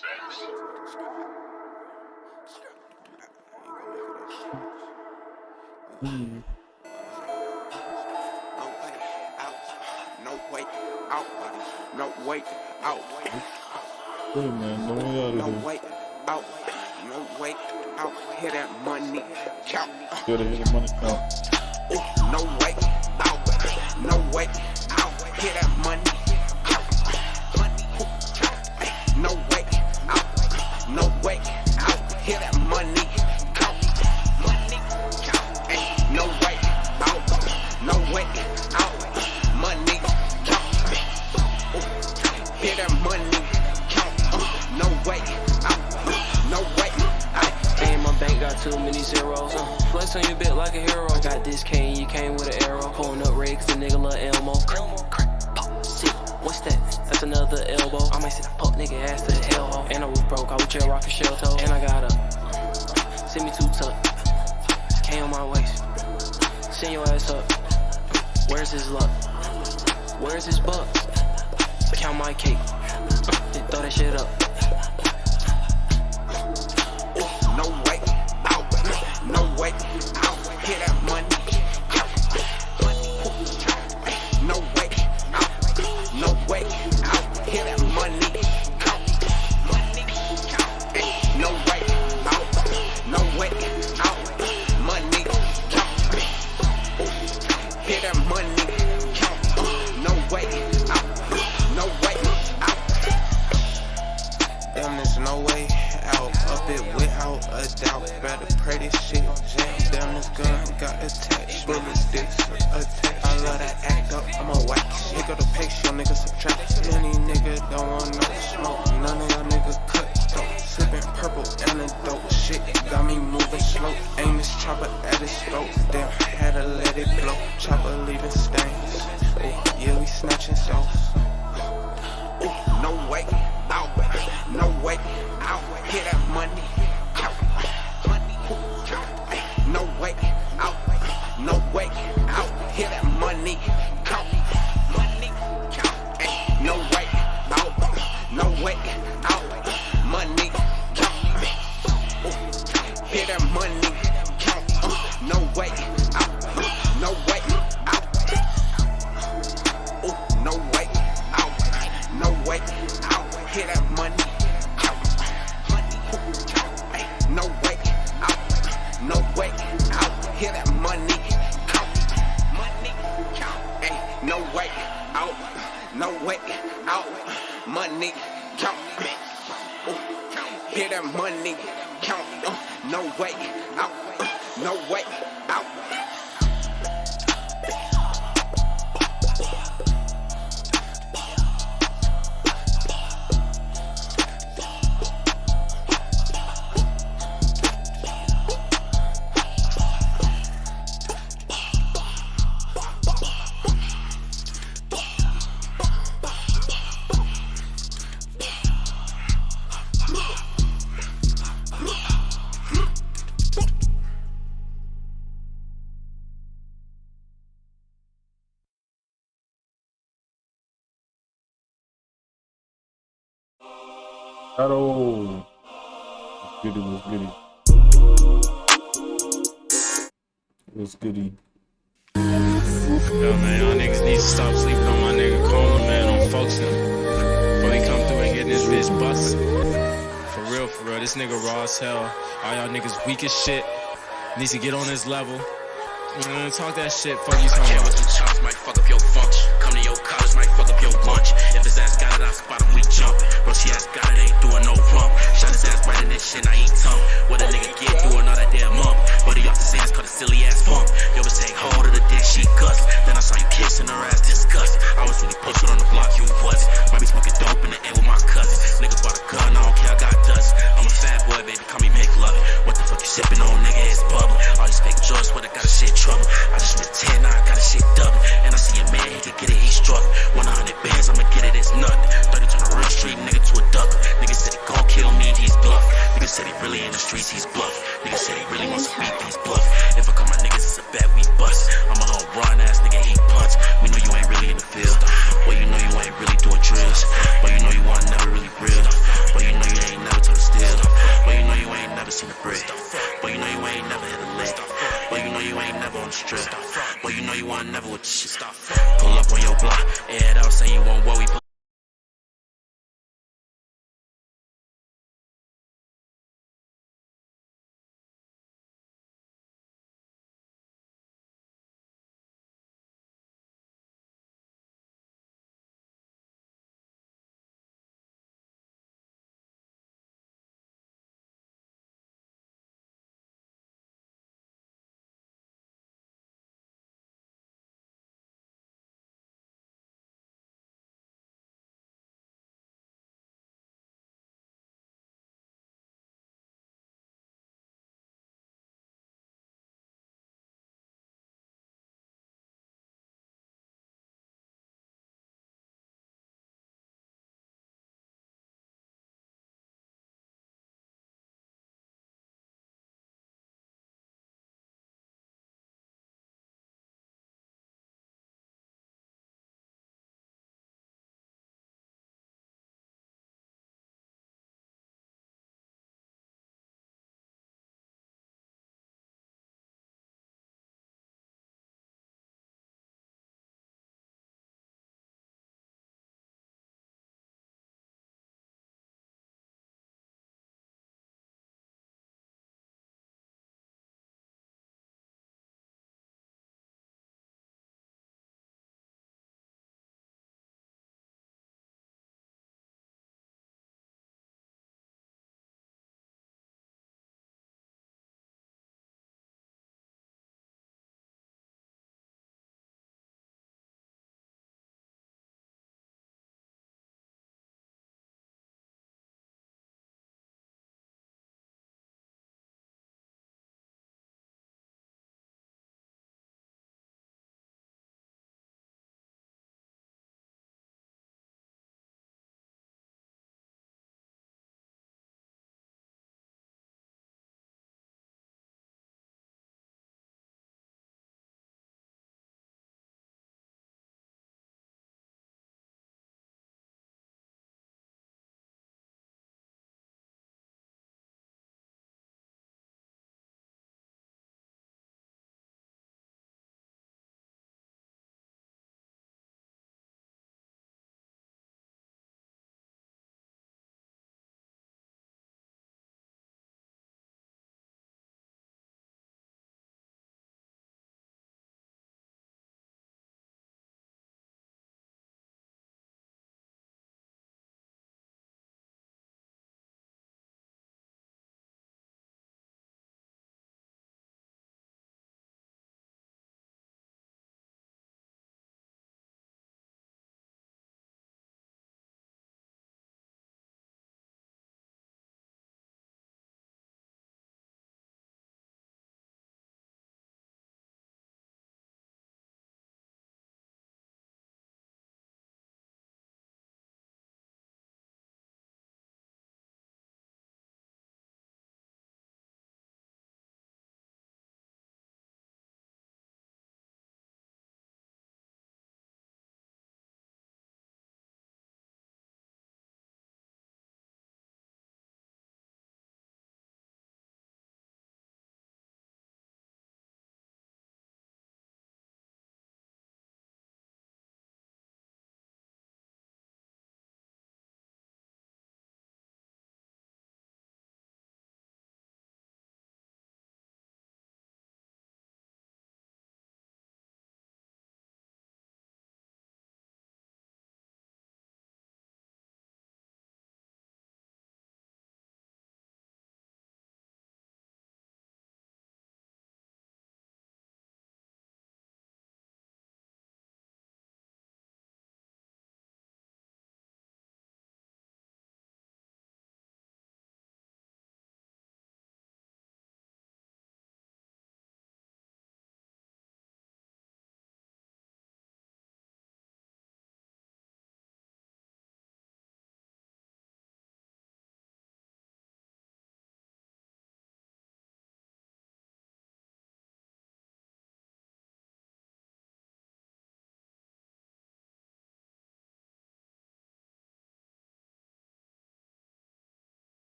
No way out. No way out. Hey man, no way out of No here. way out. No way out. Hear that money count. Gotta hit the money count. No way out. No way out. Hear that money count. No way out. No way out. Hear that money count. No way out. No way out. Money count. Hear that money count. No way out. No way out. Damn, my bank got too many zeros. Flex on your bit like a hero. Got this K.I.M.K.I.P with an arrow. Pulling up red 'cause the nigga love Elmo. See, what's that? That's another elbow. I might see the punk nigga ass to the hellhole. And I was broke, I was jail rockin' shell toe. And I got up. Send me 2 tuck. K on my waist. Send your ass up. Where's his luck? Where's his buck? Count my cake. Then throw that shit up. No way out. No way out. Hear that money count. No way out. No way out. Hear that money count. No way out. No way out. Money count. Hear that money count. No way out. No way out. Damn, there's no way out. Up it without a doubt. Better pray this shit jam. Damn, this gun got attached. Bullets, dicks, attack. I love that act up. I'm a whack. Nigga the pace, your nigga subtract. Any nigga don't want no smoke. None of y'all niggas cut though. Sipping purple antidote. Shit got me moving slow. Aim this chopper at his throat. Damn, had to let it blow. Chopper leaving stains. Yeah, we snatching souls. No way out. No way out. Hear that money count. No way out. No way out. Hear that money count. No way out. No way out. Money count. Hear that money count. No way out. No way out. No way out. No way out. Hear that money count. No way out. No way out. Hear that money count. No way out. No way out. Money count. Hear that money count. No way out. No way out. Hello. What's goody? What's goody? Yo, man, y'all niggas need to stop sleeping on my nigga Coleman, man, on Folkston. Before he come through and get this bitch bust. For real, this nigga raw as hell. All y'all niggas weak as shit. Needs to get on his level. Talk that shit, fuck you talking about. Some chops might fuck up your function. Come to your college, might fuck up your lunch. If his ass got it, I spot him, we jumpin'. Bro, she ass got it, ain't doing no rump. Shot his ass right in that shit, I eat tongue. What a nigga get doing all that damn mump. Buddy off his ass, cut a silly ass bump. Yo, bitch take hold of the dick, she cuss. Then I saw you kissing her ass, disgust. I was really posted on the block, you was. Might be smoking dope in the air with my cousins. Niggas bought a gun, I don't care, I got dust. I'm a fat boy, baby, call me McLovin. What the fuck you sippin' on, nigga, it's bubbling. All these fake joints, what I got a shit trouble. I just spent 10, now I got a shit double. And I see a man, he can get it, he struggling. 100 bands, I'ma get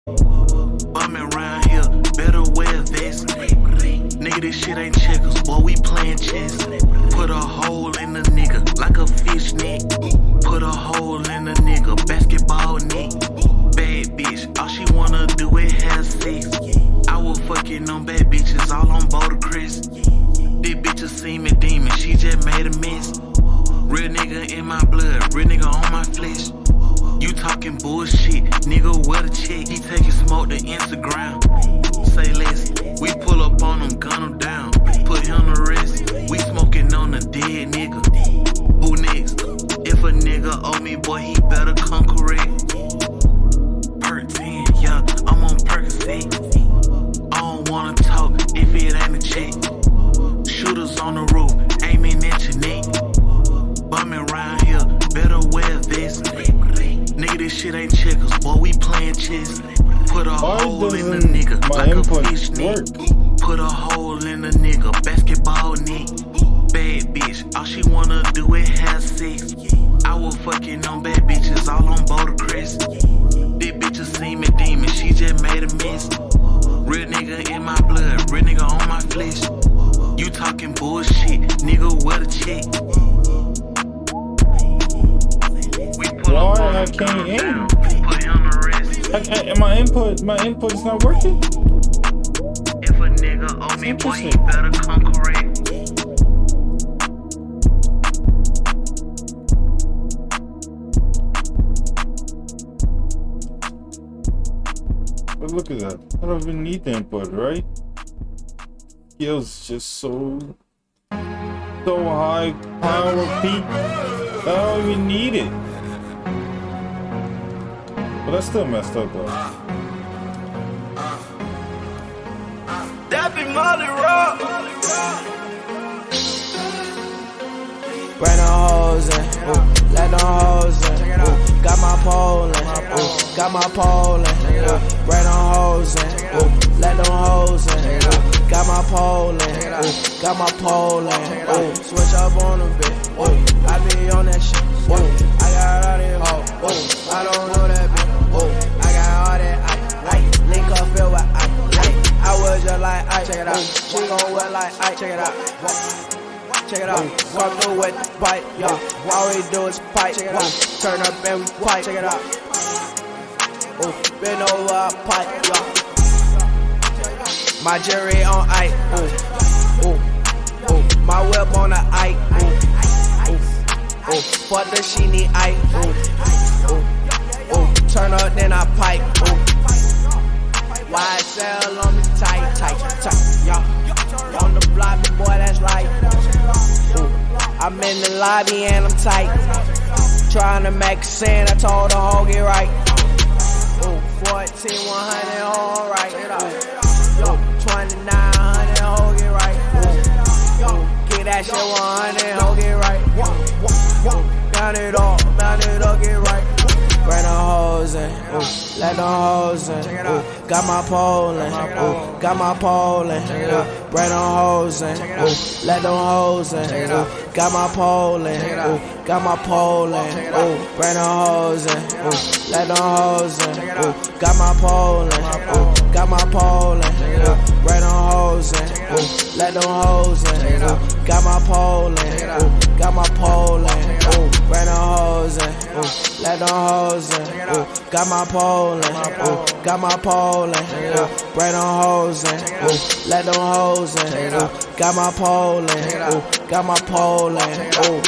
Bumming round here, better wear a vest. Nigga, this shit ain't checkers, boy, we playing chess. Put a hole in the nigga like a fish net. Put a hole in the nigga, basketball net. Bad bitch, all she wanna do is have sex. I was fucking them bad bitches all on 괱ᴜ. This bitch a semen demon, she just made a mess. Real nigga in my blood, real nigga on my flesh. You talking bullshit, nigga, where the check? He taking smoke to Instagram. Say less, we pull up on him, gun him down. Put him to rest, we smoking on a dead nigga. Who next? If a nigga owe me, boy, he better come correct. Perk 10, yeah, I'm on Percocet. I don't wanna talk if it ain't a check. Shooters on the roof, aiming at your neck. Bumming round here, better wear a vest. Nigga, this shit ain't checkers, boy, we playing chess. Put a hole in the nigga like a fish net. Put a hole in the nigga, basketball net. Bad bitch, all she wanna do is have sex. I was fucking on bad bitches all on 괱ᴜ. This bitch a semen demon, she just made a mess. Real nigga in my blood, real nigga on my flesh. You talking bullshit, nigga, where the check? Why I can't aim? My input is not working. If a nigga owe me, boy, he better come correct. But look at that. I don't even need the input, right? Skills just so high power peak. I don't even need it. But I still messed up though. That be Molly Rock. Bring them hoes in, let them hoes in. Got my pole in, got my pole in. Bring them hoes in, let them hoes in. Got my pole in, got my pole in. Switch up on a bit, I be on that shit. I got all that hoes, I don't know that bitch. I got all that ice, link up filled with ice. I was just like ice, check it out. She gon' wear like ice, check it out. Check it out, come through with the pipe, yo. All we do is pipe, check it out. Turn up and we pipe, check it out. Bend over, pipe, yo. My jewelry on ice, my whip on the ice, fuck the she need ice, turn up then I pipe, YSL on me tight, yo. On the block, boy, that's like. I'm in the lobby and I'm tight. Trying to make sense, I told the hoe get right. 14, 100, all right. 2900, hoe get right. Get that shit 100, hoe get right. Mount it up, get right. Bring the hoes in, let the hoes in. Got my pole in, got my pole in. Bring the hoes in, let them hoes in. Got my pole in, got my pole in. Bring the hoes in, let them hoes in. Got my pole in, got my pole in. Bring the hoes in, let them hoes in. Got my pole in, got my pole in. Bring the hoes in, let them hoes in. Got my pole in, got my pole in. Bring the hoes in, let them hoes in. Got my pole in, got my pole in.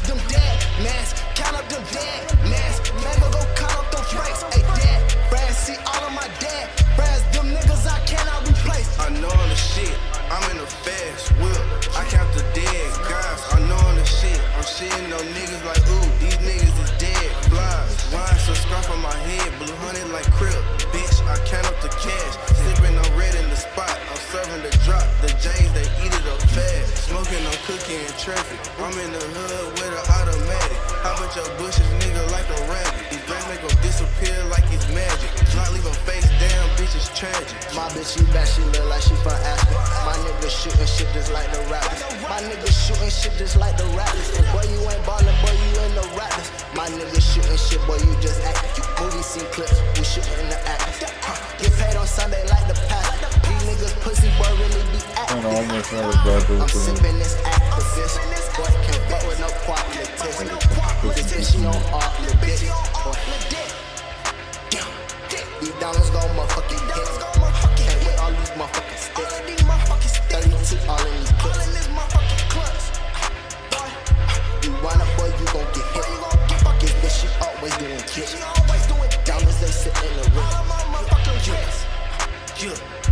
them dead mans. Count up them dead mans. Mega go count up them francs. Hey, dead friends, see all of my dead friends. Them niggas I cannot replace. I know I'm the shit, I'm in the fast whip. I count the dead guys, I know I'm the shit. I'm shitting on niggas like, ooh, these niggas is dead. Flies, wine, some scarf on my head, blue honey like K.I.M.K.I.P. Bitch, I count up the cash, sipping on red in the spot. I'm serving the drop, the J's, they eat it up fast. Smoking on cookie in traffic, I'm in the hood with an automatic. How about your bushes, nigga, like a rabbit? These rats make them disappear like it's magic. Not leave them face down, bitch, it's tragic. My bitch, she bad, she look like she from Aspen. My nigga shooting shit just like the rappers. My nigga shooting shit just like the rappers. And boy, you ain't ballin', boy, you in the rappers. My nigga shooting shit, boy, you just acting. Movie scene clips, we shooting in the actors. Get paid on Sunday like the past. These niggas pussy, boy, really be acting. I'm sipping this activist. Boy, can't fuck with no quality. This bitch, she on all the dick. These dollars gon' motherfucking hit. Can't wait all these motherfucking sticks. 32 all in these clips. You wind up, boy, you gon' get hit. This bitch, she always doing shit. Dollars, they sit in the ring.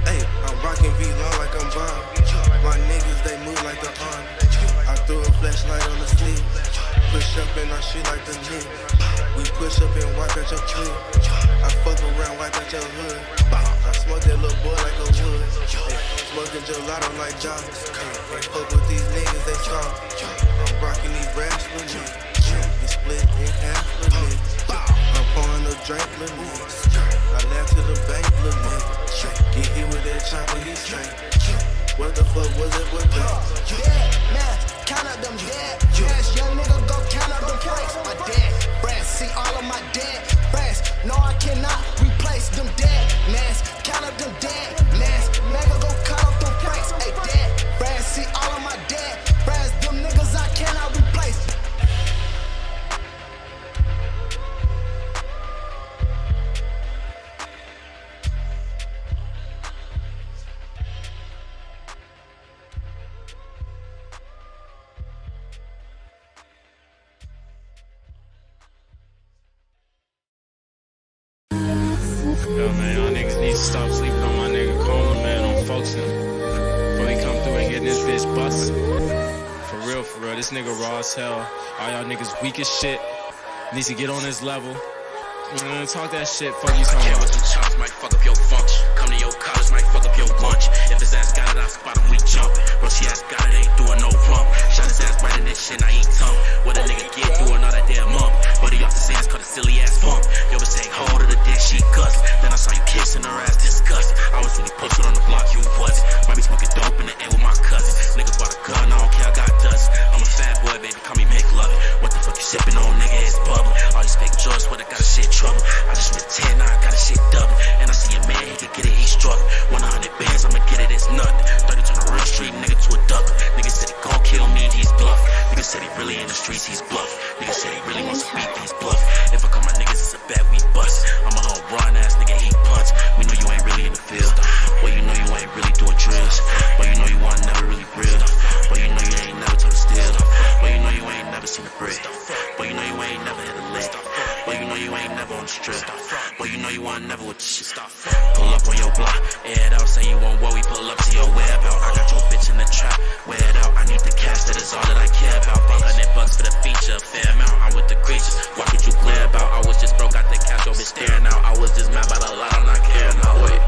Hey, I'm rocking V-Long like I'm Bob. My niggas, they move like the arm. I threw a flashlight on the sleeve. Push up and I shoot like the knee. We push up and wipe out your crib. I fuck around, wipe out your hood. I smoke that little boy like a wood. Ay, smoking gelato like Jones. Can't fuck with these niggas, they strong. I'm rocking these raps with me. Be split in half with me. I'm pouring a drink with me. I laugh to the bank with me. Get hit with that chopper, he's straight. What the fuck was it with that? Dead man, count up them dead friends. Young nigga go count up them francs. My dead friends, see all of my dead friends. No, I cannot replace them dead mans. Count up them dead mans. Mega go count up them francs. Hey, dead friends, see all of my dead friends. Them niggas I cannot replace. Yo, man, y'all niggas need to stop sleeping on my nigga 괡ᴜ, man, on Fowfrom. Before he come through and get this bitch busted. For real, this nigga raw as hell. All y'all niggas weak as shit. Needs to get on his level. Talk that shit, fuck you talking about. Some chops might fuck up your function. Come to your college, might fuck up your lunch. If his ass got it, I spot him, we jumpin'. Bro, she ass got it, ain't doing no rump. Shot his ass right in this shit, I eat tongue. What a nigga get doing all that damn mump. Buddy off his ass, cut a silly ass bump. Yo, bitch take hold of the dick, she cuss. Then I saw you kissing her ass, disgust. I was really posted on the block, you was. Might be smoking dope in the air with my cousins. Niggas bought a gun, I don't care, I got dust. I'm a fat boy, baby, call me McLovin. What the fuck you sippin' on, nigga, it's bubble. All these fake drugs, what I got a shit trouble. I just spent 10, now I got a shit double. And I see a man, he can get it, he struggling. 100 bands, I'ma get it, it's nothing. 30 turn a real street nigga to a duck. Niggas said he gon' kill me, he's bluff. Niggas said he really in the streets, he's bluff. Niggas said he really wants to beat, he's bluff. If I call my niggas, it's a bet we bust. I'm a home run ass nigga, he punts. We know you ain't really in the field. Well, you know you ain't really doing drills. But you know you want never really real. But you know you ain't never told a steal. But you know you ain't never seen a brick. But you know you ain't never hit a lick. But you know you ain't never on the strip. But you know you want never with the shit. Pull up on your block, air it out. Say you want what we pull up to your web out. I got your bitch in the trap, wear it out. I need the cash, that is all that I care about. $100 for the feature, fair amount. I'm with the creatures, what could you glare about? I was just broke, got the cash, your bitch staring out. I was just mad about a lot, I'm not caring now. Wait.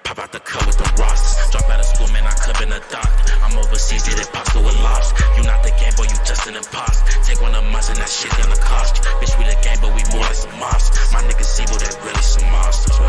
Pop out the cut with the rosters. Drop out of school, man, I could've been a doctor. I'm overseas, did it pasta with lobster. You not the game, boy, you just an imposter. Take one of mine and that shit gonna cost you. Bitch, we the game, but we more like some monsters. My niggas evil, they really some monsters.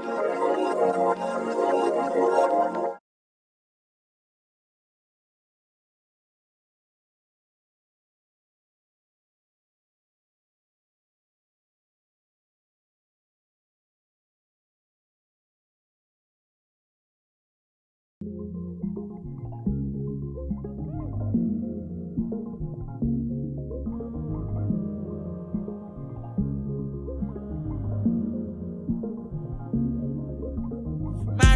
My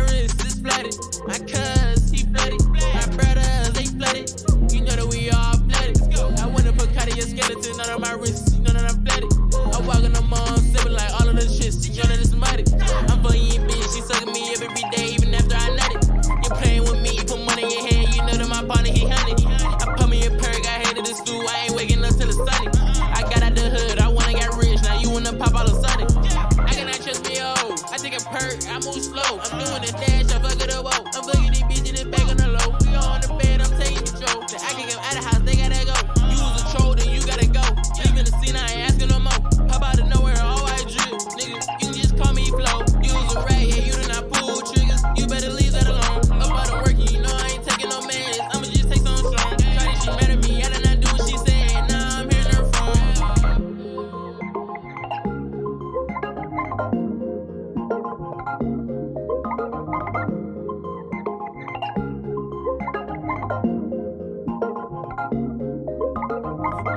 wrist is flooded, my cuz, he flooded, my brothers, they flooded, you know that we all flooded. I wanna put Cartier skeleton on my wrist, you know that I'm flooded. I walk on the mall, sipping like all of the shits, you know that it's muddy. I'm fucking bitch, she sucking me every day, even after I nut it. You playing with me, put money in your head, you know that my partner, he hunted. I put me a perk, I hated the school, I ain't waking up till it's sunny. I got out the hood, I wanna get rich, now you wanna pop all of a sudden. I cannot trust me, oh, I take a perk, I move slow. I'm doing the dash, I fuck it up, oh. I'm fucking these bitches in the back on the low. We all on the bed, I'm taking control. I can get out of the house, they gotta go. You was a troll, then you gotta go. Leaving the scene, I ain't asking no more. Pop out of nowhere, all white drip. Nigga, you can just call me Flo. You was a rat, yeah, you did not pull triggers. You better leave that alone. Up out of working, you know I ain't taking no meds. I'ma just take some strong. Shawty, she mad at me, I did not do what she said. Now I'm hearing her phone.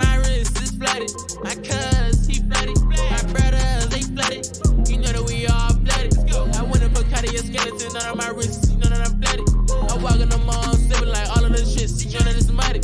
My wrist is flooded, my cuz, he flooded, my brothers, they flooded, you know that we all flooded. I wanna put Cartier skeleton on my wrist, you know that I'm flooded. I walk in the mall, sipping like all of the shits, you know that it's muddy.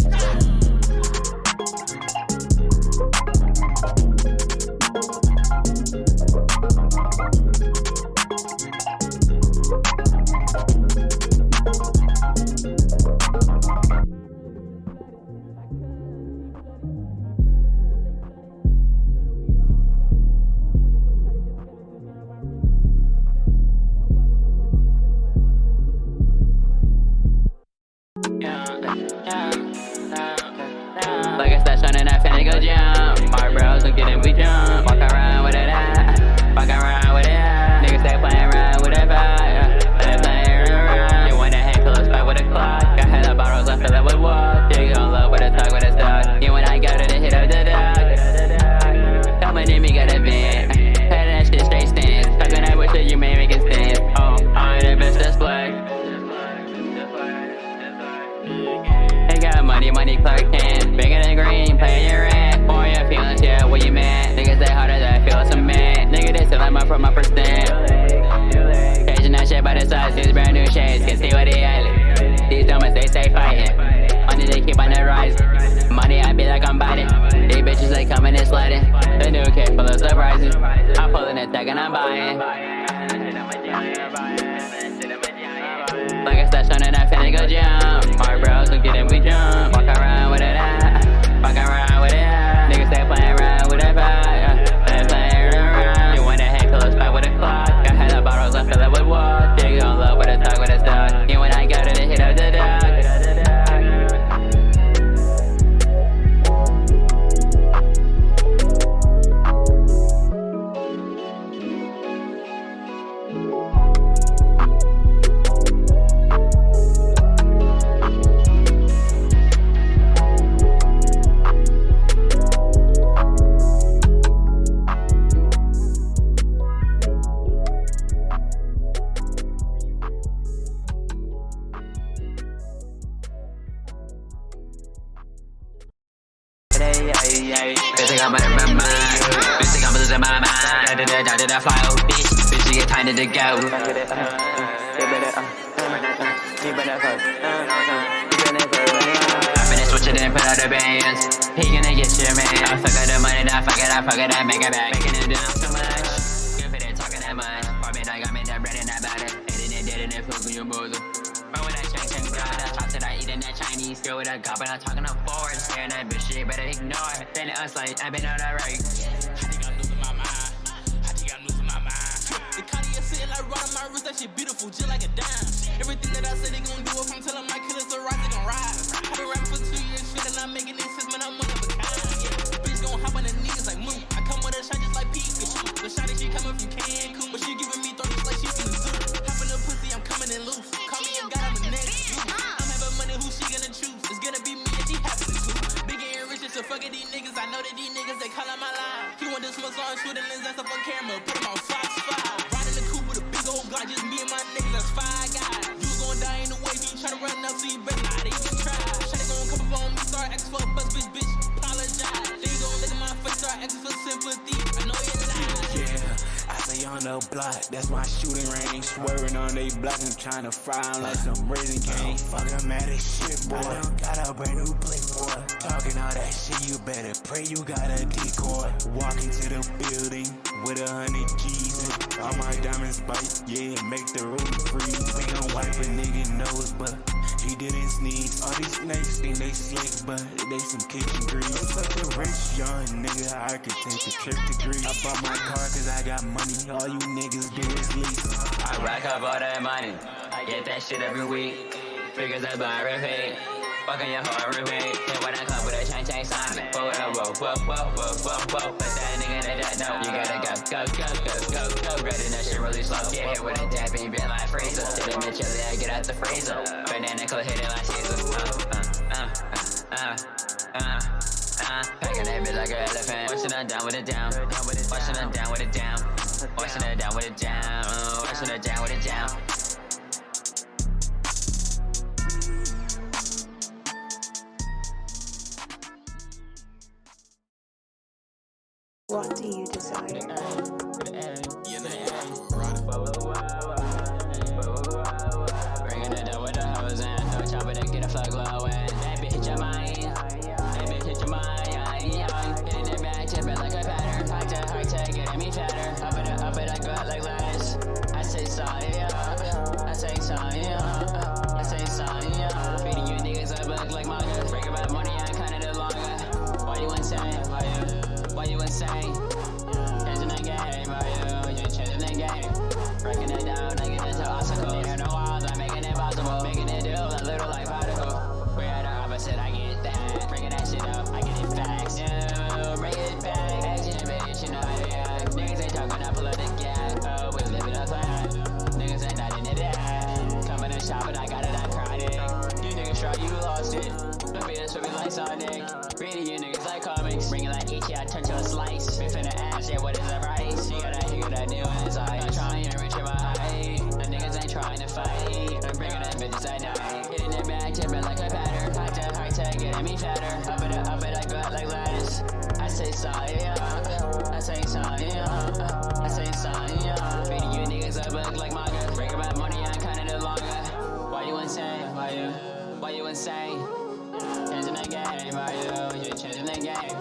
Like I start shining, I finna go jump. My bros don't get in, we jump. Walk around with it, walk around with it. Niggas stay playing around with that vibe. They playing around. You wanna hang close by with a clock. Got hella bottles, I fill it with water. You gon' love with a talk with a stock. You when I go to the hit of the dog. Come on, me got a van. Had that shit straight stance. Talking that with shit, you may make it stand. Oh, I'm in the bitch display. They got money, Clark Kent. Bigger than green, playing your rent. For your feelings, yeah, what you meant. Niggas say harder than I feel some man. Nigga, they still I'm up from my percent. Changing that shit by the size, these brand new shades. Can see what they at. These dummies, they stay fighting. Money, they keep on the rise. Money, I be like I'm biting. These bitches, they coming and sliding. The new kid full of surprises. I'm pulling it, tag and I'm buying. Like I start shining, I finna go jump. My bros don't get in, we jump. Walk around with it, walk around with it. Niggas stay playing around with that vibe. They playing around. You wanna hang close by with a clock. Got hella bottles, I fill it with water. You gon' love with a talk with a stock. You when I go to the hit of the dog. Bitch, I got money in my mind. Bitch, I got bullets in my mind. I fly over, bitch. Bitch, you get time to go. I finna switch it and put out the bands. He gonna get your man. I fuck up the money, I fuck it, I make it back. Making it down so much. Good for that talking that much. Apartment, I got me that bread and that butter. Dead in that food, your bosom. Run with that chain, God. I talk to that eating that Chinese girl with a goblin. I'm talking to forward. Staring that bitch, shit, better ignore. Then us like, I've been on that right. I think I'm losing my mind. The Cartier sitting like right on my wrist, that shit beautiful, just like a dime. Everything that I say they gon' do, if I'm telling my killers to rise, they gon' rise. I've been rapping for 2 years, shit, and I'm making it since, man, I'm one of a kind. Yeah, the bitch gon' hop on the knees like Moo. I come with a shot just like Pikachu. The shot that she coming from K.I.M.K.I.P, but she giving me 30 like she block, that's my shooting range. Swerving on they blocks and trying to fry them like some Raisin Cane. Fucking mad as shit, boy. I done got a brand new blick, boy. Talking all that shit, you better pray you got a decoy. Walking to the building with 100 G's. All my diamonds bite, yeah, make the roof freeze. We gon' wipe a nigga nose, but he didn't sneeze. All these snakes think they slick, but they some kitchen grease. I'm such a rich young nigga, I could take the trip to Greece. I bought my car cause I got money, all you niggas do is lease. I rack up all that money, I get that shit every week. Figures that buy repeat, fucking your heart repeat. And when I come with a chain sign, whoa, whoa, whoa, whoa, whoa, whoa, whoa. Put that nigga in that no, you gotta go. Ready that shit really slow, get hit with a dab and you been like freezer. Did it in chili, I get out the freezer. Banana clip hit it like Caesar. Packing that bitch like an elephant. Washing her down with it down. Washing her down with it down. Washing her down with it down. Washing her down with it down. What do you desire? Bringing it up with the hose and no chopper to get a flag low and that bitch of mine. That bitch hit your mind. Hitting it back, tipping like a pattern. Hard to getting me fatter. Up it, I go out like lattice. I say sorry, yeah. I say sorry, yeah. I say sorry, yeah. Feeding you niggas up like manga. Break about money, I kinda the longer. Why you insane? Why you insane? Changing the game, you changing the game. Breaking it down, I get into obstacles. Near the walls, I'm making it possible. Making it do a little like particle. We're at the opposite, I get that. Bringing that shit up, I get it facts. No, bring it back. Action, bitch, you know how to act. Niggas ain't talking, I pull up the gap. Oh, we living up flat. Niggas ain't not into that. Coming to shop, but I got it, I cried it. You niggas try, you lost it. Don't be this with me like Sonic. Reading you niggas like comics. Bring it like Ichi, I turn to a slice. Fifth in the ass, yeah, what is the price? You gotta do in his eyes. I'm trying to reach my height. The niggas ain't trying to fight. I'm bringing them bitches at night. Hitting it back, tipping like a pattern. Hard to getting me fatter. Up it, I go out like lattice. I say sorry, yeah. I say sorry, yeah. I say sorry, yeah. Feeding you niggas up like manga. Break about money, I'm kinda the longer. Why you insane? Why you insane? Changing the game, you changing the game.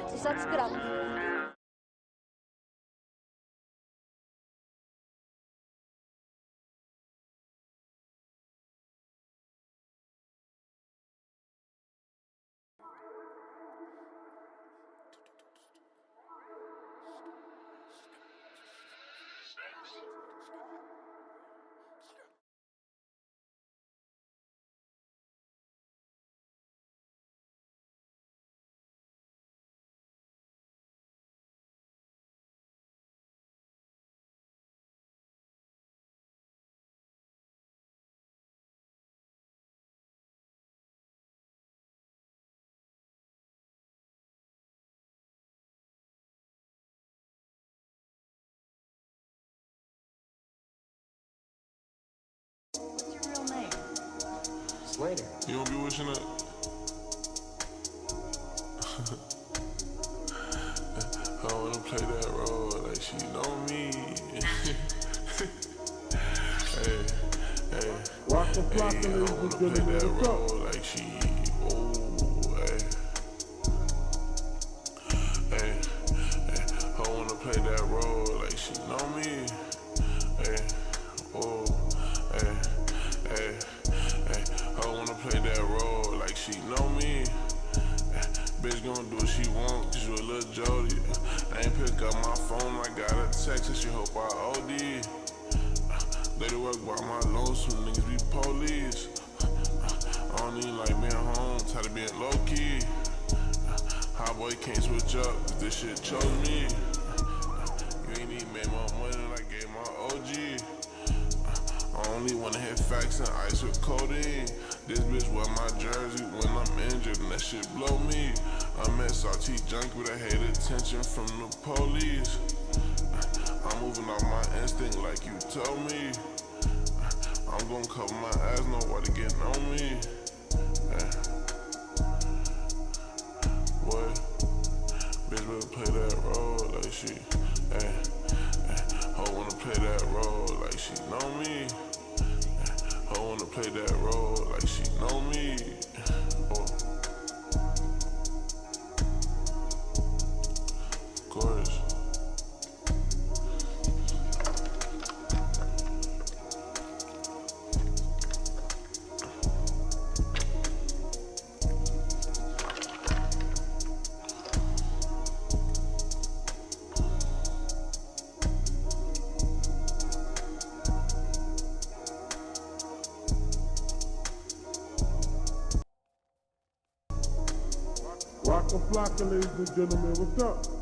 自殺クラブ。Later. You don't be wishing up. I wanna play that role like she know me. hey. Rock the block hey, and I wanna play that role like she. Hey. I wanna play that role like she know me. Hey. I wanna play that role like she know me. Bitch gon' do what she want, cause you a little Jody. I ain't pick up my phone, I got a text and she hope I OD. They do work by my low, some niggas be police. I don't even like being home, tired of being low key. Hot boy can't switch up, cause this shit chose me. You ain't even made more money than I gave my OG. I only wanna hit facts and ice with codeine. This bitch wear my jersey when I'm injured and that shit blow me. I'm SRT junk with a hate attention from the police. I'm moving off my instinct like you told me. I'm gonna cover my eyes, nobody getting on me. What? Bitch better play that role like she. Ho wanna play that role like she know me. Ho wanna play that role like she know me. Chorus. Waka Flocka, ladies and gentlemen, what's up?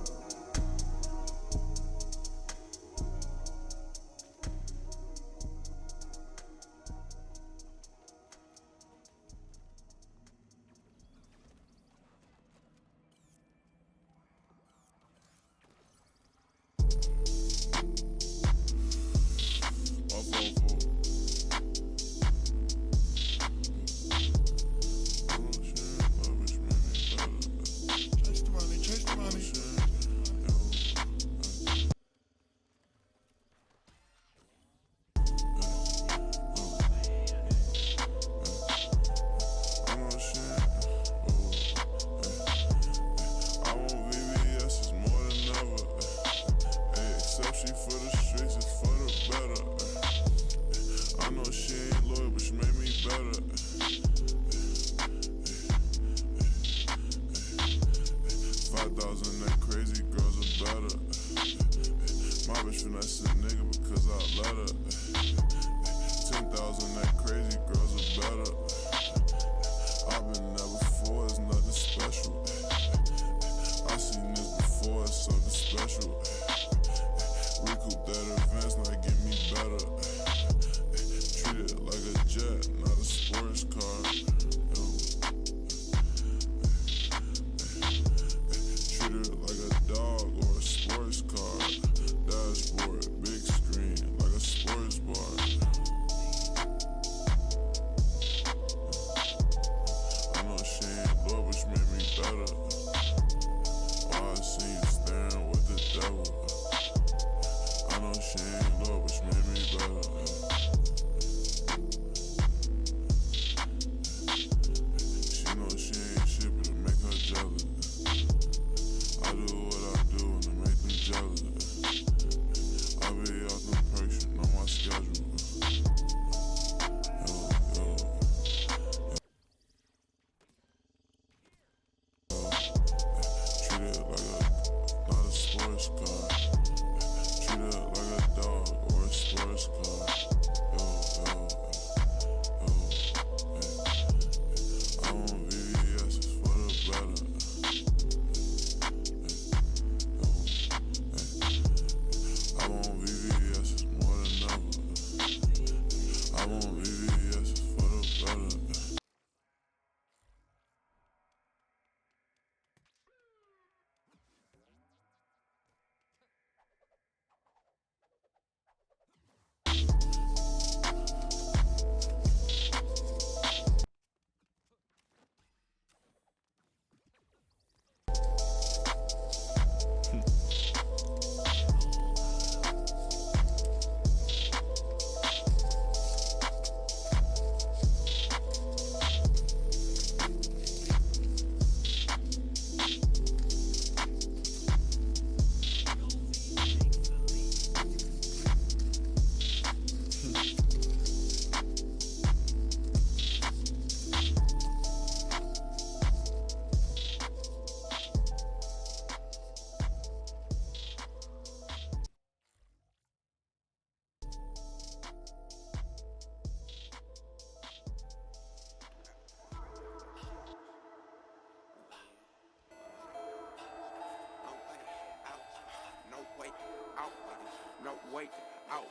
way out.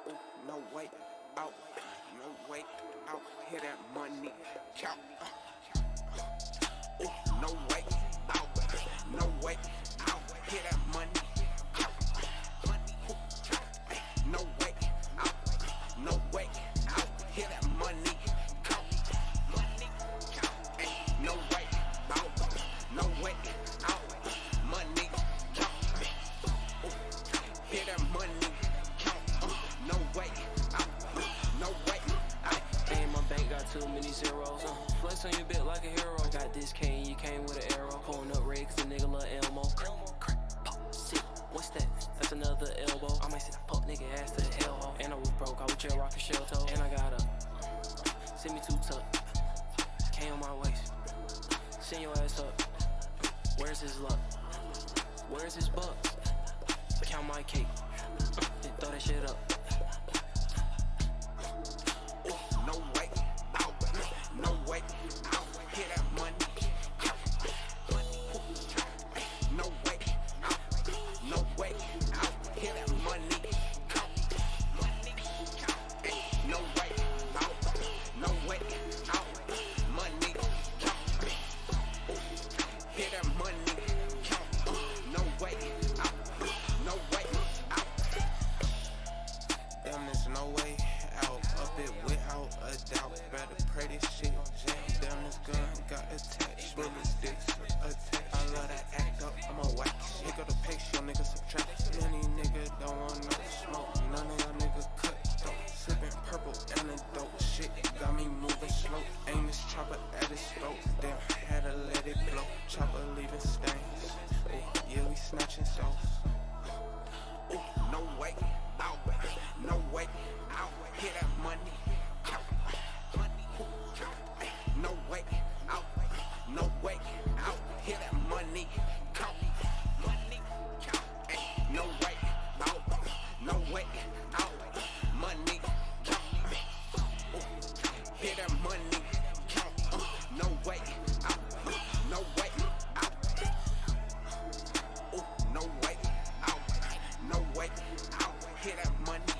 Ooh, no way out. No way out. Hear that money count. No way, out, no way, out, hear that money, no way, out, no way, out, hear that money, no way, out, no way, out, money, hear that money, no way, out, no way, out. And my bank got too many zeros. Flex on your bit like a hero. I got this K.I.M.K.I.P with an arrow. Pulling up red 'cause the nigga love Elmo. Sick, what's that? That's another elbow. I might sit a pop nigga ass to the hellhole. And I was broke, I was chill rockin' shell toe. And I got a send me 2 tuck. K on my waist. Send your ass up. Where's his luck? Where's his buck? Count my cake. Then throw that shit up. No way, out, no way, out, hear that money, no way, out, no way, out, hear that money, no way, out, no way, out, money, hear that money, no way, out, no way, out. Damn, there's no way out, up it without a doubt. Better pray this shit jam. Damn, this gun got attached. Bullets, dicks, attack. I love that act up, I'm a whack. 괱ᴜᴜ nigga subtract. Any nigga don't want no smoke. None of y'all niggas cut though. Sipping purple antidote. Shit got me moving slow. Aim this chopper at his throat. Damn, had to let it blow. Chopper leaving stains. Ooh, yeah, we snatching souls. Ooh, no way, out, no way, out, hear that money, no way, out, no way, out, hear that money, no way, out, no way, out, money, hear that money, no way, out, no way, out, no way, out, no way, out, hear that money,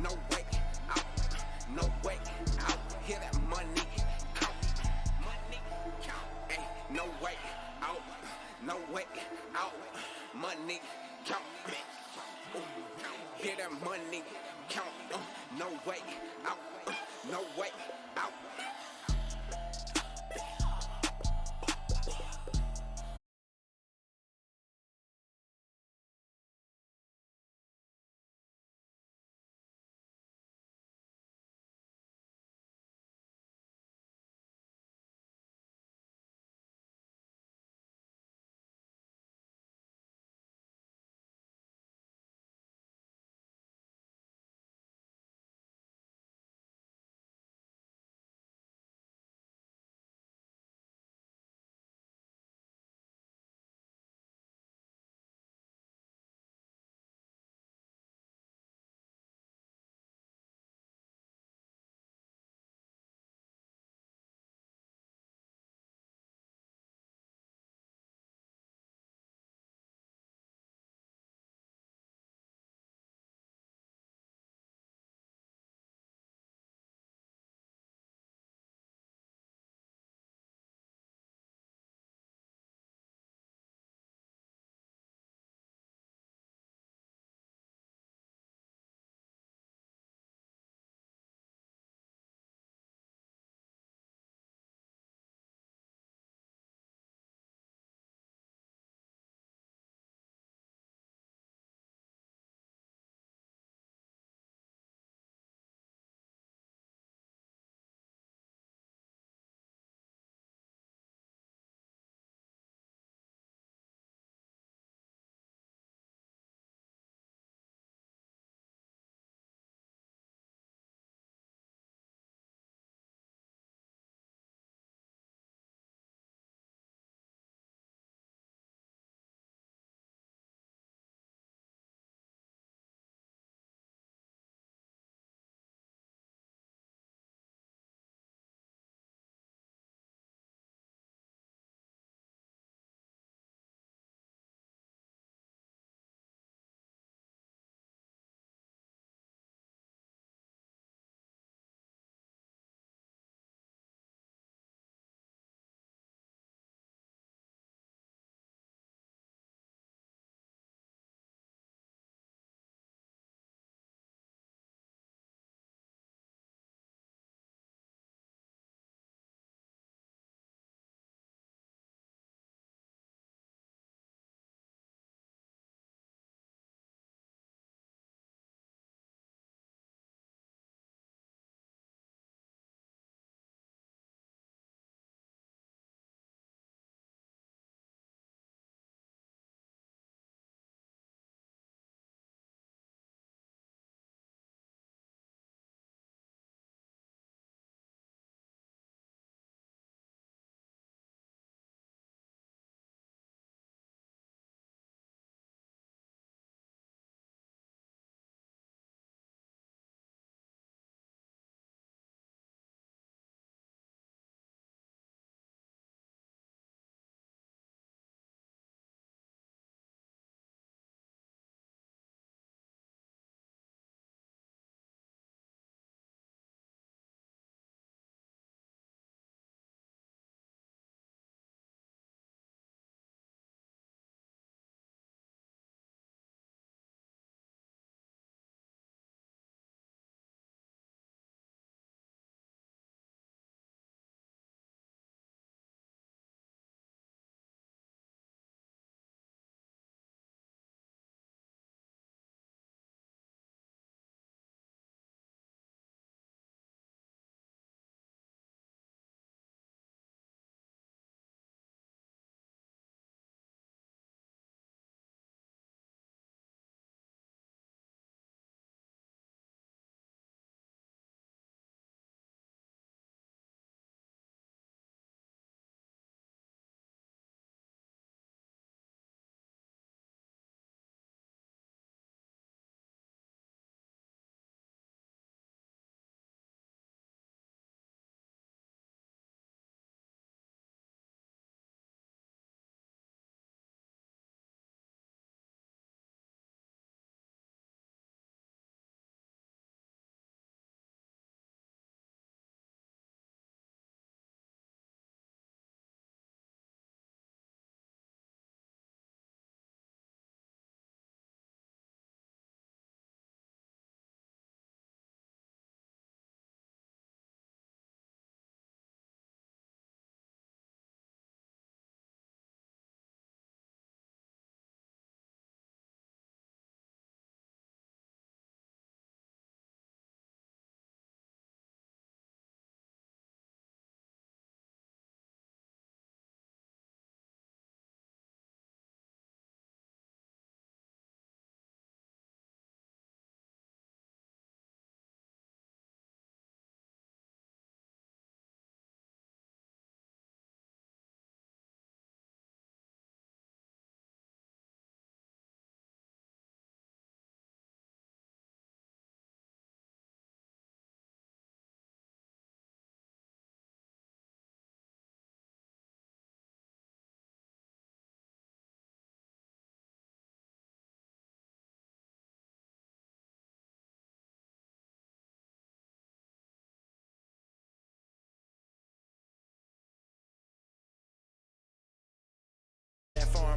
no way, out, no way, out, hear that money, no way, out, no way, out, money, hear that money, no way, out, no way, out.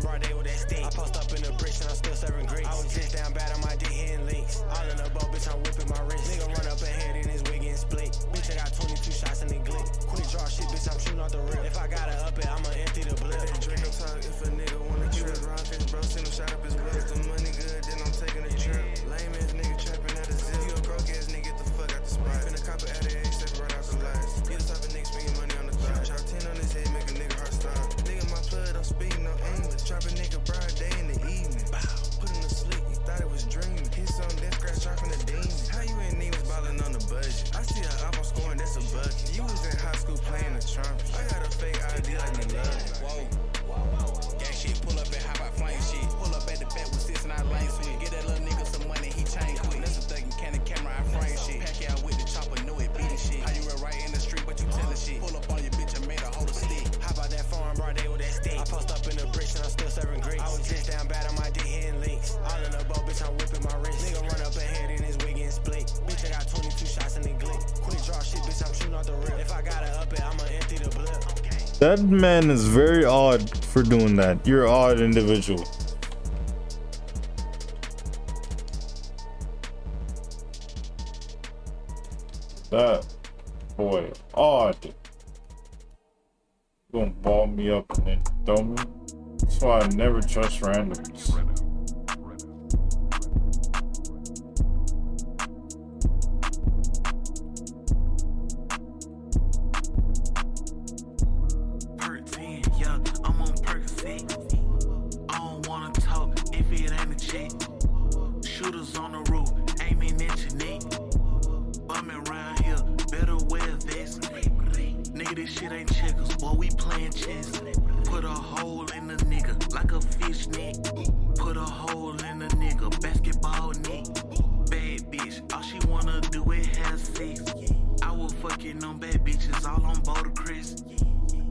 broad day with that stick. I post up in the bricks and I'm still serving grits. I was just down bad on my dick hitting links. All in the boat, bitch, I'm whipping my wrist. Nigga run up ahead in his wig and split. Bitch, I got 22 shots in the glick. Quick draw shit, bitch, I'm shooting off the rip. If I gotta up it, I'ma empty the blip. Drink no talk if a nigga wanna trip. Rock his bro, send him shot up his whip. The money good, then I'm taking a trip. Lame ass nigga trapping out the zip. You a broke ass nigga, get the fuck out the spot. Finna cop a out of A, step right out the lights. You the type of nigga spending money on the thought. Drop 10 on his head, make a nigga heart stop. Nigga, my blood, I'm speaking no English. Drop a nigga broad day in the evening. Bow, put him to sleep, you thought it was dreaming. Hit something, then scratch off from the demon. How you ain't even balling on the budget? I see her up, I'm scoring, that's a bucket. You was in high school playing the trumpet. I got a fake ID like me love it. Whoa. Gang shit, pull up and hop out flame shit. Pull up at the back with 6 and I lane sweet. Get that little nigga some money, he chain quick. That's a 괱ᴜ camera, I frame shit. Pack out with the chopper, know it beating shit. How you run right in the street, but you tellin' shit. Pull up on your bitch, I made a hold a stick. Hop out that farm, broad day with that stick. I post up in the bricks and I'm still serving grits. I was just down bad on my dick hitting links. All in the boat, bitch, I'm whipping my wrist. Nigga run up ahead in his wig and split. Bitch, I got 22 shots in the glick. Quick draw shit, bitch, I'm shooting off the rip. If I gotta up it, I'ma empty the blip. That man is very odd for doing that. You're an odd individual. That boy, odd. You gonna ball me up and then throw me? That's why I never trust randoms. I'm on Percocet. I don't wanna talk if it ain't a chick. Shooters on the roof, aiming at your neck. Bumming around here, better wear a vest. Nigga, this shit ain't checkers, boy, we playing chess. Put a hole in the nigga like a fish net. Put a hole in the nigga, basketball net. Bad bitch, all she wanna do is have sex. I was fucking on bad bitches, all on Boulder Crest.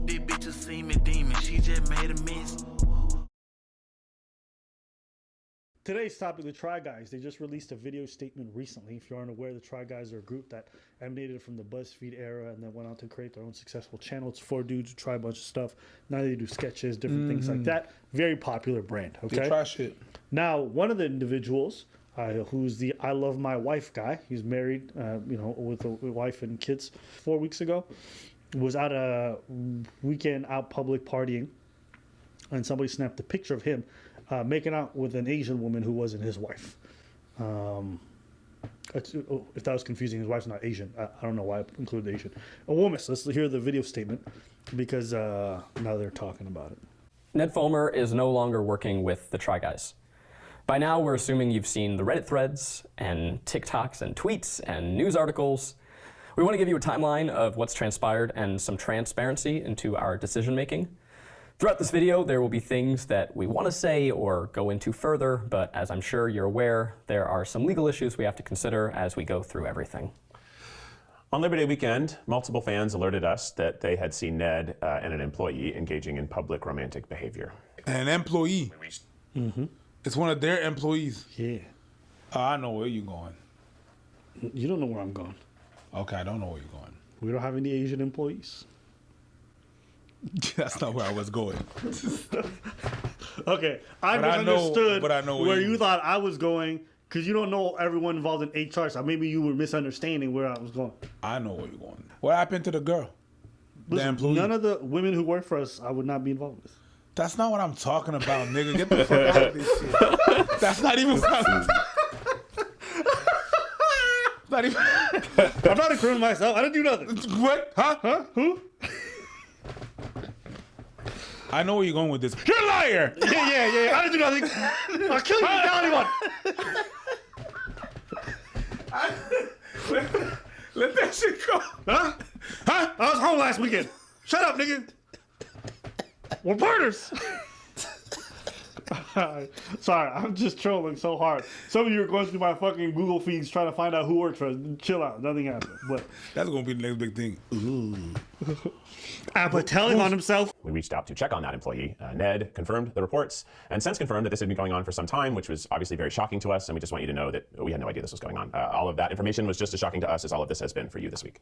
This bitch a semen demon, she just made a mess. Today's topic, the Try Guys. They just released a video statement recently. If you aren't aware, the Try Guys are a group that emanated from the BuzzFeed era and then went on to create their own successful channel. It's 4 dudes who try a bunch of stuff. Now they do sketches, different things like that. Very popular brand. Okay. They try shit. Now, one of the individuals, who's the I Love My Wife guy, he's married, with a wife and kids 4 weeks ago, was at a weekend out public partying, and somebody snapped a picture of him making out with an Asian woman who wasn't his wife. If that was confusing, his wife's not Asian. I don't know why I included Asian. A woman. So let's hear the video statement because now they're talking about it. Ned Fulmer is no longer working with the Try Guys. By now, we're assuming you've seen the Reddit threads and TikToks and tweets and news articles. We want to give you a timeline of what's transpired and some transparency into our decision making. Throughout this video, there will be things that we want to say or go into further, but as I'm sure you're aware, there are some legal issues we have to consider as we go through everything. On Labor Day weekend, multiple fans alerted us that they had seen Ned and an employee engaging in public romantic behavior. An employee? Mm-hmm. It's one of their employees? Yeah. I know where you're going. You don't know where I'm going. Okay, I don't know where you're going. We don't have any Asian employees. That's not where I was going. Okay, I misunderstood where you thought I was going because you don't know everyone involved in HR, so maybe you were misunderstanding where I was going. I know where you're going. What happened to the girl? Listen, the employee? None of the women who work for us, I would not be involved with. That's not what I'm talking about, nigga. Get the fuck out of this shit. That's not even what I'm not even. I'm not a criminal myself. I didn't do nothing. What? Huh? Huh? Who? I know where you're going with this. You're a liar! Yeah. I didn't do nothing. I'll kill you. Tell anyone. Let that shit go. Huh? I was home last weekend. Shut up, nigga. We're partners. Sorry, I'm just trolling so hard. Some of you are going through my fucking Google feeds trying to find out who works for us. Chill out. Nothing happened. But that's going to be the next big thing. Ooh. But telling on himself. We reached out to check on that employee. Ned confirmed the reports and since confirmed that this had been going on for some time, which was obviously very shocking to us. And we just want you to know that we had no idea this was going on. All of that information was just as shocking to us as all of this has been for you this week.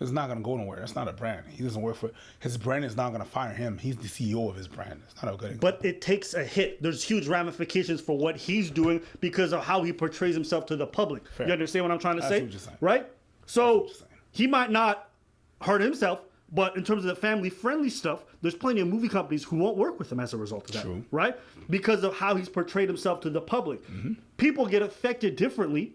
It's not gonna go nowhere. That's not a brand. He doesn't work for his brand. Is not gonna fire him. He's the CEO of his brand. It's not a good. But it takes a hit. There's huge ramifications for what he's doing because of how he portrays himself to the public. Fair. You understand what I'm trying to That's say? what you're saying. Right? So he might not hurt himself, but in terms of the family-friendly stuff, there's plenty of movie companies who won't work with him as a result of that. True. Right? Because of how he's portrayed himself to the public. People get affected differently.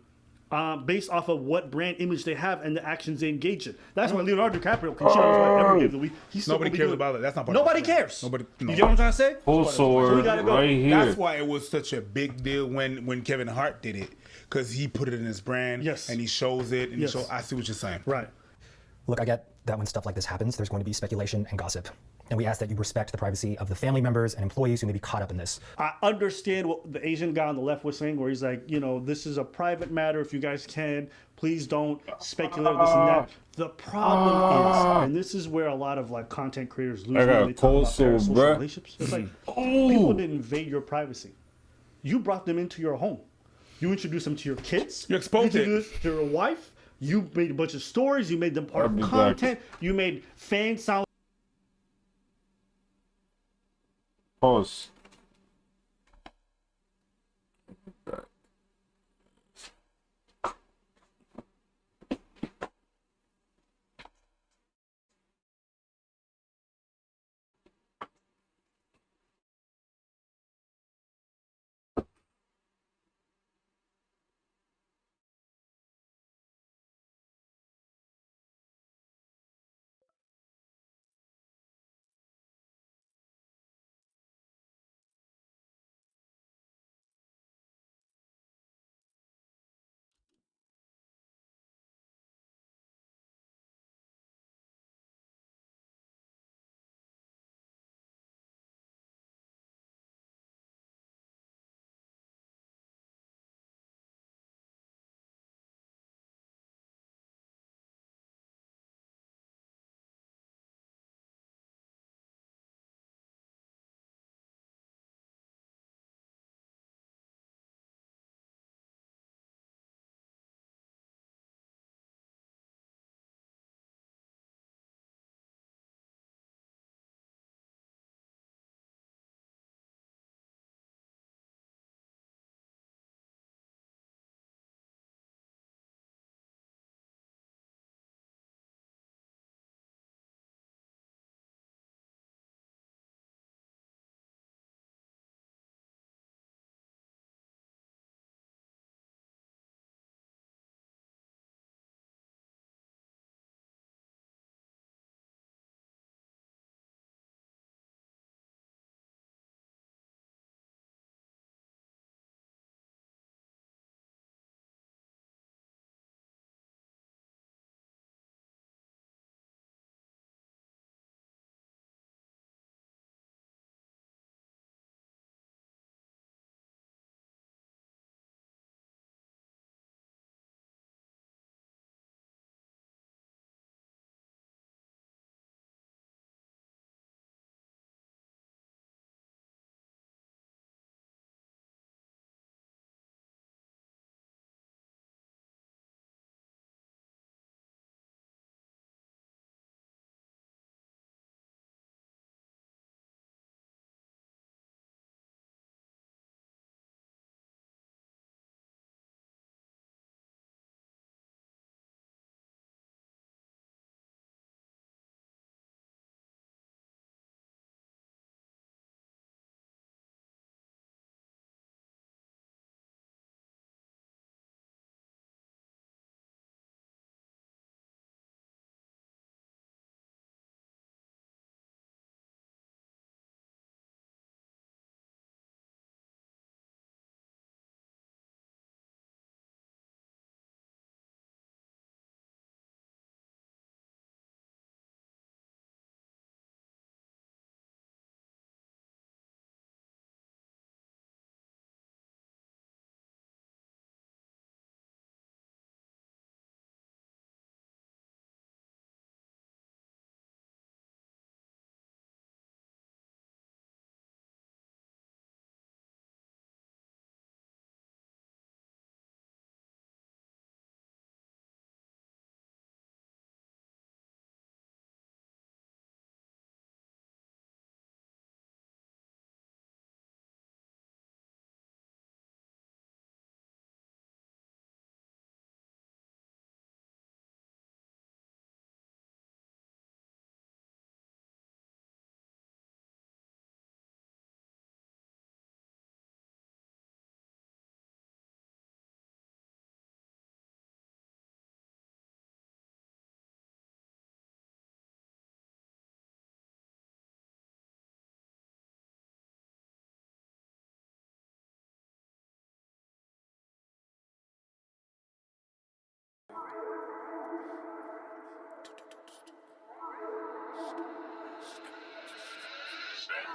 Based off of what brand image they have and the actions they engage in. That's why Leonardo DiCaprio can shit on his wife every day of the week. Nobody cares about it. That's not part Nobody of the brand. cares. Nobody. You get what I'm trying to say? Full sword right here. That's why it was such a big deal when Kevin Hart did it, because he put it in his brand. Yes. And he shows it. And Yes. he shows, I see what you're saying. Right. Look, I get that when stuff like this happens, there's going to be speculation and gossip. And we ask that you respect the privacy of the family members and employees who may be caught up in this. I understand what the Asian guy on the left was saying, where he's like, you know, this is a private matter. If you guys can, please don't speculate this and that. The problem is, and this is where a lot of like content creators lose I got when they talk about cold parasocial bruh. relationships. It's like, people didn't invade your privacy. You brought them into your home. You introduced them to your kids. You exposed it. You introduced to your wife. You made a bunch of stories. You made them part of content. You made fans sound. Pause.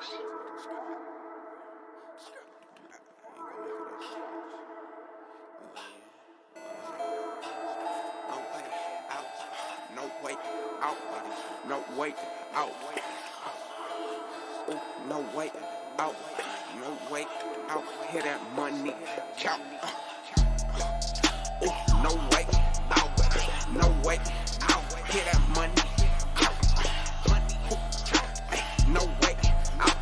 No way out. No way out. Ooh, no way out. No way out. Hear that money count. Ooh, no way out. No way out. Hear that money count. No way out.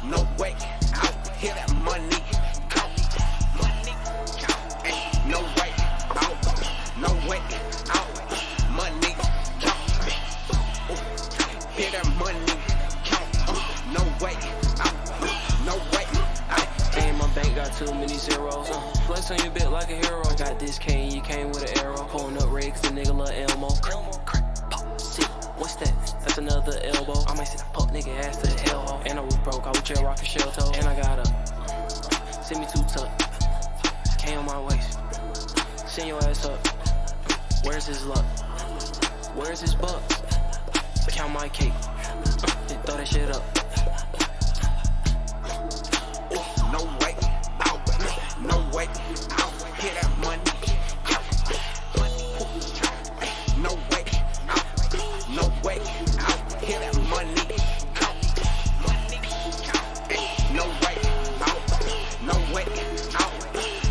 No way out. Hear that money count. No way out. No way out. Money count. Hear that money count. No way out. No way out. And my bank got too many zeros. Flex on your bit like a hero. Got this K.I.M.K.I.P with an arrow. Pulling up rigs, the nigga 괱ᴜᴜ. Sick, what's that? That's another elbow. I might send a punk nigga ass to the hellhole. And I was broke, I was jail rockin' shell toe. And I got up. Send me 2 tuck. K on my waist. Send your ass up. Where's his luck? Where's his buck? Count my cake. Then throw that shit up. No way out. No way out. Hear that money count. No way out. No way out. Hear that money count. No way out. No way out.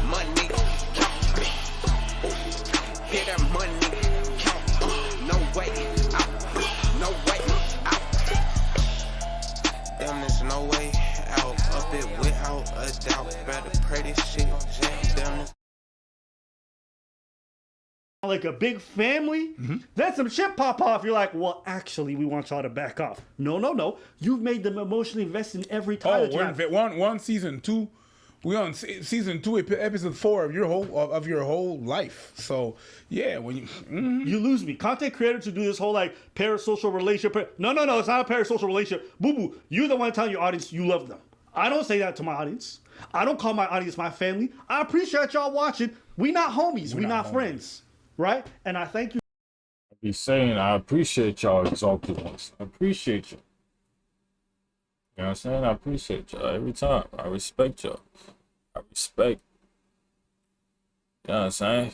Money count. Hear that money count. No way out. No way out. Damn, there's no way out. Up it without a doubt. Better pray this shit jam. Damn, this like a big family, then some shit pop off. You're like, well, actually, we want y'all to back off. No. You've made them emotionally invested in every time. Oh, we're in one season 2. We on season 2, episode 4 of your whole life. So yeah, when you lose me. Content creators who do this whole like parasocial relationship. No, it's not a parasocial relationship. Boo boo. You're the one telling your audience you love them. I don't say that to my audience. I don't call my audience my family. I appreciate y'all watching. We not homies. We not friends. Right? And I thank you. I be saying I appreciate y'all exalted ones. I appreciate you. You know what I'm saying? I appreciate y'all every time. I respect y'all. I respect. You know what I'm saying?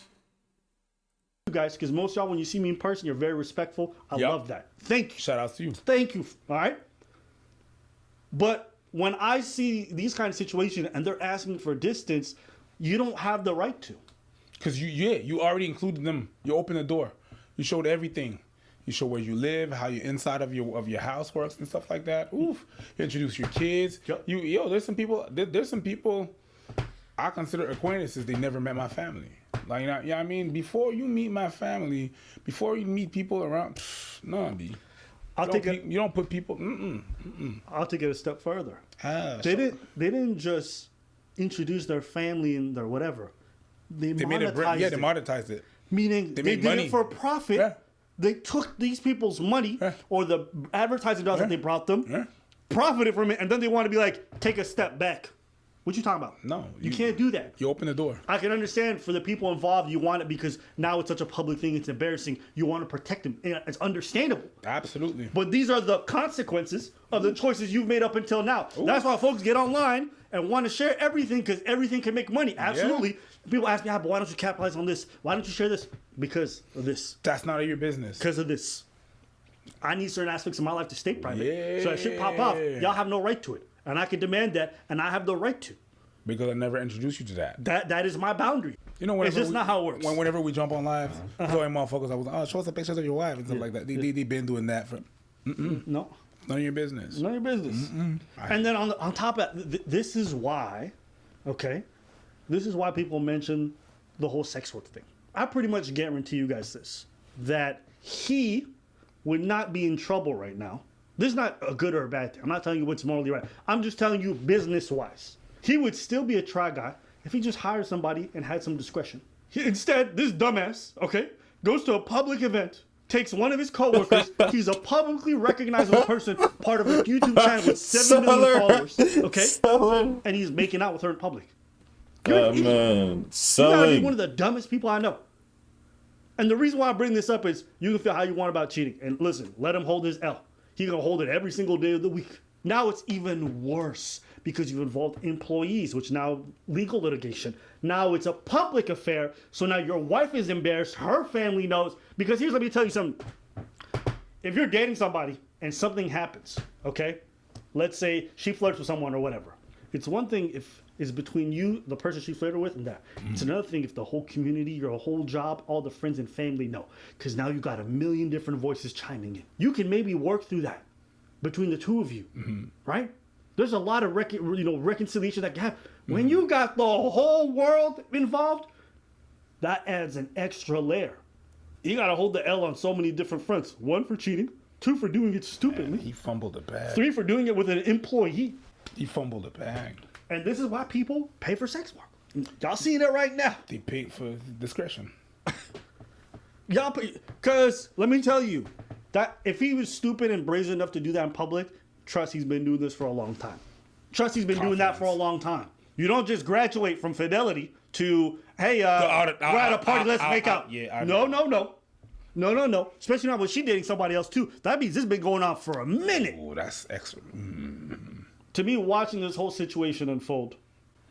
You guys, because most of y'all, when you see me in person, you're very respectful. I love that. Thank you. Shout out to you. Thank you. All right? But when I see these kind of situations and they're asking for distance, you don't have the right to. Because you already included them. You opened the door. You showed everything. You show where you live, how your inside of your house works and stuff like that. Oof. You introduce your kids. There's some people I consider acquaintances. They never met my family. Like, yeah, I mean, before you meet my family, before you meet people around, B. You don't put people. I'll take it a step further. They didn't just introduce their family and their whatever. They monetized they monetized it. Meaning they did it for profit. Yeah. They took these people's money or the advertising dollars that they brought them, profited from it, and then they want to be like, take a step back. What you talking about? No. You can't do that. You open the door. I can understand for the people involved, you want it because now it's such a public thing, it's embarrassing. You want to protect them. It's understandable. Absolutely. But these are the consequences of the choices you've made up until now. Ooh. That's why folks get online and want to share everything because everything can make money. Absolutely. Yeah. People ask me, but why don't you capitalize on this? Why don't you share this? Because of this. That's not your business. Because of this. I need certain aspects of my life to stay private. Yeah. So that shit pop off. Y'all have no right to it. And I can demand that, and I have the right to. Because I never introduced you to that. That is my boundary. You know, it's just not how it works. Whenever we jump on live, throwing motherfuckers, I was like, show us the pictures of your wife and stuff like that. They been doing that for. No. None of your business. None of your business. And then on top of that, this is why, this is why people mention the whole sex work thing. I pretty much guarantee you guys this, that he would not be in trouble right now. This is not a good or a bad thing. I'm not telling you what's morally right. I'm just telling you business-wise. He would still be a try guy if he just hired somebody and had some discretion. Instead, this dumbass, goes to a public event, takes one of his coworkers. He's a publicly recognizable person, part of a YouTube channel with 7 million followers, and he's making out with her in public. You gotta be one of the dumbest people I know. And the reason why I bring this up is you can feel how you want about cheating. And listen, let him hold his L. He's gonna hold it every single day of the week. Now it's even worse because you've involved employees, which now legal litigation. Now it's a public affair. So now your wife is embarrassed. Her family knows. Because let me tell you something. If you're dating somebody and something happens, okay? Let's say she flirts with someone or whatever. It's one thing if it's between you, the person she flirted with, and that. It's another thing if the whole community, your whole job, all the friends and family know. Because now you got a million different voices chiming in. You can maybe work through that between the two of you, right? There's a lot of reconciliation that can happen. When you got the whole world involved, that adds an extra layer. You got to hold the L on so many different fronts. 1 for cheating, 2 for doing it stupidly. Man, he fumbled the bag. 3 for doing it with an employee. He fumbled the bag. And this is why people pay for sex work. Y'all seeing it right now. They paid for discretion. Y'all pay, because let me tell you, that if he was stupid and brazen enough to do that in public, trust he's been doing this for a long time. Trust he's been doing that for a long time. You don't just graduate from fidelity to, hey, we're at a party, let's make out. No. Especially not when she's dating somebody else too. That means this has been going on for a minute. Oh, that's extra. To me, watching this whole situation unfold,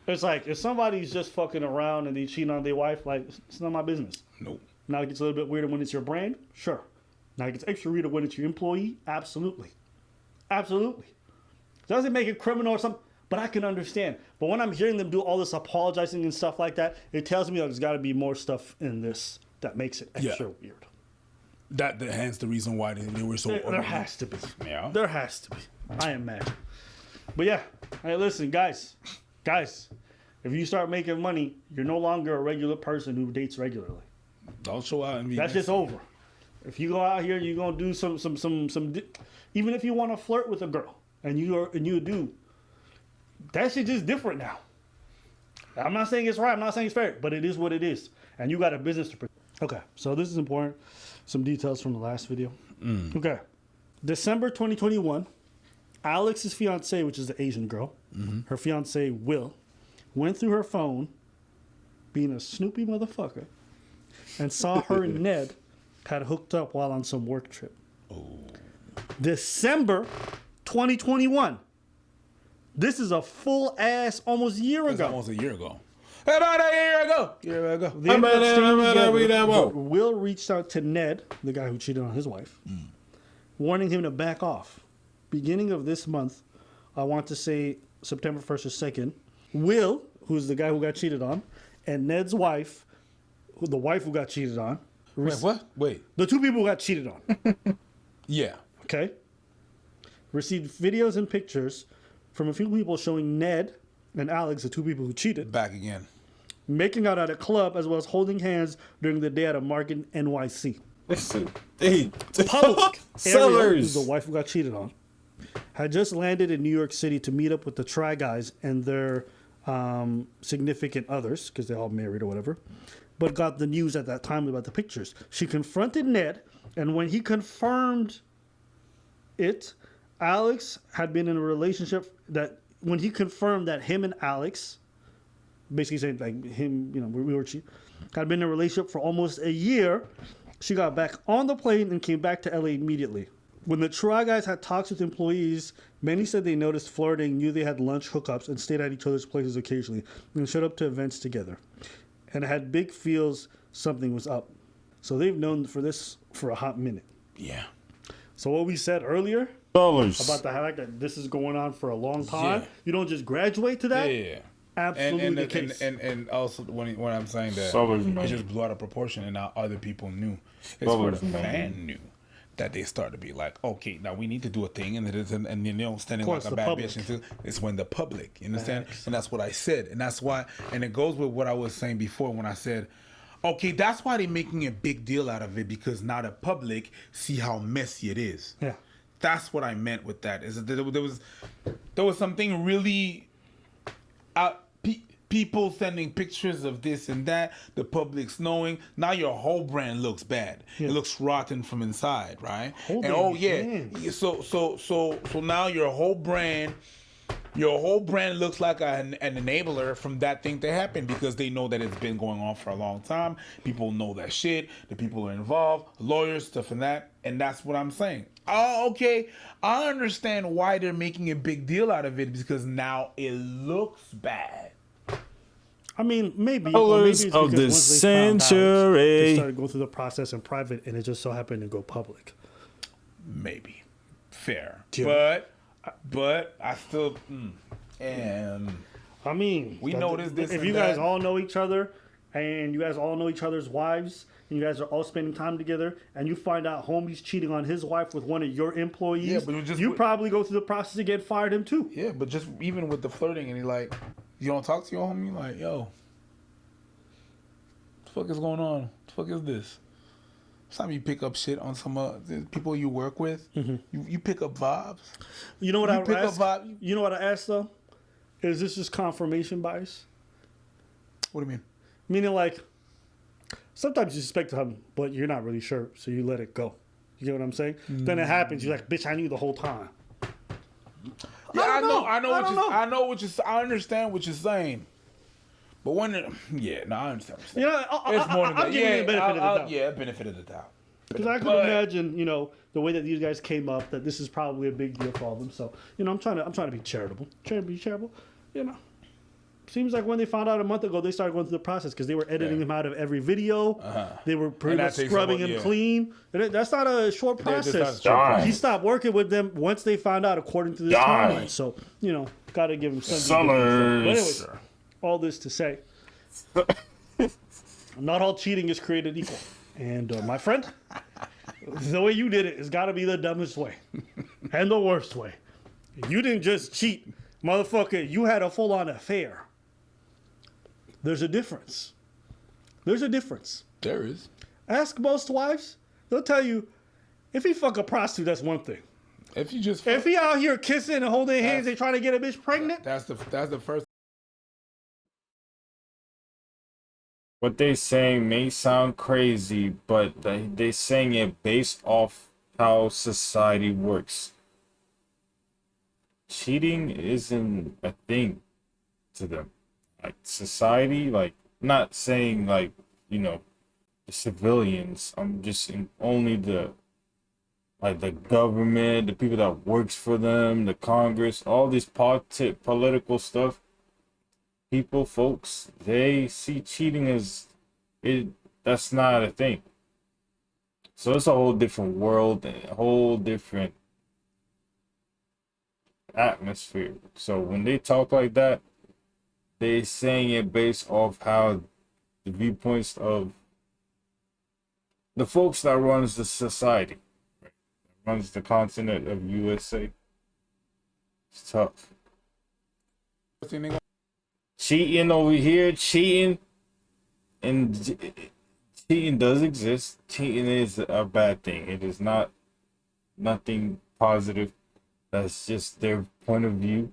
it's like if somebody's just fucking around and they cheat on their wife, like, it's not my business. Nope. Now it gets a little bit weirder when it's your brand, sure. Now it gets extra weirder when it's your employee, absolutely. Doesn't make it criminal or something, but I can understand. But when I'm hearing them do all this apologizing and stuff like that, it tells me there's got to be more stuff in this that makes it extra weird. That hence the reason why they were so. There has to be. Yeah. There has to be. I am mad. But yeah, hey, listen, guys, if you start making money, you're no longer a regular person who dates regularly. Don't show out and be. That's just over. If you go out here, you're gonna do some. Even if you want to flirt with a girl and you do, that shit just different now. I'm not saying it's right. I'm not saying it's fair, but it is what it is, and you got a business to protect. Okay, so this is important. Some details from the last video. Okay, December 2021. Alex's fiance, which is the Asian girl, her fiance Will, went through her phone, being a snoopy motherfucker, and saw her and Ned had hooked up while on some work trip. December 2021. This is a full ass almost a year ago. Almost a year ago. About a year ago. They ended up staying together, but Will reached out to Ned, the guy who cheated on his wife, warning him to back off. Beginning of this month, I want to say September 1st or 2nd, Will, who's the guy who got cheated on, and Ned's wife, the wife who got cheated on. Wait, what? Wait. The two people who got cheated on. Yeah. Okay. Received videos and pictures from a few people showing Ned and Alex, the two people who cheated, back again, making out at a club as well as holding hands during the day at a market in NYC. Listen, public sellers. The wife who got cheated on had just landed in New York City to meet up with the Try Guys and their significant others, because they're all married or whatever, but got the news at that time about the pictures. She confronted Ned, and when he confirmed it, Alex had been in a relationship that, when he confirmed that him and Alex, basically saying like him, we were cheating, had been in a relationship for almost a year, she got back on the plane and came back to LA immediately. When the Try Guys had talks with employees, many said they noticed flirting, knew they had lunch hookups, and stayed at each other's places occasionally, and showed up to events together, and had big feels something was up. So they've known for this for a hot minute. Yeah. So what we said earlier about the fact that this is going on for a long time, you don't just graduate to that. Yeah. Absolutely the case. And also when I'm saying that, it just blew out of proportion, and now other people knew. It's where the fan knew that they start to be like, okay, now we need to do a thing, and you know, standing like a bad bitch. It's when the public, you understand? And that's what I said, and that's why, and it goes with what I was saying before when I said, okay, that's why they're making a big deal out of it, because now the public see how messy it is. Yeah, that's what I meant with that. Is that there was something really people sending pictures of this and that, the public's knowing. Now your whole brand looks bad. It looks rotten from inside, right? So now your whole brand Your whole brand looks like an enabler from that thing to happen because they know that it's been going on for a long time. People know that shit. The people are involved, lawyers, stuff and that. And that's what I'm saying. Oh, okay. I understand why they're making a big deal out of it because now it looks bad. I mean, maybe. Colors it's of the once they found out, century. they started going through the process in private, and it just so happened to go public. Maybe. Fair. Yeah. But I still... and I mean, we noticed this. If and you guys that. all know each other, and you guys all know each other's wives, and you guys are all spending time together, and you find out homie's cheating on his wife with one of your employees, Yeah, but it was just you with- probably go through the process to get fired him too. Yeah, but just even with the flirting, and he like, you don't talk to your homie, like, yo, what the fuck is going on? What the fuck is this? Sometimes you pick up shit on some the people you work with. You pick up vibes. You know what You I would pick up ask? vibe- You know what I asked though? Is this just confirmation bias? What do you mean? Meaning like, sometimes you suspect something, but you're not really sure, so you let it go. You get what I'm saying? Then it happens. You're like, bitch, I knew the whole time. Yeah, I I understand what you're saying. But when I understand. You know, It's more than I'm that. giving you the benefit of the doubt. Yeah, benefit of the doubt. Because I can But- imagine, you know, the way that these guys came up, that this is probably a big deal for them. So, you know, I'm trying to be charitable. Trying to be charitable. You know, seems like when they found out a month ago, they started going through the process because they were editing him out of every video. They were pretty And that much takes scrubbing a him while, yeah. clean. And that's not a short Yeah, that's not a process. short process. He stopped working with them once they found out, according to this Die. timeline. So, you know, got to give him some. Summers. But anyways, all this to say, not all cheating is created equal. And my friend, the way you did it has got to be the dumbest way and the worst way. You didn't just cheat, motherfucker. You had a full-on affair. There's a difference. There's a difference. There is. Ask most wives. They'll tell you, if he fuck a prostitute, that's one thing. If you just If he out here kissing and holding hands and trying to get a bitch pregnant, that's the first. What they saying may sound crazy, but they saying it based off how society works. Cheating isn't a thing to them. Like society, like not saying like, you know, the civilians. I'm just in only the government, the people that works for them, the Congress, all this political stuff. People, folks, they see cheating as that's not a thing. So it's a whole different world, a whole different atmosphere. So when they talk like that, they saying it based off how the viewpoints of the folks that runs the society, runs the continent of USA. It's tough. Cheating over here, cheating, and cheating does exist. Cheating is a bad thing. It is not nothing positive. That's just their point of view.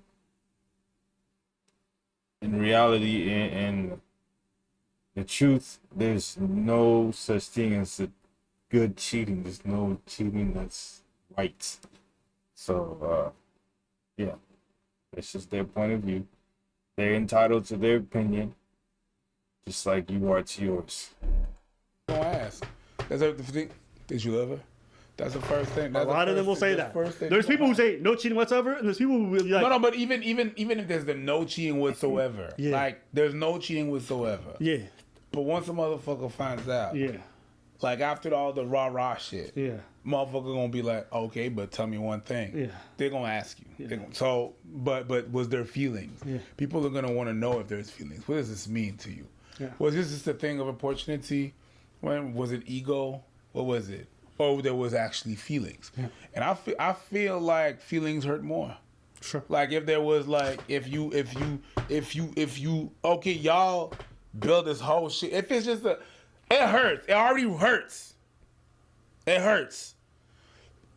In reality, and the truth, there's no such thing as a good cheating. There's no cheating that's right. So, yeah, it's just their point of view. They're entitled to their opinion, just like you are to yours. Don't ask. That's the thing. Did you love her? That's the first thing. That's a lot of them will say that. There's people who say no cheating whatsoever, and there's people who will be like, no, but even if there's the no cheating whatsoever, like there's no cheating whatsoever. Yeah. But once a motherfucker finds out, like after all the rah shit, motherfucker gonna be like, okay, but tell me one thing. Yeah. They're gonna ask you. So, but was there feelings? Yeah. People are gonna want to know if there's feelings. What does this mean to you? Yeah. Was this just a thing of opportunity? When was it ego? What was it? Or there was actually feelings? Yeah. And I feel like feelings hurt more. Sure. Like if there was like if you okay, y'all build this whole shit. If it's just it hurts. It already hurts. It hurts.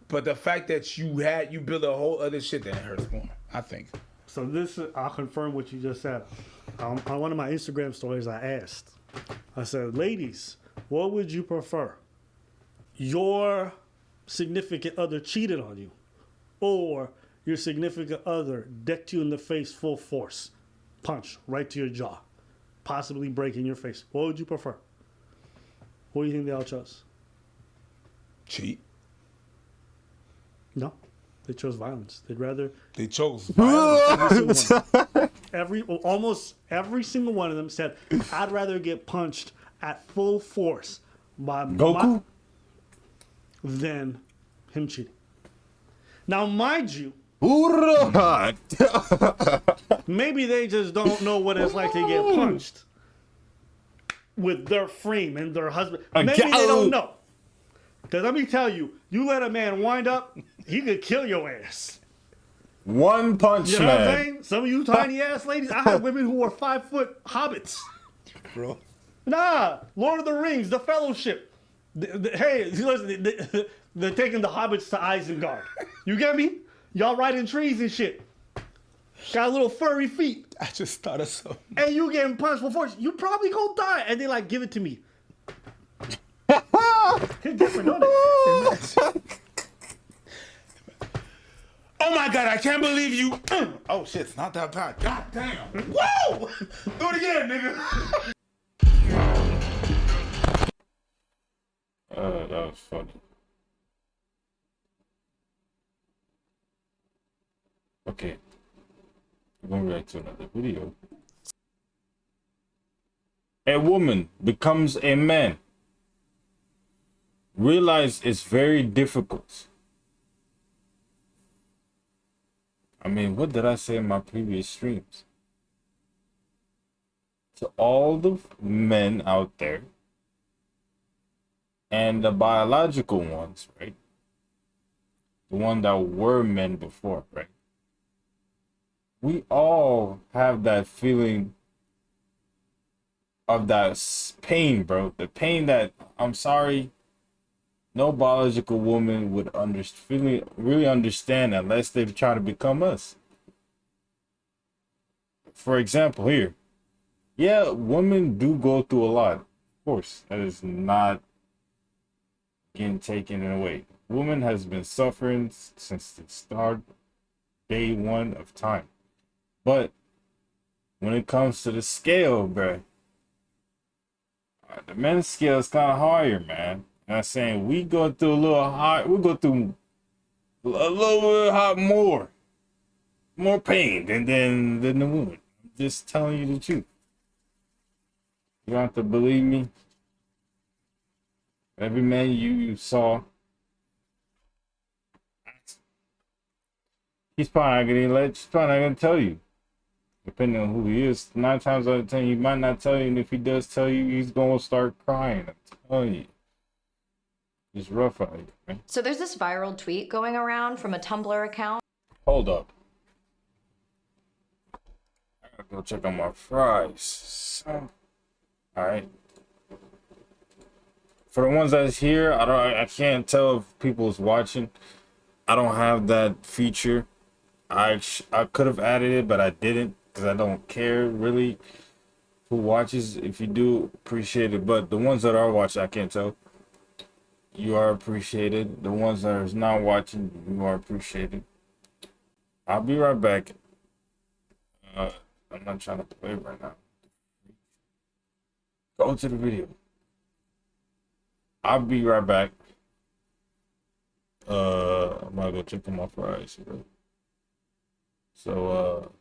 But the fact that you build a whole other shit, then it hurts more, I think. So I'll confirm what you just said. On one of my Instagram stories, I asked, I said, ladies, what would you prefer? Your significant other cheated on you, or your significant other decked you in the face full force, punch right to your jaw, possibly breaking your face. What would you prefer? What do you think they all chose? Cheat. No, they chose violence. They'd rather. They chose violence. Almost every single one of them said, "I'd rather get punched at full force by Goku than him cheating." Now, mind you, maybe they just don't know what it's like to get punched with their frame and their husband. Maybe they don't know. Because let me tell you, you let a man wind up, he could kill your ass. One punch, you know what I'm saying? Some of you tiny ass ladies, I had women who were 5 foot hobbits. Bro. Nah, Lord of the Rings, The Fellowship. Hey, listen, they're taking the hobbits to Isengard. You get me? Y'all riding trees and shit. Got little furry feet. I just thought of something. And you getting punched for force. You probably gonna die. And they like, give it to me. It's different, don't it? Oh my God, I can't believe you. Oh shit, it's not that bad. God damn. Whoa! Do it again, nigga. That was funny. Okay. Going back to another video. A woman becomes a man. Realize it's very difficult. I mean, what did I say in my previous streams? To all the men out there and the biological ones, right? The one that were men before, right? We all have that feeling of that pain, bro. The pain that, I'm sorry, no biological woman would really understand unless they try to become us. For example, here. Yeah, women do go through a lot. Of course, that is not getting taken away. Woman has been suffering since the start, day one of time. But when it comes to the scale, bro, the men's scale is kind of higher, man. And I'm saying we go through a little high, we go through a little bit hot more pain than the woman. I'm just telling you the truth. You don't have to believe me. Every man you saw, he's probably not gonna tell you. Depending on who he is, 9 times out of 10, he might not tell you, and if he does tell you, he's gonna start crying. I'm telling you, it's rough out here, man. So there's this viral tweet going around from a Tumblr account. Hold up, I gotta go check on my fries. All right. For the ones that's here, I can't tell if people's watching. I don't have that feature. I could have added it, but I didn't. Because I don't care really who watches. If you do, appreciate it. But the ones that are watching, I can't tell. You are appreciated. The ones that are not watching, you are appreciated. I'll be right back. I'm not trying to play right now. Go to the video. I'll be right back. I'm gonna go check on my fries, bro. So,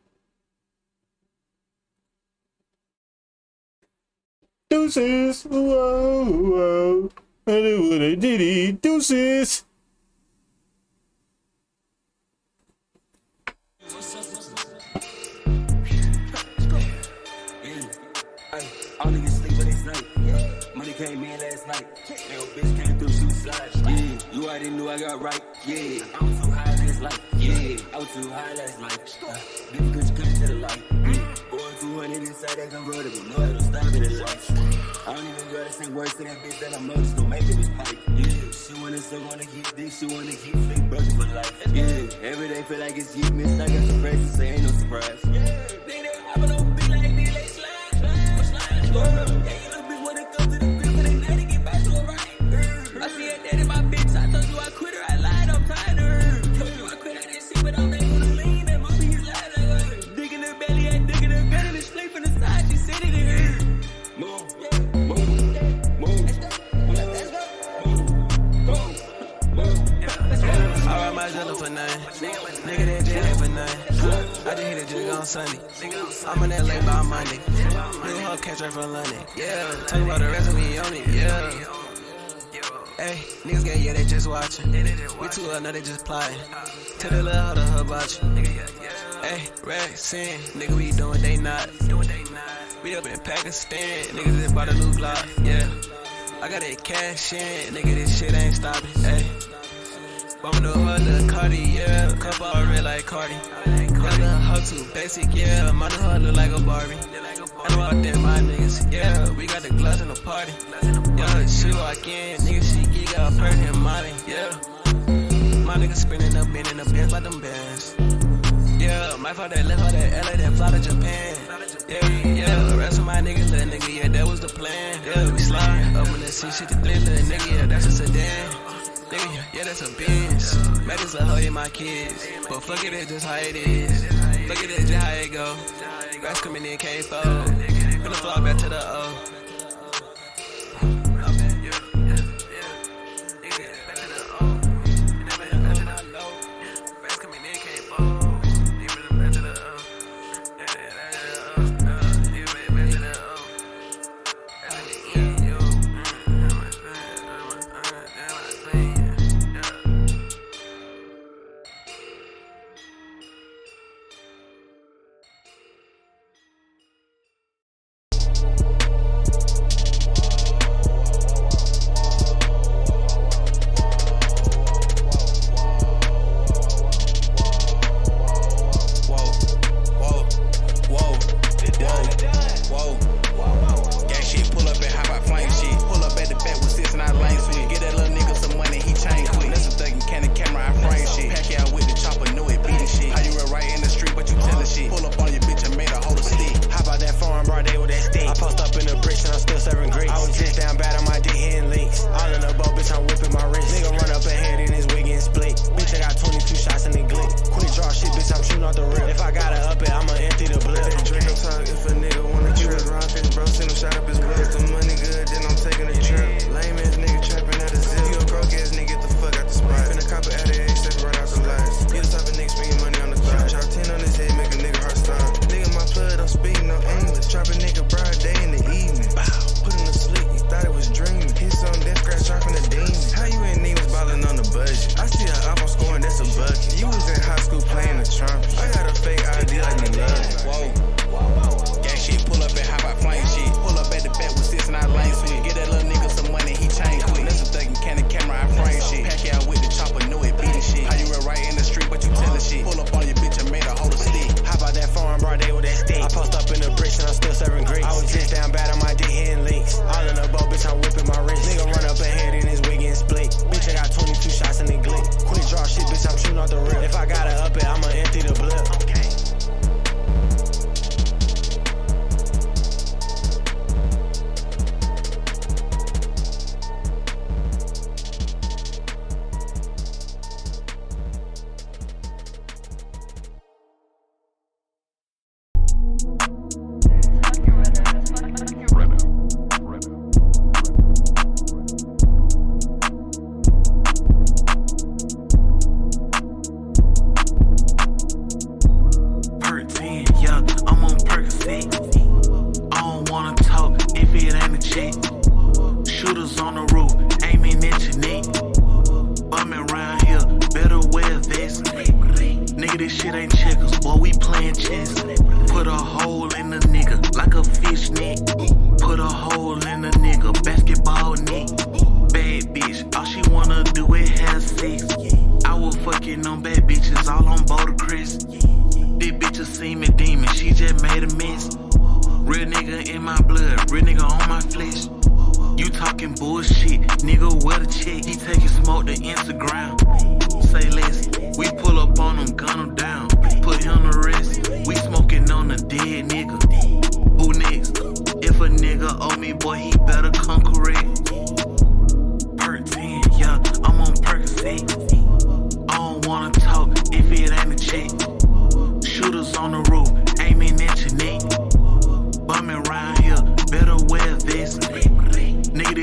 deuces, whoa, whoa, I do what I did, deuces. All niggas sleep when it's night. Money came in last night. Little bitch came through, shoot slides. Yeah, you already knew I got right. Yeah, I was too high last night. Yeah, I was too high last night. Different cause you couldn't to the light. Going 200 inside that convertible. No, it'll stop it at life. I don't even gotta say words to that bitch that I'm just don't make it this pipe. Yeah, she wanna keep this, she wanna keep flick broken for life. Yeah, every day feel like it's you missed. I got some crazy, so ain't no surprise. Yeah, they never have no big like me, like slide. Yeah, you little bitch wanna come to the crib, but they let it get back to her right. I see her dead in my bitch, I told you I quit her, I lied, I'm tired of her. Told you I quit, I didn't see, but I'm making me nothing. I just hit a jig on Sunday. I'm in LA by Monday. New hoe catch her from London. Yeah, talk about the rest of me on it. Yeah. Hey, niggas get yeah, they just watching. We too up, now they just plotting. Tell the little hoe to her about you. Hey, Rexin, nigga, we doing they not. We up in Pakistan, niggas just bought a new Glock. Yeah, I got that cash in, nigga, this shit ain't stopping. Hey, bumpin' to her little Cardi, yeah, cup all red like Cardi. That little hoe too basic, yeah, my new her look like a Barbie. I know out there, my niggas, yeah, we got the gloves in the party. Yeah, she walk in, nigga, she geek out, perk and Molly, yeah. My niggas spinning up, in the bands by them bands. Yeah, might fall that left out that LA, then fly to Japan. Yeah, rest of my niggas, little nigga, yeah, that was the plan. Yeah, we slide up in the C63, little nigga, yeah, that's a sedan. Nigga, yeah, that's a Benz. Mad as a hoe in my kids, but fuck it, it's just how it is. Fuck it, it's just how it go. Rest coming in, can't fold. Finna fly back to the O.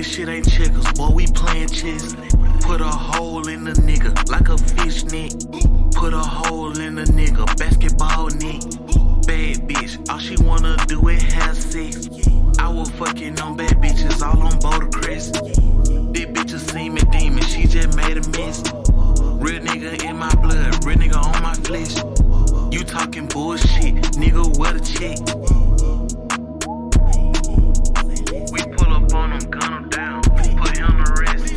Shit ain't checkers, boy, we playing chess. Put a hole in the nigga like a fishnet. Put a hole in a nigga, basketball knee. Bad bitch, all she wanna do is have sex. I was fucking on bad bitches, all on Boulder Crest. This bitch a semen demon, she just made a mess. Real nigga in my blood, real nigga on my flesh. You talking bullshit, nigga, where the check? We pull up on him, gun him down, put him to rest.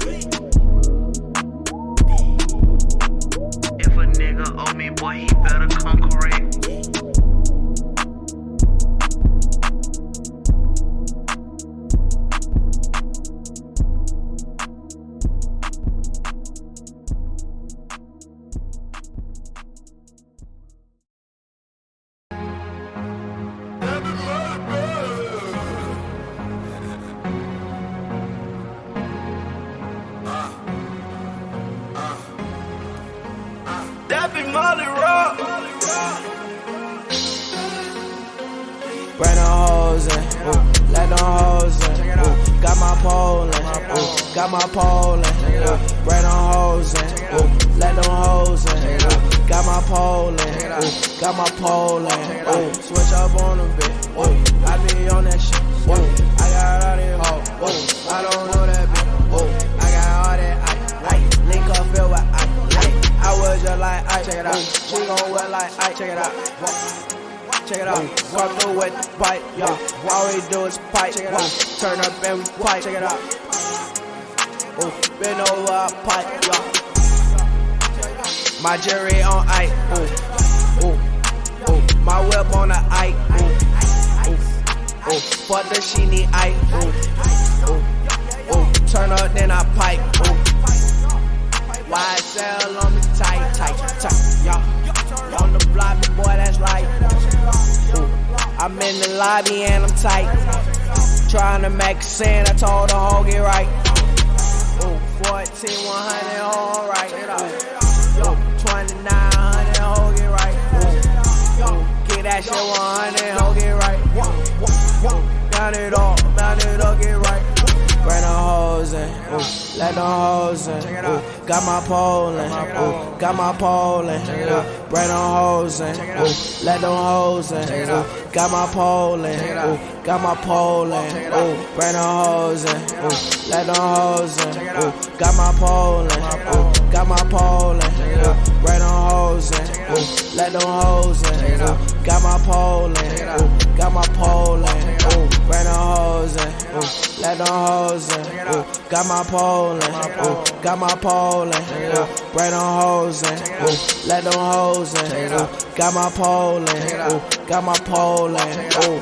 If a nigga owe me, boy, he better come correct. That be Molly Rock. Bring them hoes in, let them hoes in. Got my pole in, got my pole in. Bring them hoes in, let them hoes in. Got my pole in, got my pole in. Switch up on them bitch, I be on that shit. I got all these hoes, I don't know that bitch. I got all that ice, link up filled with ice. I was just like, I check it out. She gon' wear like, I check it out. Check it out. Walk through with the pipe, yo. All we do is pipe. Check it out. Turn up and we pipe. Check it out. Bend over, pipe, yo. My jury on ice. My whip on the ice. Fuck the she need ice. Turn up, then I pipe. YSL on me tight, y'all. On the block, the boy that's like, I'm in the lobby and I'm tight. Trying to make sense, I told the hoe get right. 14, 100, alright. 2900, hoe get right. Get that shit 100, hoe get right. Bound it up, get right. Bring them hoes in, let them hoes in. Got my pole in, got my pole in. Bring them hoes in, let them hoes in. Got my pole in, got my pole in. Bring them hoes in, let them hoes in. Got my pole in, got my pole in. Bring them hoes in, let them hoes in. Got my pole in, got my pole in. Bring them hoes in, let them hoes in. Got my pole in, got my pole in. Bring them hoes in, let them hoes in. Got my pole in, got my pole in.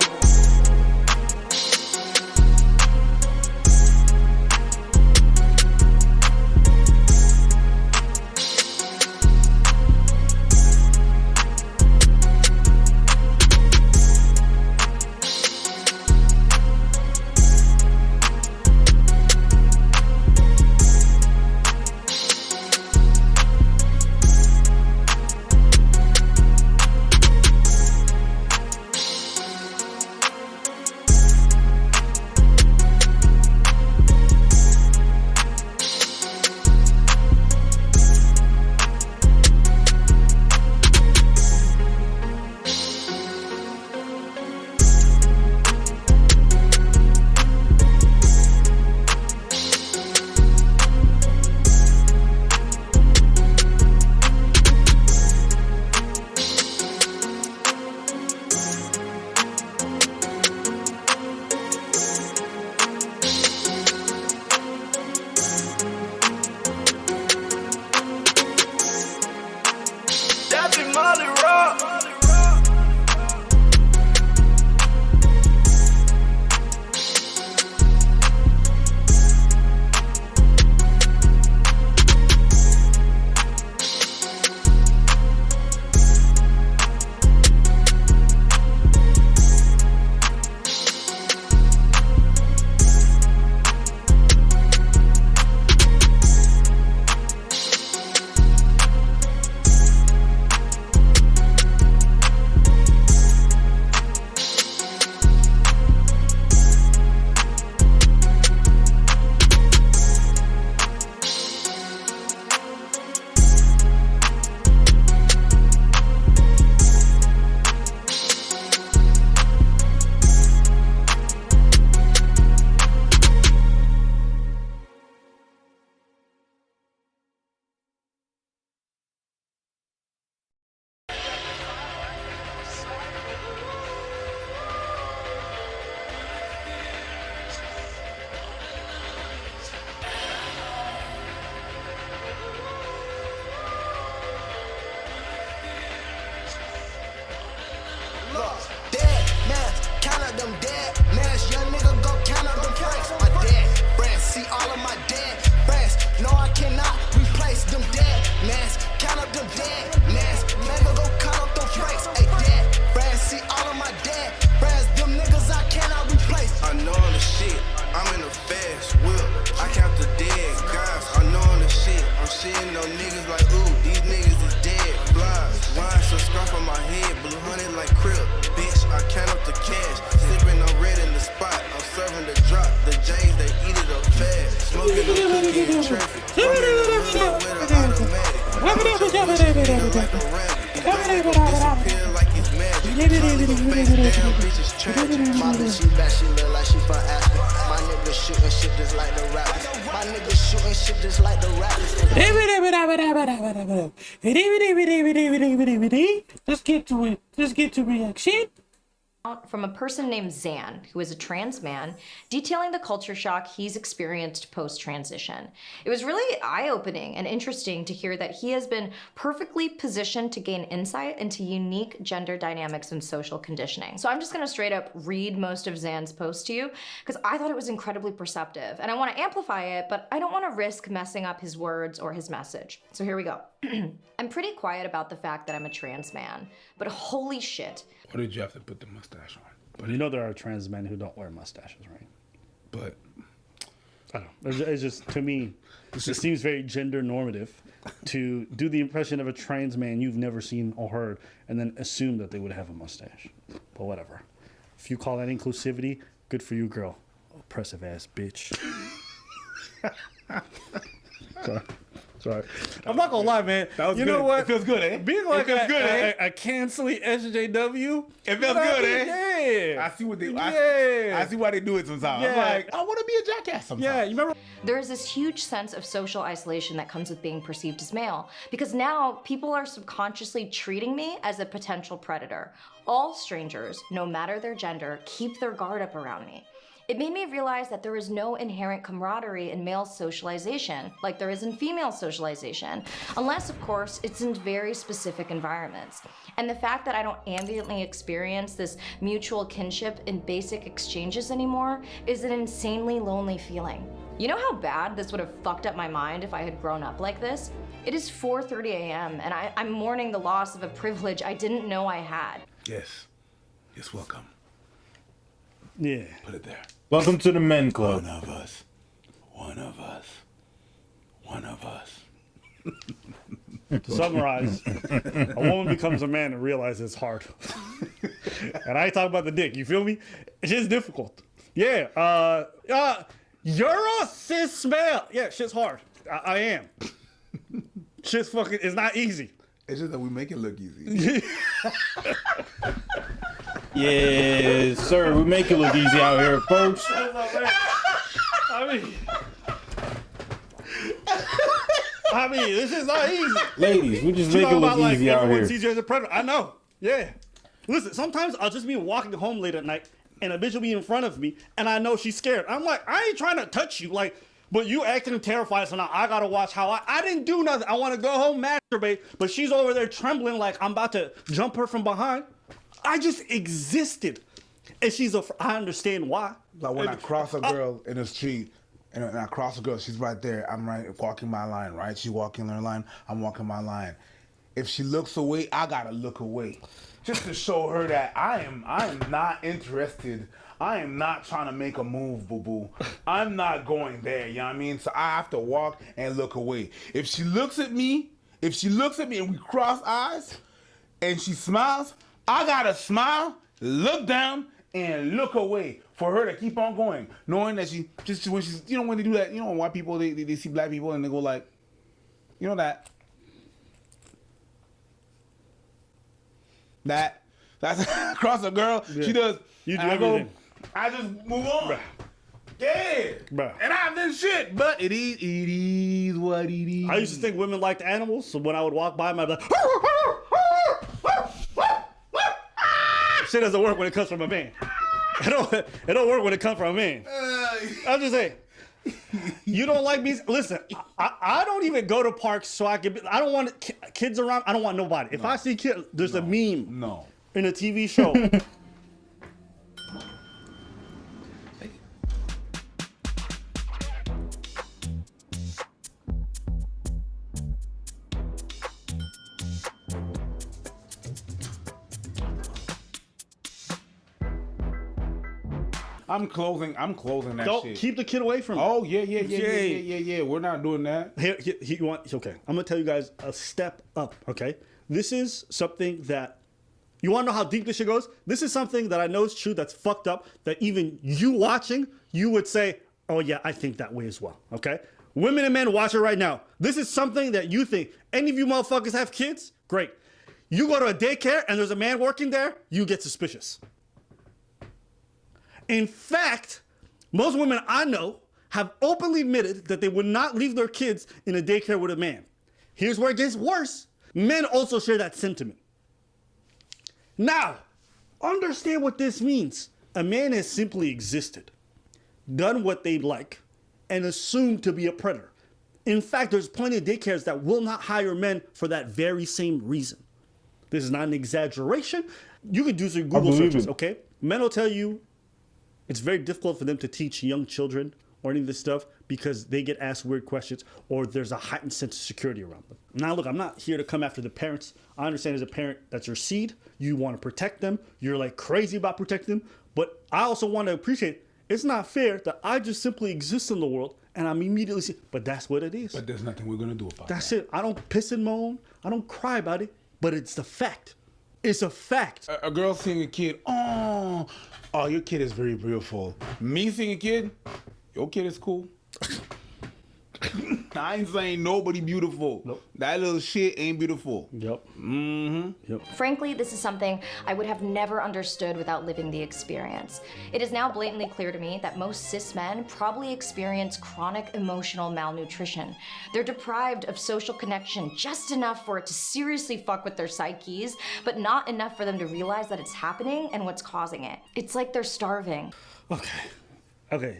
My bitch, she bad, she look like she from Aspen. My nigga shooting shit just like the rappers. My nigga shooting shit just like the rappers. Let's get to it. Let's get to reaction. From a person named Zan, who is a trans man, detailing the culture shock he's experienced post-transition. It was really eye-opening and interesting to hear that he has been perfectly positioned to gain insight into unique gender dynamics and social conditioning. So I'm just gonna straight up read most of Zan's post to you, because I thought it was incredibly perceptive, and I wanna amplify it, but I don't wanna risk messing up his words or his message. So here we go. I'm pretty quiet about the fact that I'm a trans man, but holy shit. Why did you have to put the mustache on? But you know there are trans men who don't wear mustaches, right? But I don't know. It's just, to me, it seems very gender normative to do the impression of a trans man you've never seen or heard and then assume that they would have a mustache. But whatever. If you call that inclusivity, good for you, girl. Oppressive ass bitch. Sorry. I'm not gonna lie, man. That was you good. know what? It feels good, eh? Being like a canceling SJW. It feels good, eh? Yeah. I see what they. Yeah. I see why they do it sometimes. Yeah. I'm like, I want to be a jackass sometimes. Yeah, you remember? There is this huge sense of social isolation that comes with being perceived as male, because now people are subconsciously treating me as a potential predator. All strangers, no matter their gender, keep their guard up around me. It made me realize that there is no inherent camaraderie in male socialization, like there is in female socialization, unless, of course, it's in very specific environments. And the fact that I don't ambiently experience this mutual kinship in basic exchanges anymore is an insanely lonely feeling. You know how bad this would have fucked up my mind if I had grown up like this? It is 4:30 a.m. and I'm mourning the loss of a privilege I didn't know I had. Yes. Yes, welcome. Yeah. Put it there. Welcome to the men club. One of us. One of us. One of us. To summarize, a woman becomes a man and realizes it's hard. And I ain't talking about the dick, you feel me? It's just difficult. Yeah, you're a cis male. Yeah, shit's hard. I am. Shit's fucking, it's not easy. It's just that we make it look easy. Yes, sir. We make it look easy out here, folks. I mean, this is not easy. Ladies, we just make it look easy out everyone here. sees you as a predator. I know. Yeah. Listen, sometimes I'll just be walking home late at night and a bitch will be in front of me and I know she's scared. I'm like, I ain't trying to touch you. Like, but you acting terrified, so now I gotta watch how I didn't do nothing. I wanna go home, masturbate, but she's over there trembling like I'm about to jump her from behind. I just existed. And I understand why. Like when I cross a girl in the street, and I cross a girl, she's right there. I'm walking my line, right? She walking her line, I'm walking my line. If she looks away, I gotta look away. Just to show her that I am not interested. I am not trying to make a move, boo-boo. I'm not going there, you know what I mean? So I have to walk and look away. If she looks at me and we cross eyes, and she smiles, I gotta smile, look down, and look away for her to keep on going, knowing that she just when she's, you know, when they do that, you know, white people they see black people and they go like, you know that's across a girl. Yeah. She does. You do everything. I just move on. Bruh. Yeah. Bruh. And I've done shit, but it is what it is. I used to think women liked animals, so when I would walk by them, I'd be like, shit doesn't work when it comes from a man. It don't work when it comes from a man. I'm just saying. You don't like me? Listen, I don't even go to parks so I can. I don't want kids around. I don't want nobody. If I see kids, there's a meme. No. In a TV show. I'm closing that Don't shit. Keep the kid away from me. Oh, yeah. We're not doing that. Okay, I'm going to tell you guys a step up, okay? This is something that, you want to know how deep this shit goes? This is something that I know is true, that's fucked up, that even you watching, you would say, oh yeah, I think that way as well, okay? Women and men, watch it right now. This is something that you think, any of you motherfuckers have kids? Great. You go to a daycare and there's a man working there, you get suspicious. In fact, most women I know have openly admitted that they would not leave their kids in a daycare with a man. Here's where it gets worse. Men also share that sentiment. Now, understand what this means. A man has simply existed, done what they like, and assumed to be a predator. In fact, there's plenty of daycares that will not hire men for that very same reason. This is not an exaggeration. You can do some Google searches, okay? Men will tell you it's very difficult for them to teach young children or any of this stuff because they get asked weird questions or there's a heightened sense of security around them. Now, look, I'm not here to come after the parents. I understand as a parent, that's your seed. You want to protect them. You're like crazy about protecting them. But I also want to appreciate it's not fair that I just simply exist in the world and I'm immediately see, but that's what it is. But there's nothing we're going to do about it. That's it. I don't piss and moan. I don't cry about it, but it's the fact. It's a fact. A girl seeing a kid, oh, your kid is very beautiful. Me seeing a kid, your kid is cool. I ain't saying nobody beautiful. Nope. That little shit ain't beautiful. Yep. Mm-hmm. Yep. Frankly, this is something I would have never understood without living the experience. It is now blatantly clear to me that most cis men probably experience chronic emotional malnutrition. They're deprived of social connection just enough for it to seriously fuck with their psyches, but not enough for them to realize that it's happening and what's causing it. It's like they're starving. Okay,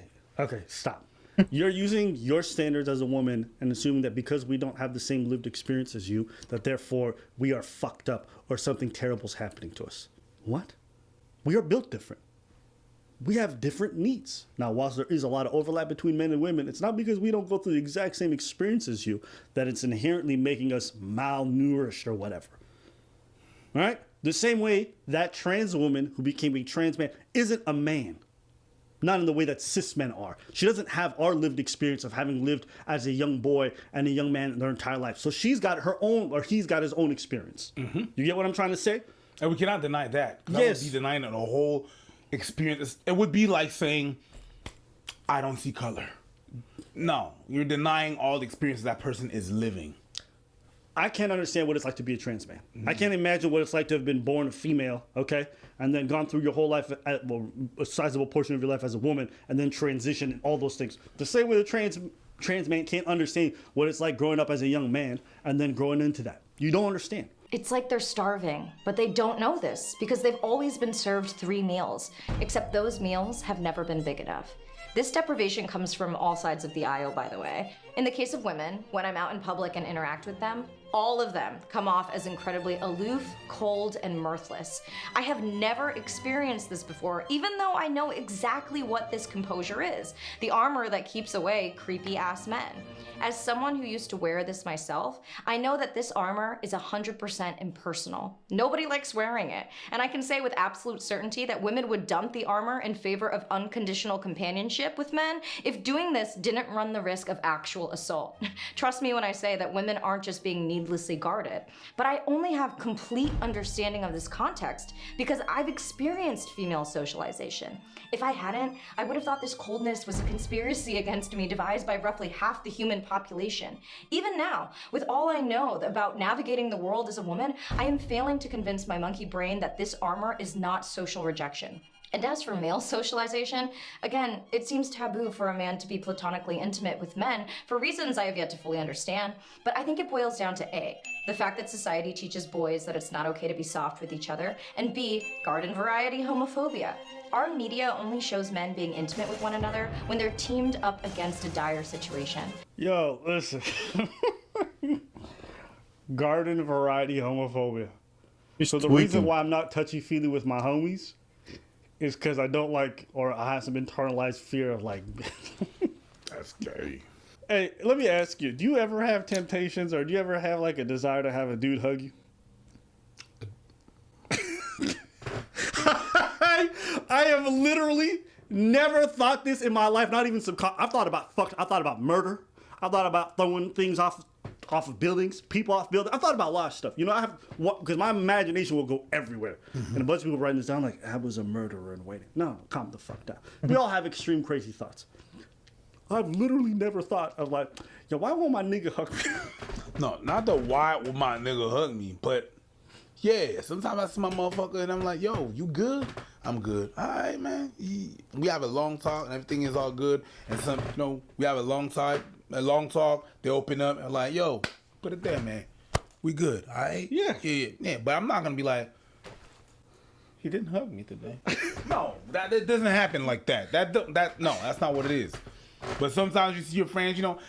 stop. You're using your standards as a woman and assuming that because we don't have the same lived experience as you, that therefore we are fucked up or something terrible's happening to us. What? We are built different. We have different needs. Now, whilst there is a lot of overlap between men and women, it's not because we don't go through the exact same experience as you that it's inherently making us malnourished or whatever. All right? The same way that trans woman who became a trans man isn't a man. Not in the way that cis men are. She doesn't have our lived experience of having lived as a young boy and a young man their entire life. So she's got her own, or he's got his own experience. Mm-hmm. You get what I'm trying to say? And we cannot deny that. That yes. would be denying the whole experience. It would be like saying, I don't see color. No, you're denying all the experiences that person is living. I can't understand what it's like to be a trans man. Mm-hmm. I can't imagine what it's like to have been born a female, okay, and then gone through your whole life, a sizable portion of your life as a woman, and then transition and all those things. The same way the trans man can't understand what it's like growing up as a young man and then growing into that. You don't understand. It's like they're starving, but they don't know this because they've always been served 3 meals, except those meals have never been big enough. This deprivation comes from all sides of the aisle, by the way. In the case of women, when I'm out in public and interact with them, all of them come off as incredibly aloof, cold, and mirthless. I have never experienced this before, even though I know exactly what this composure is, the armor that keeps away creepy-ass men. As someone who used to wear this myself, I know that this armor is 100% impersonal. Nobody likes wearing it, and I can say with absolute certainty that women would dump the armor in favor of unconditional companionship with men if doing this didn't run the risk of actual assault. Trust me when I say that women aren't just being needlessly guarded, but I only have complete understanding of this context because I've experienced female socialization. If I hadn't, I would have thought this coldness was a conspiracy against me devised by roughly half the human population. Even now, with all I know about navigating the world as a woman, I am failing to convince my monkey brain that this armor is not social rejection. And as for male socialization, again, it seems taboo for a man to be platonically intimate with men for reasons I have yet to fully understand, but I think it boils down to A, the fact that society teaches boys that it's not okay to be soft with each other, and B, garden variety homophobia. Our media only shows men being intimate with one another when they're teamed up against a dire situation. Yo, listen. Garden variety homophobia. So the reason why I'm not touchy-feely with my homies is because I don't like, or I have some internalized fear of like... That's gay. Hey, let me ask you, do you ever have temptations or do you ever have like a desire to have a dude hug you? I have literally never thought this in my life, not even I've thought about murder. I've thought about throwing things off of buildings, people off buildings. I've thought about a lot of stuff. You know, because my imagination will go everywhere. Mm-hmm. And a bunch of people writing this down like, I was a murderer in waiting. No, calm the fuck down. We all have extreme crazy thoughts. I've literally never thought of like, yo, why won't my nigga hug me? No, not the why will my nigga hug me, but Yeah, sometimes I see my motherfucker and I'm like, yo, you good? I'm good. All right, man. We have a long talk and everything is all good. And some, you know, we have a long talk. They open up and like, yo, put it there, man. We good, all right? Yeah. But I'm not gonna be like, he didn't hug me today. No, that doesn't happen like that. No, that's not what it is. But sometimes you see your friends, you know,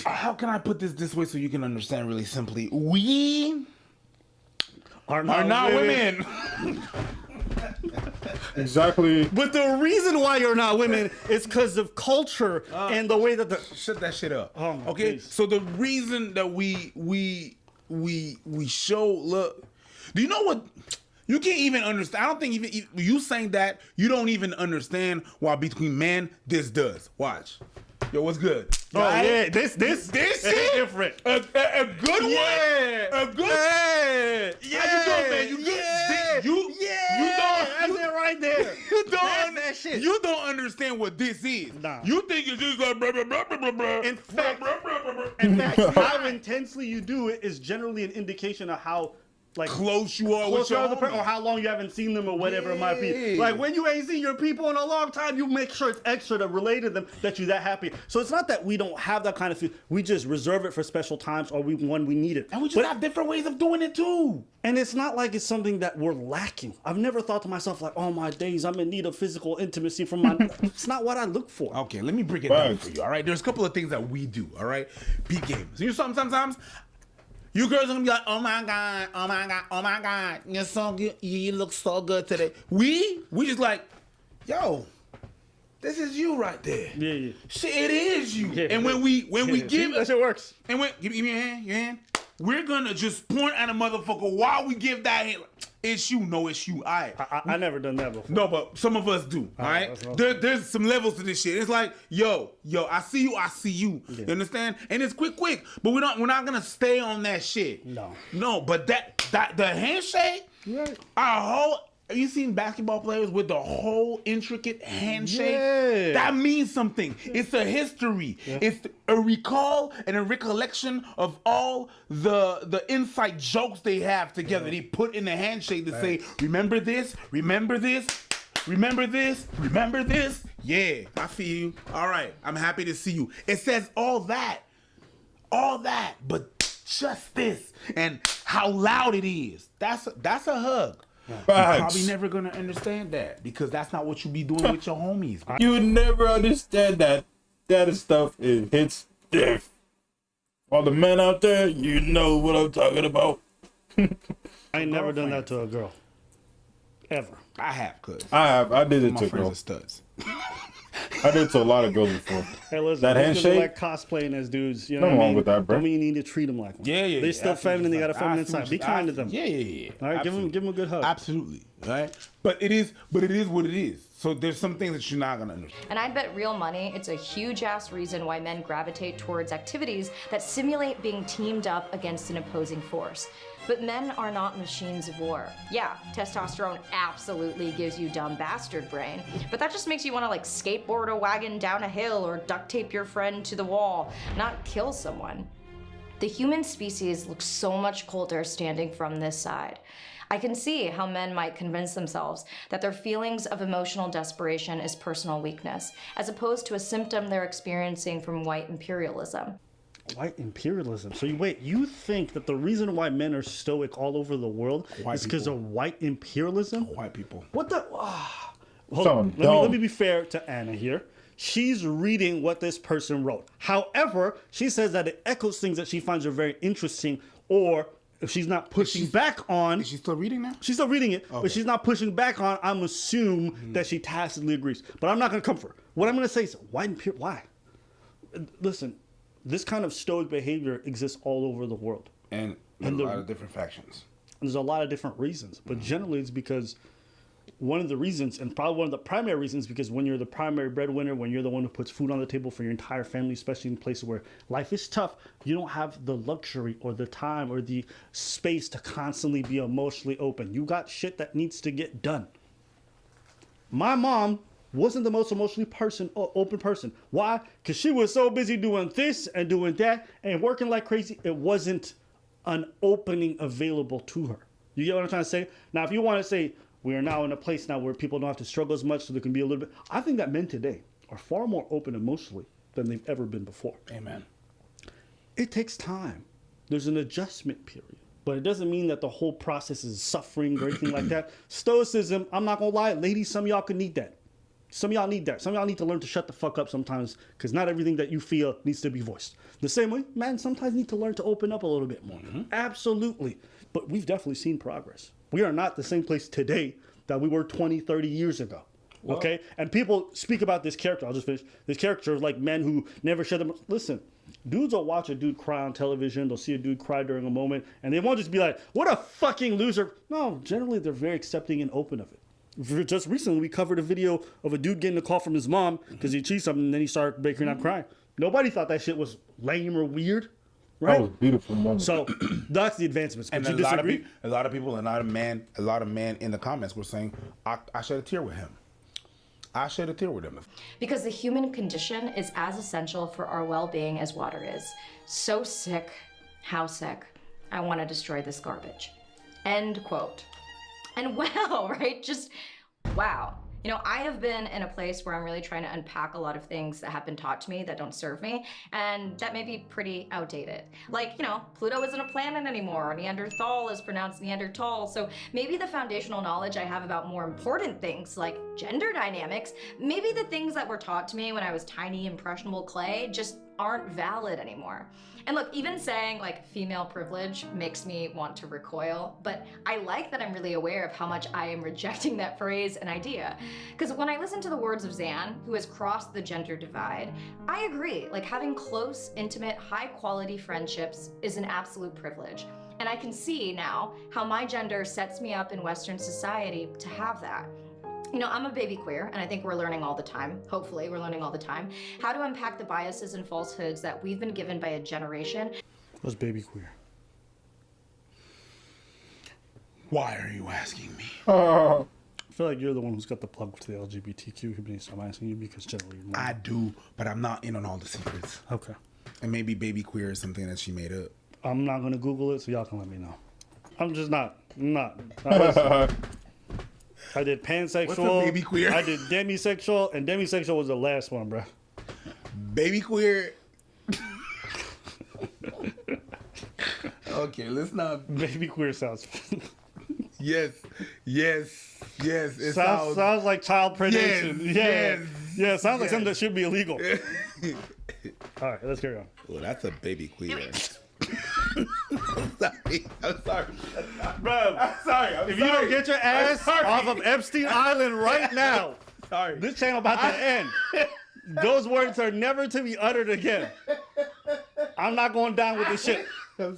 how can I put this way so you can understand really simply? We are not women. Exactly. But the reason why you're not women is because of culture and the way that shut that shit up. Okay, so the reason that we show look. Do you know what? You can't even understand. I don't think even you saying that you don't even understand why between men this does. Watch. Yo, what's good? This is different. A good one. A good. Yeah. How you doing, man? You good? You don't. That's it right there. That shit. You don't understand what this is. Nah. You think it's just like blah, blah, blah, blah, blah, blah. In fact, how intensely you do it is generally an indication of how close you are with your homie, or how long you haven't seen them, or whatever it might be. Like when you ain't seen your people in a long time, you make sure it's extra to relate to them that you're that happy. So it's not that we don't have that kind of feel. We just reserve it for special times, or when we need it. And we just have different ways of doing it too. And it's not like it's something that we're lacking. I've never thought to myself like, oh my days, I'm in need of physical intimacy from my. It's not what I look for. Okay, let me break it down for you. All right, there's a couple of things that we do. All right, peak games. You know something? Sometimes. You girls are gonna be like, oh my god, oh my god, oh my god, you're so good, you look so good today. We just like, yo, this is you right there. Yeah. Shit, it is you. Yeah. And when we give that shit works. And when give me your hand, we're gonna just point at a motherfucker while we give that hand. It's you, no, it's you. I never done that before. No, but some of us do. All right. There's some levels to this shit. It's like, yo, I see you. Yeah. You understand? And it's quick. But we're not gonna stay on that shit. No. But that the handshake, right? Have you seen basketball players with the whole intricate handshake? Yeah. That means something. It's a history. Yeah. It's a recall and a recollection of all the inside jokes they have together. Yeah. They put in the handshake to say, remember this, remember this, remember this, remember this. Yeah, I feel you. All right, I'm happy to see you. It says all that, but just this and how loud it is. That's a hug. You're probably never gonna understand that because that's not what you be doing with your homies. You would never understand that. That stuff hits diff. All the men out there, you know what I'm talking about. I ain't never done that to a girl. Ever. I have, cuz. I did it to girls. My friends are studs. I did it to a lot of girls before. Hey, listen, that handshake, like cosplaying as dudes. You know nothing what I wrong mean? with that, bro. I mean, you need to treat them like one. Yeah. They're still feminine. They got a feminine side. Be kind to them. Yeah. All right, give them a good hug. Absolutely. All right, but it is what it is. So there's some things that you're not gonna understand. And I bet real money, it's a huge ass reason why men gravitate towards activities that simulate being teamed up against an opposing force. But men are not machines of war. Yeah, testosterone absolutely gives you dumb bastard brain, but that just makes you want to like skateboard a wagon down a hill or duct tape your friend to the wall, not kill someone. The human species looks so much colder standing from this side. I can see how men might convince themselves that their feelings of emotional desperation is personal weakness, as opposed to a symptom they're experiencing from white imperialism. White imperialism. So you think that the reason why men are stoic all over the world is because of white imperialism? White people. What the? Hold on. Let me be fair to Anna here. She's reading what this person wrote. However, she says that it echoes things that she finds are very interesting, or if she's not pushing back on. Is she still reading now? She's still reading it, but she's not pushing back on. I'm assume that she tacitly agrees. But I'm not going to comfort. What I'm going to say is, why? Listen. This kind of stoic behavior exists all over the world. And there's a lot of different factions. And there's a lot of different reasons. But generally it's because one of the reasons, and probably one of the primary reasons, because when you're the primary breadwinner, when you're the one who puts food on the table for your entire family, especially in places where life is tough, you don't have the luxury or the time or the space to constantly be emotionally open. You got shit that needs to get done. My mom wasn't the most emotionally open person. Why? Because she was so busy doing this and doing that and working like crazy. It wasn't an opening available to her. You get what I'm trying to say? Now, if you want to say we are now in a place now where people don't have to struggle as much, so there can be a little bit. I think that men today are far more open emotionally than they've ever been before. Amen. It takes time. There's an adjustment period. But it doesn't mean that the whole process is suffering or anything like that. Stoicism, I'm not going to lie, ladies, some of y'all could need that. Some of y'all need that. Some of y'all need to learn to shut the fuck up sometimes because not everything that you feel needs to be voiced. The same way, man, sometimes need to learn to open up a little bit more. Mm-hmm. Absolutely. But we've definitely seen progress. We are not the same place today that we were 20, 30 years ago. Well, okay? And people speak about this character. I'll just finish. This character of like men who never shed them. Listen, dudes will watch a dude cry on television. They'll see a dude cry during a moment. And they won't just be like, what a fucking loser. No, generally they're very accepting and open of it. Just recently, we covered a video of a dude getting a call from his mom because he cheated something and then he started breaking out crying. Nobody thought that shit was lame or weird. Right? That was beautiful moment. So that's the advancements. And you disagree? a lot of people, a lot of men in the comments were saying, I shed a tear with him. I shed a tear with him. Because the human condition is as essential for our well-being as water is. So sick, how sick, I want to destroy this garbage. End quote. And wow, right? Just wow. You know, I have been in a place where I'm really trying to unpack a lot of things that have been taught to me that don't serve me, and that may be pretty outdated. Like, you know, Pluto isn't a planet anymore, Neanderthal is pronounced Neanderthal, so maybe the foundational knowledge I have about more important things like gender dynamics, maybe the things that were taught to me when I was tiny, impressionable clay just aren't valid anymore. And look, even saying like female privilege makes me want to recoil, but I like that I'm really aware of how much I am rejecting that phrase and idea. Because when I listen to the words of Zan, who has crossed the gender divide, I agree, like having close, intimate, high quality friendships is an absolute privilege. And I can see now how my gender sets me up in Western society to have that. You know, I'm a baby queer, and I think we're learning all the time. Hopefully, we're learning all the time how to unpack the biases and falsehoods that we've been given by a generation. What's baby queer? Why are you asking me? I feel like you're the one who's got the plug to the LGBTQ community, so I'm asking you because generally you're I do, but I'm not in on all the secrets. Okay. And maybe baby queer is something that she made up. I'm not going to Google it, so y'all can let me know. I'm just not. I did pansexual. What's a baby queer? I did demisexual, and demisexual was the last one, bro. Baby queer. Okay, let's not. Baby queer sounds. Yes. It sounds like child predation. Yeah, it sounds like something that should be illegal. All right, let's carry on. Well, that's a baby queer. I'm sorry. Bro, if you don't get your ass off of Epstein Island right now, this channel about to end. Those words are never to be uttered again. I'm not going down with this shit.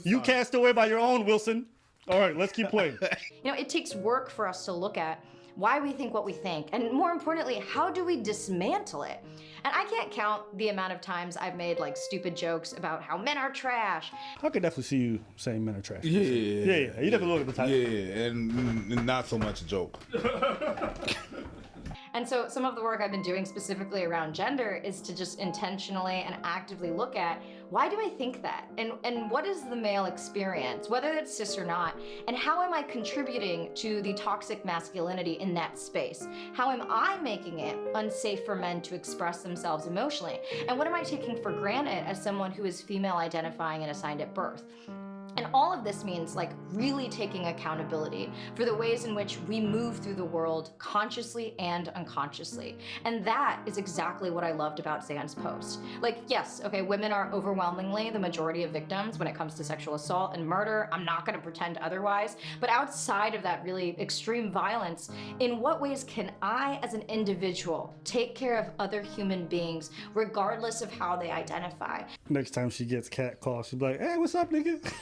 You cast away by your own, Wilson. All right, let's keep playing. You know, it takes work for us to look at why we think what we think, and more importantly, how do we dismantle it? And I can't count the amount of times I've made like stupid jokes about how men are trash. I could definitely see you saying men are trash. Yeah. You definitely look at the title. Yeah, and not so much a joke. And so some of the work I've been doing specifically around gender is to just intentionally and actively look at why do I think that? And what is the male experience, whether it's cis or not, and how am I contributing to the toxic masculinity in that space? How am I making it unsafe for men to express themselves emotionally? And what am I taking for granted as someone who is female identifying and assigned at birth? And all of this means like really taking accountability for the ways in which we move through the world consciously and unconsciously. And that is exactly what I loved about Zan's post. Like, yes, okay, women are overwhelmingly the majority of victims when it comes to sexual assault and murder. I'm not gonna pretend otherwise. But outside of that really extreme violence, in what ways can I as an individual take care of other human beings regardless of how they identify? Next time she gets cat calls, she'll be like, hey, what's up, nigga?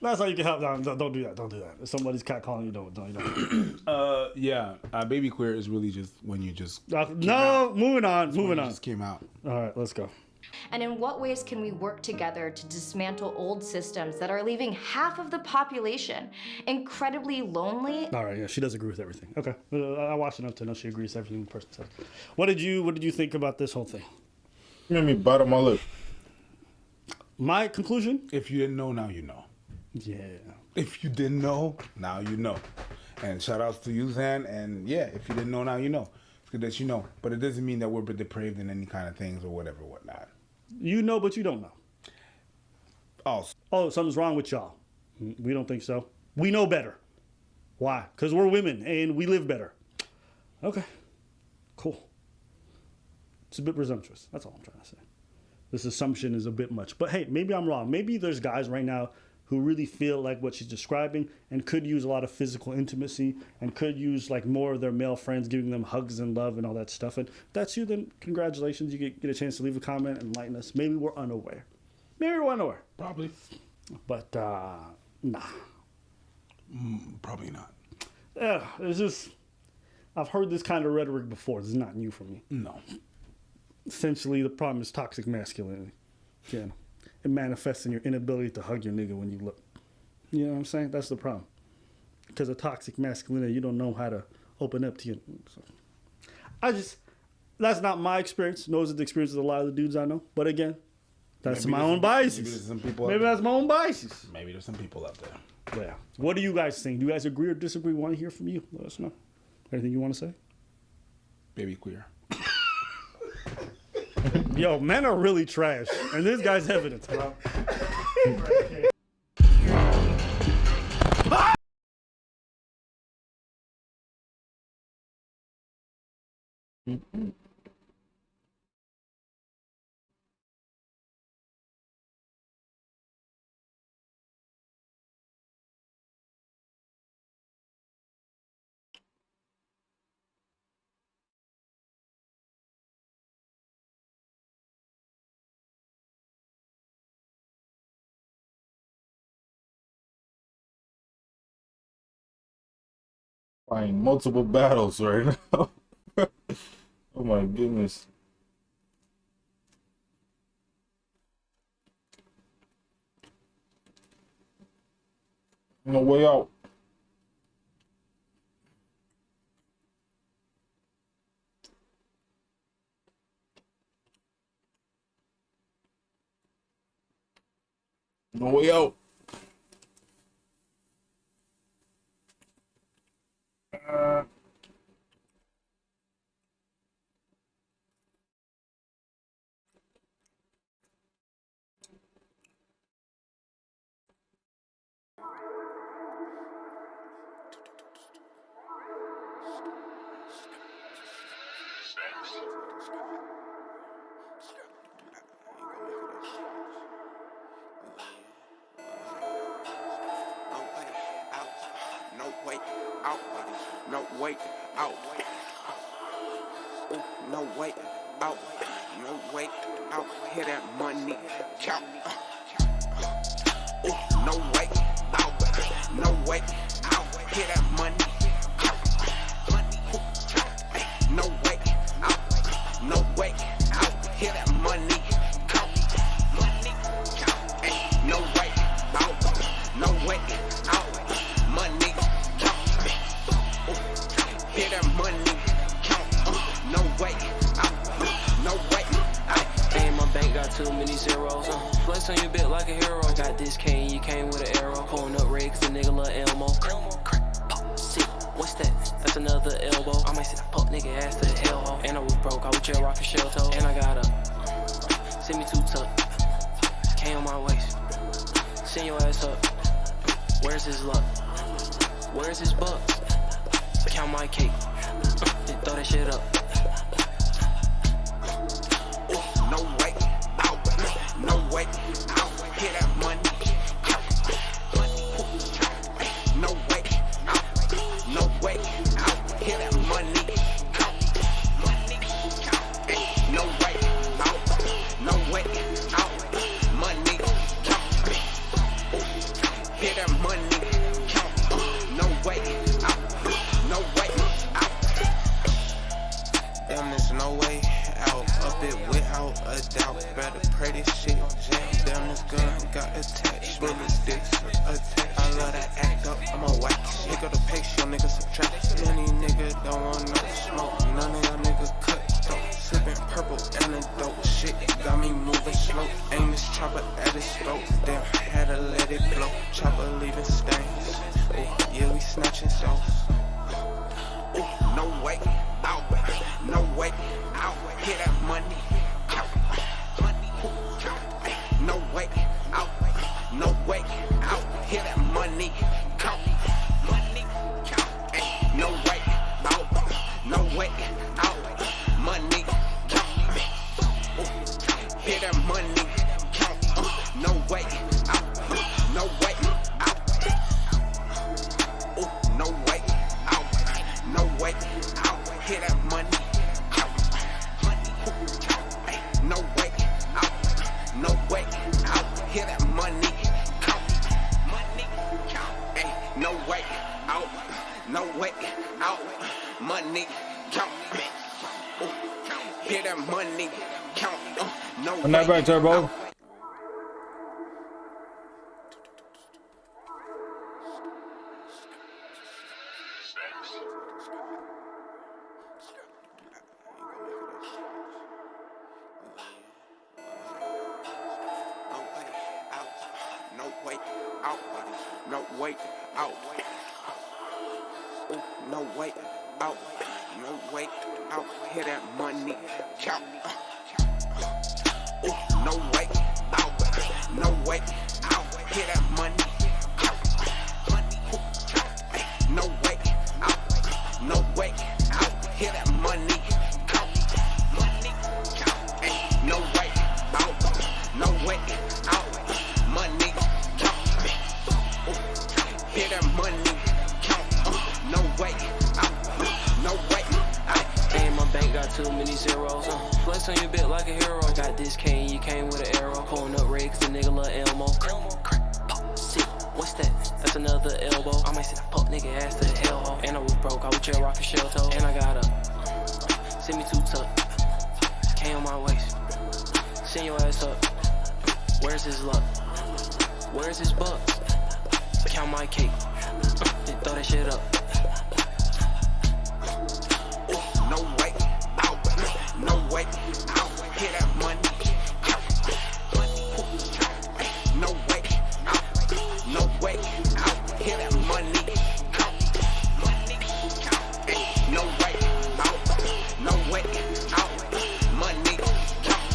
That's how you can help. No, don't do that. Don't do that. If somebody's cat calling you, don't. Baby queer is really just when you just moving on. Just came out. All right, let's go. And in what ways can we work together to dismantle old systems that are leaving half of the population incredibly lonely? All right, yeah, she does agree with everything. Okay, I watched enough to know she agrees with everything the person says. What did you think about this whole thing? You made me bite on my lip. My conclusion? If you didn't know, now you know. Yeah. If you didn't know, now you know. And shout outs to you, Zan. And yeah, if you didn't know, now you know. It's good that you know. But it doesn't mean that we're depraved in any kind of things or whatever, whatnot. You know, but you don't know. Oh, something's wrong with y'all. We don't think so. We know better. Why? Because we're women and we live better. Okay. Cool. It's a bit presumptuous. That's all I'm trying to say. This assumption is a bit much. But hey, maybe I'm wrong. Maybe there's guys right now who really feel like what she's describing and could use a lot of physical intimacy and could use like more of their male friends giving them hugs and love and all that stuff. And if that's you, then congratulations. You get a chance to leave a comment and enlighten us. Maybe we're unaware. Probably. But nah. Probably not. Yeah, it's just, I've heard this kind of rhetoric before. This is not new for me. No. Essentially, the problem is toxic masculinity. Yeah. It manifests in your inability to hug your nigga when you look. You know what I'm saying? That's the problem. Because of toxic masculinity, you don't know how to open up to you. So, that's not my experience. Those are the experiences of a lot of the dudes I know. But again, that's my own biases. Maybe that's my own biases. Maybe there's some people out there. Yeah. What do you guys think? Do you guys agree or disagree? Want to hear from you? Let us know. Anything you want to say? Baby queer. Yo, men are really trash. And this guy's evidence, bro. Fighting multiple battles right now. Oh my goodness. No way out. No way out. No way out. Ooh, no way out. No way out. Hear that money count. Ooh, no way out. No way out. Hear that money count. No way out. No way out. Hear that money count. No way out. No way out. Money count. Hear that money count. No way out. No way out. And my bank got too many zeros. Flex on your bit like a hero. Got this K.I.M.K.I.P with an arrow. Pulling up red 'cause the nigga love Elmo. See, what's that? That's another elbow. I might see that fuck nigga ass to the hellhole. And I was broke. I was just rocking shell toe. And I got a send me 2 tuck. K on my waist. Send your ass up. Where's his luck? Where's his buck? Count my cake. Then throw that shit up. No way out. No way out. Hear that money. No way out. No way out. Hear that money. No way out. No way out. Money. Hear that money. No way out. No way out. Damn, there's no way out. Up it without a doubt. Better pray this shit jam. Damn, this gun got attached. Bullets, dicks, attack. I love that act up. I'm a whack. Nigga the patio, nigga subtract. Many nigga don't want no smoke. None of y'all niggas cut though. Sipping purple antidote. Shit got me moving slow. Aim this chopper at his snatching sauce. Ooh, no way out, no way out. Hear that money, no way out, no way out. Hear that money, count. No way out, no way out. Money, count. Hear that money, count. No way out, no way out. Ooh, no way out, no way out. Hear that money, count. No way out, no way out. Hear that money, count. No way out, no way out. Money, count. Hear that money, count. No way. Run that back, Turbo. No way out, no way out. Ooh, no way out, no way out. Hear that money, count. Ooh, no way out, no way out. Hear that money, count. No way out, no way out. Hear that money, count. No way out, no way out. Money, count. Hear that money, count. No way out, no way out. And my bank got too many zeros. Flex on your bit like a hero. Got this K.I.M.K.I.P with an arrow. Pulling up red 'cause the nigga love Elmo. What's that? That's another elbow. I might send a punk nigga ass to the hellhole. And I was broke, I was jail rockin' shell toe. And I got up, send me 2 tuck. K on my waist, send your ass up. Where's his luck? Where's his buck? Count my cake, then throw that shit up. Ooh, no way out, no way out. Hear that money, count. No way out, no way out. Hear that money, count. No way out, no way out. Money, count.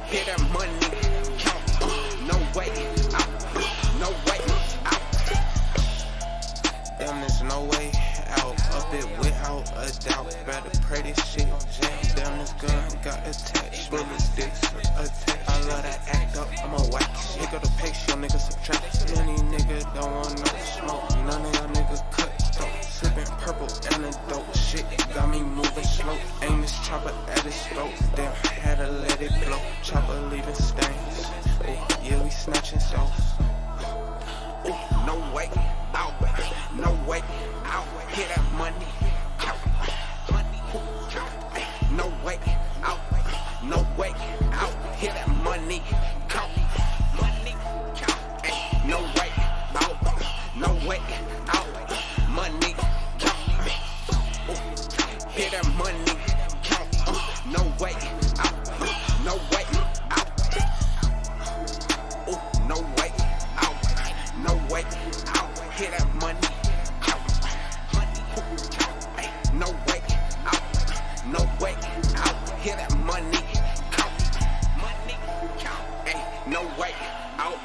Hear that money, count. No way out, no way out. Damn, there's no way out. Up it without a doubt. Better pray this shit jam. Damn, this gun got attached. Bullets, dicks, attack. I love that act up. I'm a whack shit. Go to pace, your niggas subtract. Many niggas don't want no smoke. None of y'all niggas cut dope. Sipping purple antidote. Shit got me moving slow. Aim this chopper at his throat. Damn, had to let it blow. Chopper leaving stains. Ooh, yeah, we snatching sauce. Ooh, no way out, no way out. Hear that money, count. No way out, no way out. Hear that money, count. No way out, no way out. Money, count. Hear that money, count. No way out, no way out. Ooh, no way out, no way out. Hear that money, count. No way out, no way out. Hear that money, count. No way out,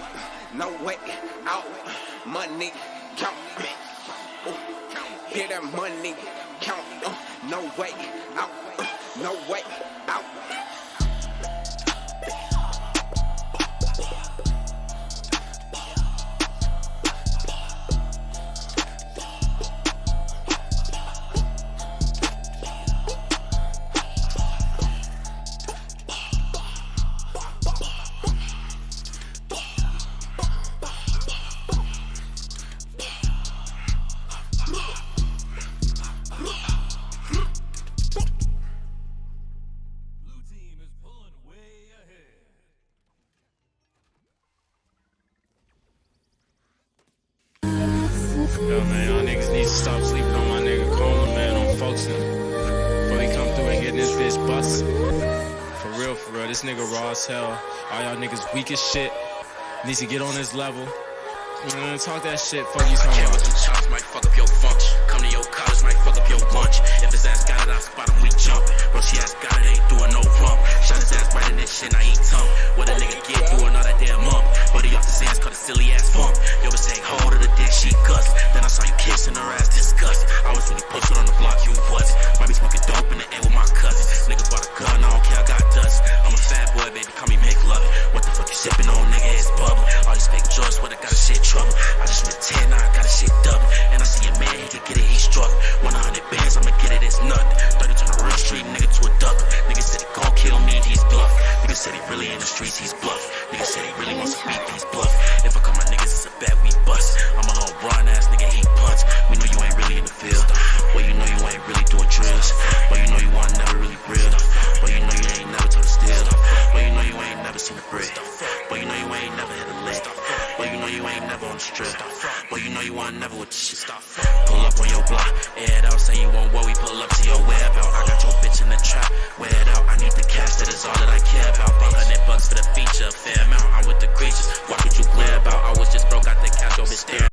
no way out. Money, count. Hear that money, count. No way out, no way out. Yo, man, y'all niggas need to stop sleeping on my nigga Coleman, man, on 괱ᴜᴘ. Before he come through and get this bitch bust. For real, this nigga raw as hell. All y'all niggas weak as shit. Needs to get on his level. Talk that shit, fuck you talking Came with about. some chops, might fuck up your function. Come to your college, might fuck up your lunch. If his ass got it, I spot him, we jumpin'. Bro, she ass got it, ain't doing no rump. Shot his ass right in this shit, I eat tongue. What a nigga get doing all that damn mump. Buddy off his ass, cut a silly ass bump. Yo, bitch, take hold of the dick, she cuss. Then I saw you kissing her ass, disgust. I was really posted on the block, you was. Might be smoking dope in the air with my cousins. Niggas bought a gun, I don't care, I got dust. I'm a fat boy, baby, call me McLovin. What the fuck you sippin' on, nigga? It's bubble. All these fake joints, what I got a shit trouble. I just spent 10, now I got a shit double. And I see a man, he can get it, he struggling. 100 bands, I'ma get it, it's nothing. 30 turn a real street nigga to a duck. Nigga said he gon' kill me, he's bluff. Nigga said he really in the streets, he's bluff. Nigga said he really wants to beef, he's bluff. If I call my niggas, it's a bet we bust. I'm a little run ass nigga, he punts. We know you ain't really in the field. Well, you know you ain't really doing drills. But you know you want never really real. But you know you ain't never told a steal. But you know you ain't never seen a brick. But you know you ain't never hit a lick. But you know you ain't never on the strip. But you know you want never with the shit. Pull up on your block, air it out, say you want what we pull up to your whereabouts. I got your bitch in the trap, wear it out. I need the cash, that is all that I care about. $100 for the feature, fair amount. I'm with the creatures, what could you glare about? I was just broke, got the cash, your bitch staring.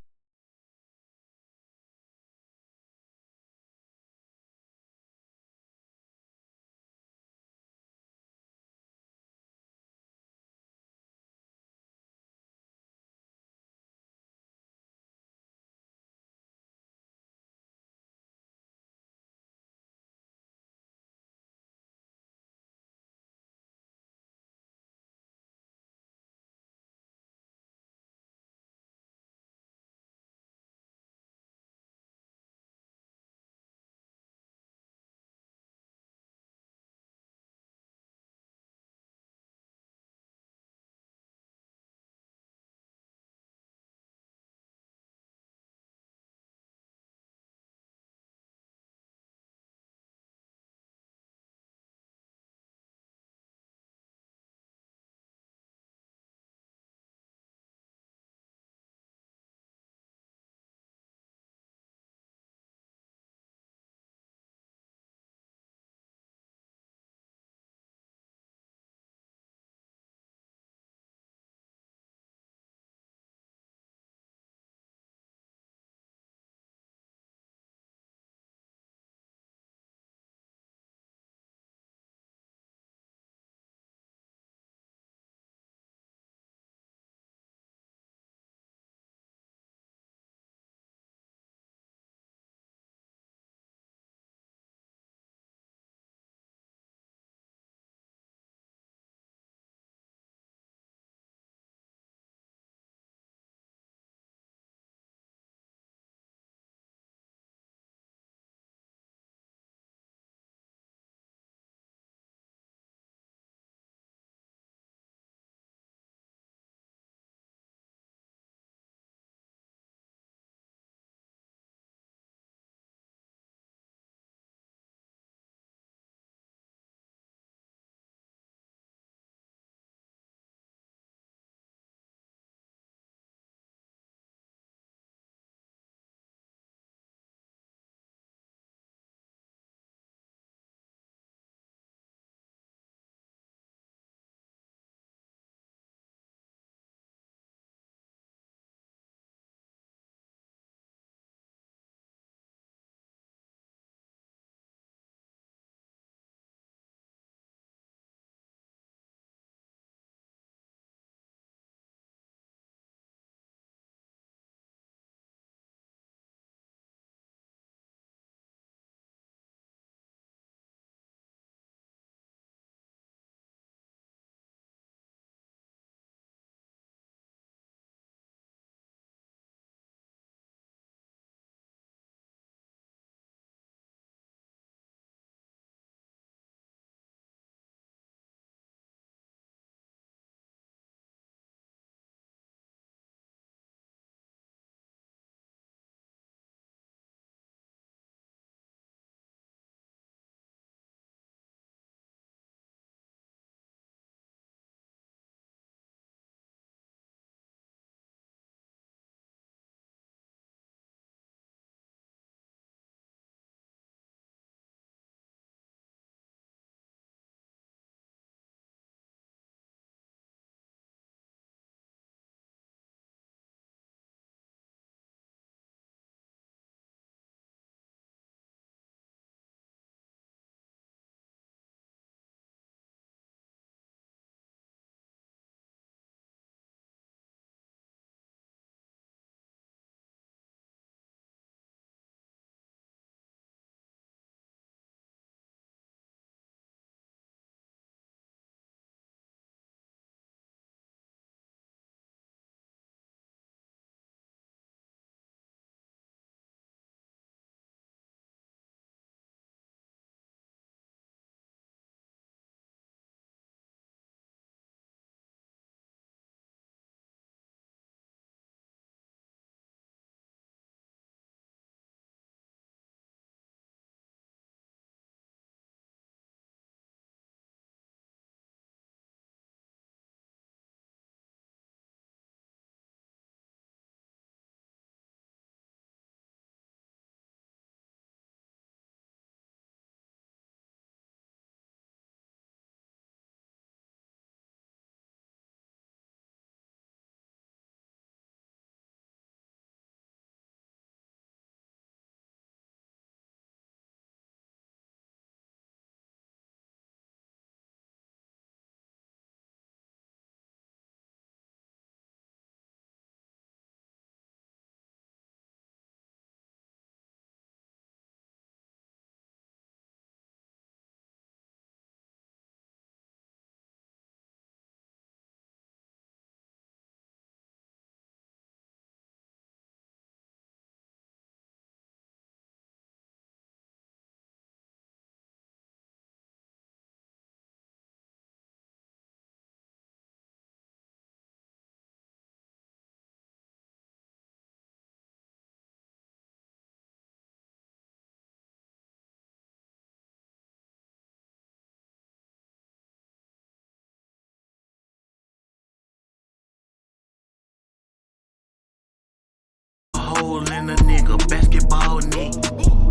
hole in a nigga basketball knee.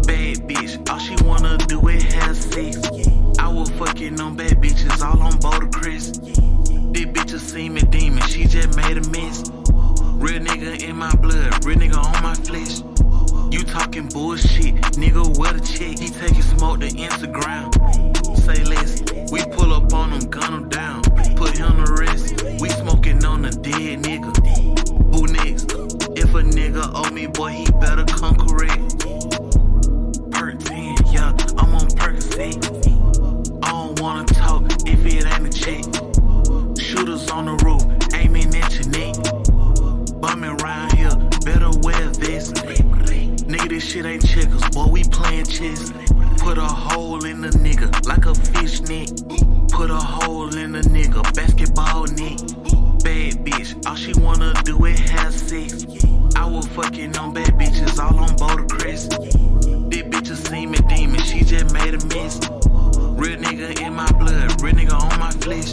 Bad bitch, all she wanna do is have sex. I was fucking on bad bitches all on 괱ᴜ. This bitch a semen demon, she just made a mess. Real nigga in my blood, real nigga on my flesh. You talking bullshit, nigga with a check. He taking smoke to Instagram. Say less, we pull up on him, gun him down. Put him to rest, we smoking on a dead nigga. Who next? If a nigga owe me, boy, he better come correct. Perk 10, yeah, I'm on Percocet. I don't wanna talk if it ain't a check. Shooters on the roof, aiming at your neck. Bumming round here, better wear a vest. Nigga, this shit ain't checkers, boy, we playing chess. Put a hole in the nigga like a fish net. Put a hole in the nigga basketball net. Bad bitch, all she wanna do is have sex. I was fucking on bad bitches all on 괱ᴜ. This bitch a semen demon, she just made a mess. Real nigga in my blood, real nigga on my flesh.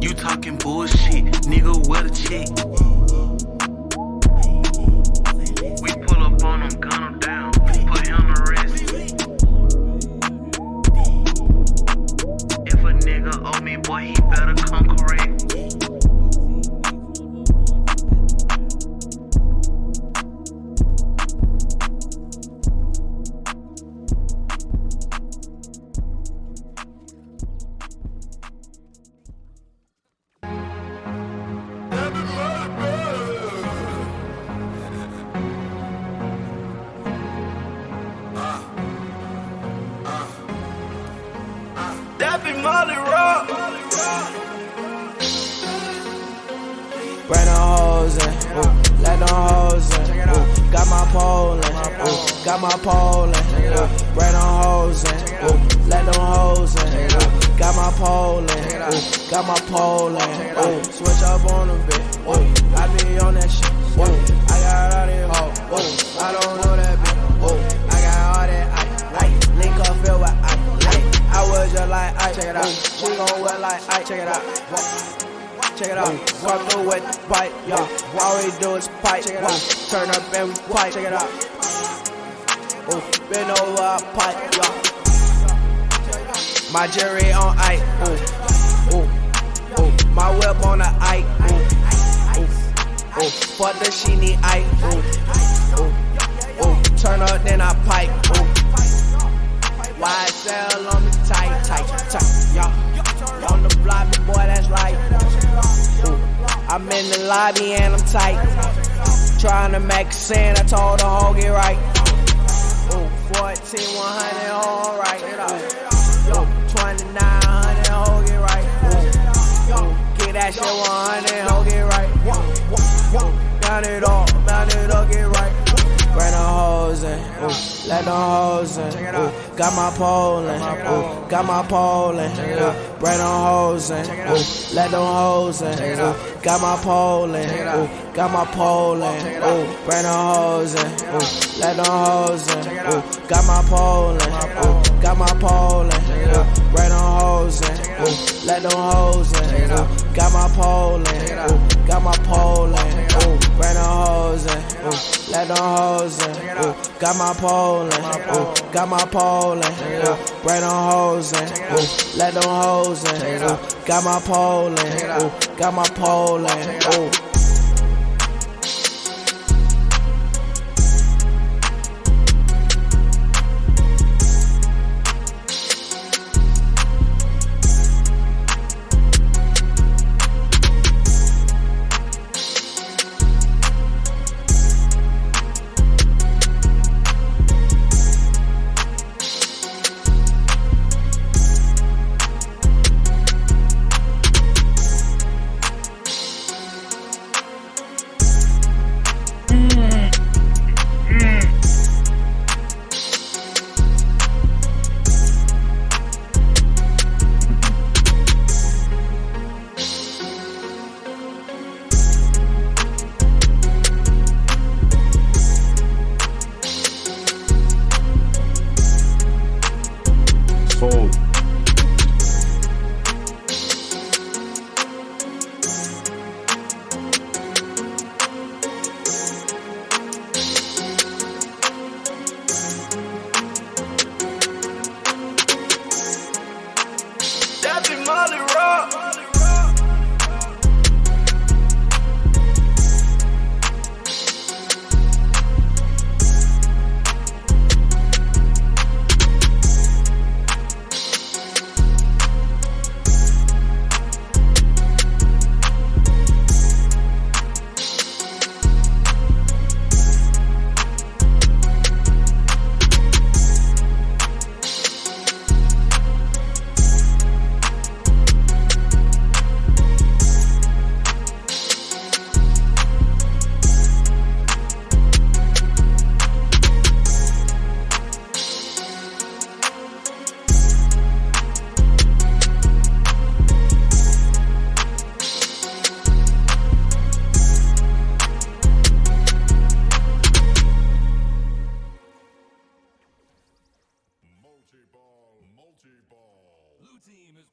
You talking bullshit, nigga with a check. We pull up on him, gun him down, put him to rest. If a nigga owe me, boy, he better come correct. That be Molly Rock. Bring them hoes in, let them hoes in. Got my pole in, got my pole in. Bring them hoes in, let them hoes in. Got my pole in, got my pole in. Switch up on a bit, I be on that shit. I got all that hoes, I don't know that bitch. I got all that ice, link up filled with ice. I was just like ice, check it out. She gon' wear like ice, check it out. Check it out. Walk through with the pipe, yo. All we do is pipe, check it out. Turn up and we pipe, check it out. Bend over our pipe, yo. My jewelry on ice, my whip on the ice, fuck the she need ice, turn up then I pipe, YSL on me tight, y'all. On the block, boy, that's right. I'm in the lobby and I'm tight. Trying to make sense, I told the hoe get right. 14, 100, all right. 2900, hoe get right. Get that shit 100, hoe get right. Down it up, get right. Bring them hoes in, let them hoes in. Got my pole in, got my pole in. Bring them hoes in, let them hoes in. Got my pole in, got my pole in. Bring them hoes in, let them hoes in. Got my pole in, got my pole in. Bring them hoes in, let them hoes in. Got my pole in, got my pole in. Bring them hoes in, let them hoes in. Got my pole in, got my pole in. Bring them hoes in, let them hoes in. Got my pole in, got my pole in. Dead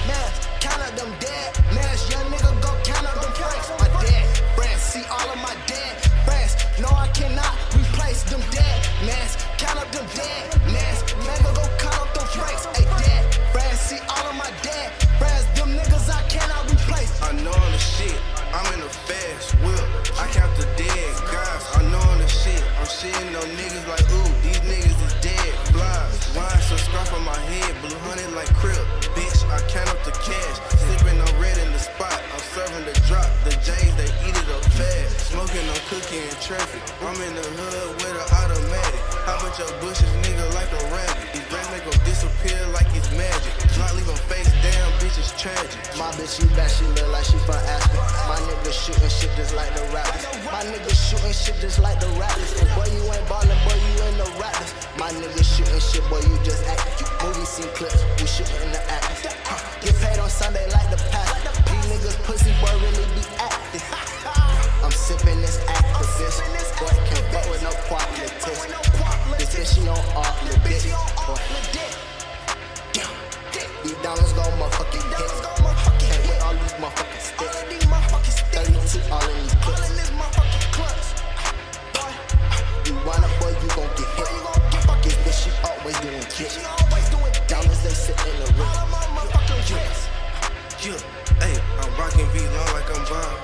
man, count out them dead mans. Young nigga go count out them francs. My dead friends, see all of my dead friends. No, I cannot replace them dead mans. Count up them dead mans. Nigga go count up them francs. Hey, dead friends, see all of my dead friends. Them niggas I cannot replace. I know I'm the shit. I'm in a fast whip. I count the dead guys. I know I'm the shit. I'm shitting on niggas like ooh, these niggas is dead. Flies, wine subscribe on my head, blue honey like K.I.M.K.I.P. Bitch, I count up the cash. Sipping on red in the spot. I'm serving the drop. The J's they eat it up fast. Smoking on cookie in traffic. I'm in the hood with an automatic. How about your bushes, nigga, like a rabbit? These rats make them disappear like it's magic. Not leave them face down, bitch, it's tragic. My bitch, she bad, she look like she from Aspen. My nigga shooting shit just like the rappers. My nigga shooting shit just like the rappers. And boy, you ain't ballin', boy, you ain't no rappers. My nigga shooting shit, boy, you just acting. Movie scene clips, we shooting in the actors. Get paid on Sunday like the past. These niggas pussy, boy, really be acting. I'm sipping this activist. Boy, can't fuck with no quality. This bitch, she on all the dick. These dollars gon' motherfucking hit. Can't with all these motherfucking sticks. 32 all in these clips. You run up, boy, you gon' get hit. This bitch, she always doing shit. Diamonds, they sit in the room. Yeah, hey, I'm rocking V-Long like I'm Bob.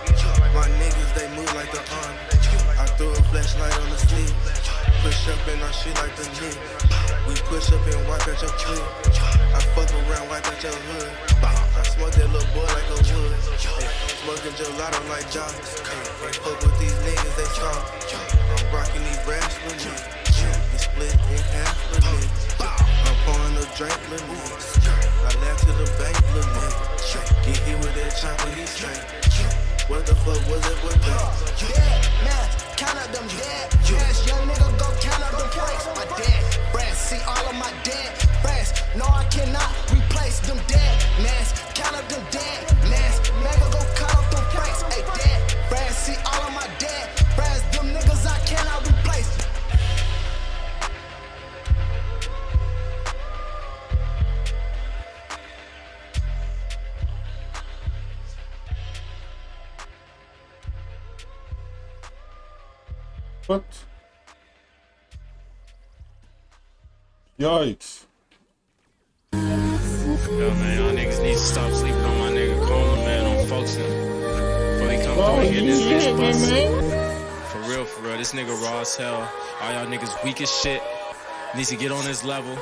My niggas, they move like the arm. I throw a flashlight on the sleeve. Push up and I shit like the knee. We push up and wipe out your clip. I fuck around, wipe out your hood. I smoke that little boy like a wood. Ay, smoking gelato like jocks. Ay, fuck with these niggas, they strong. I'm rocking these raps with me. You split in half with me. I'm pouring a drink with me. I laugh to the bank with me. Get hit with that chopper, he straight. What the fuck was it with that? Dead man, count out them dead mans. Young nigga go count out them francs. My dead friends, see all of my dead friends. No, I cannot replace them dead mans. Count out them dead mans. Nigga go count out them francs. Hey, dead friends, see all of my dead friends. Them niggas I cannot replace. What? Yikes. Yo, man, y'all niggas need to stop sleeping on my nigga 괡ᴇ, man, on Fowfrom. Before he come through and get this bitch bust. For real, this nigga raw as hell. All y'all niggas weak as shit. Needs to get on his level.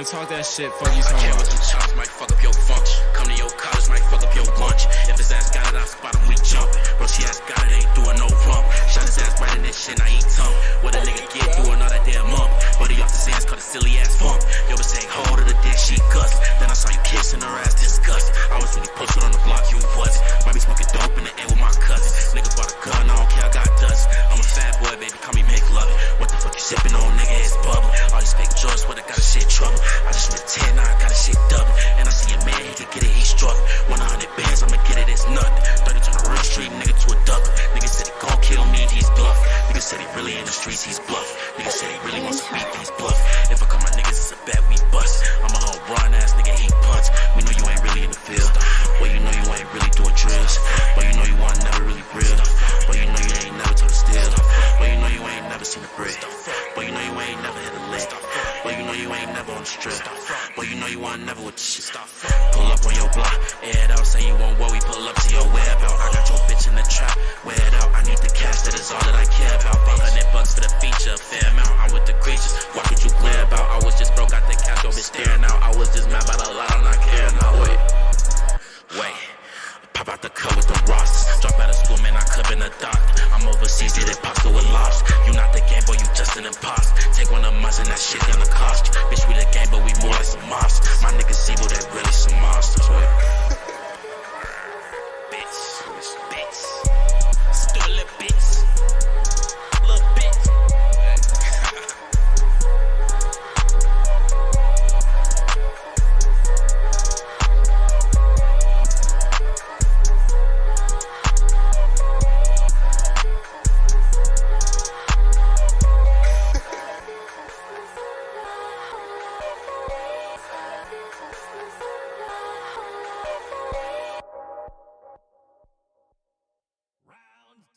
Talk that shit, fuck you talking about. Some chops might fuck up your function. Come to your college, might fuck up your lunch. If his ass got it, I spot him, we jumpin'. Bro, she ass got it, ain't doing no rump. Shot his ass right in this shit, I eat tongue. What a nigga get doing all that damn mump. Buddy off his ass, cut a silly ass funk. Yo, bitch take hold of the dick, she cuss. Then I saw you kissing her ass, disgust. I was really pushing on the block, you was. Might be smoking dope in the air with my cousins. Nigga bought a gun, I don't care, I got dust. I'm a fat boy, baby, call me McLovin. What the fuck you sippin' on, nigga, it's bubbling. All these fake joints, what I got a shit trouble. I just spent 10, now I got a shit double. And I see a man, he can get it, he struggling. 100 bands, I'ma get it, it's nothing. 30 turn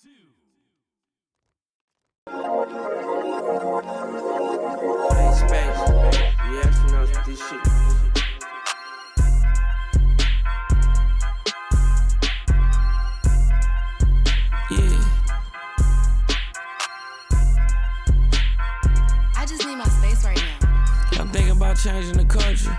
Hey, space. You astronauts with this shit. Yeah. I just need my space right now. I'm thinking about changing the culture.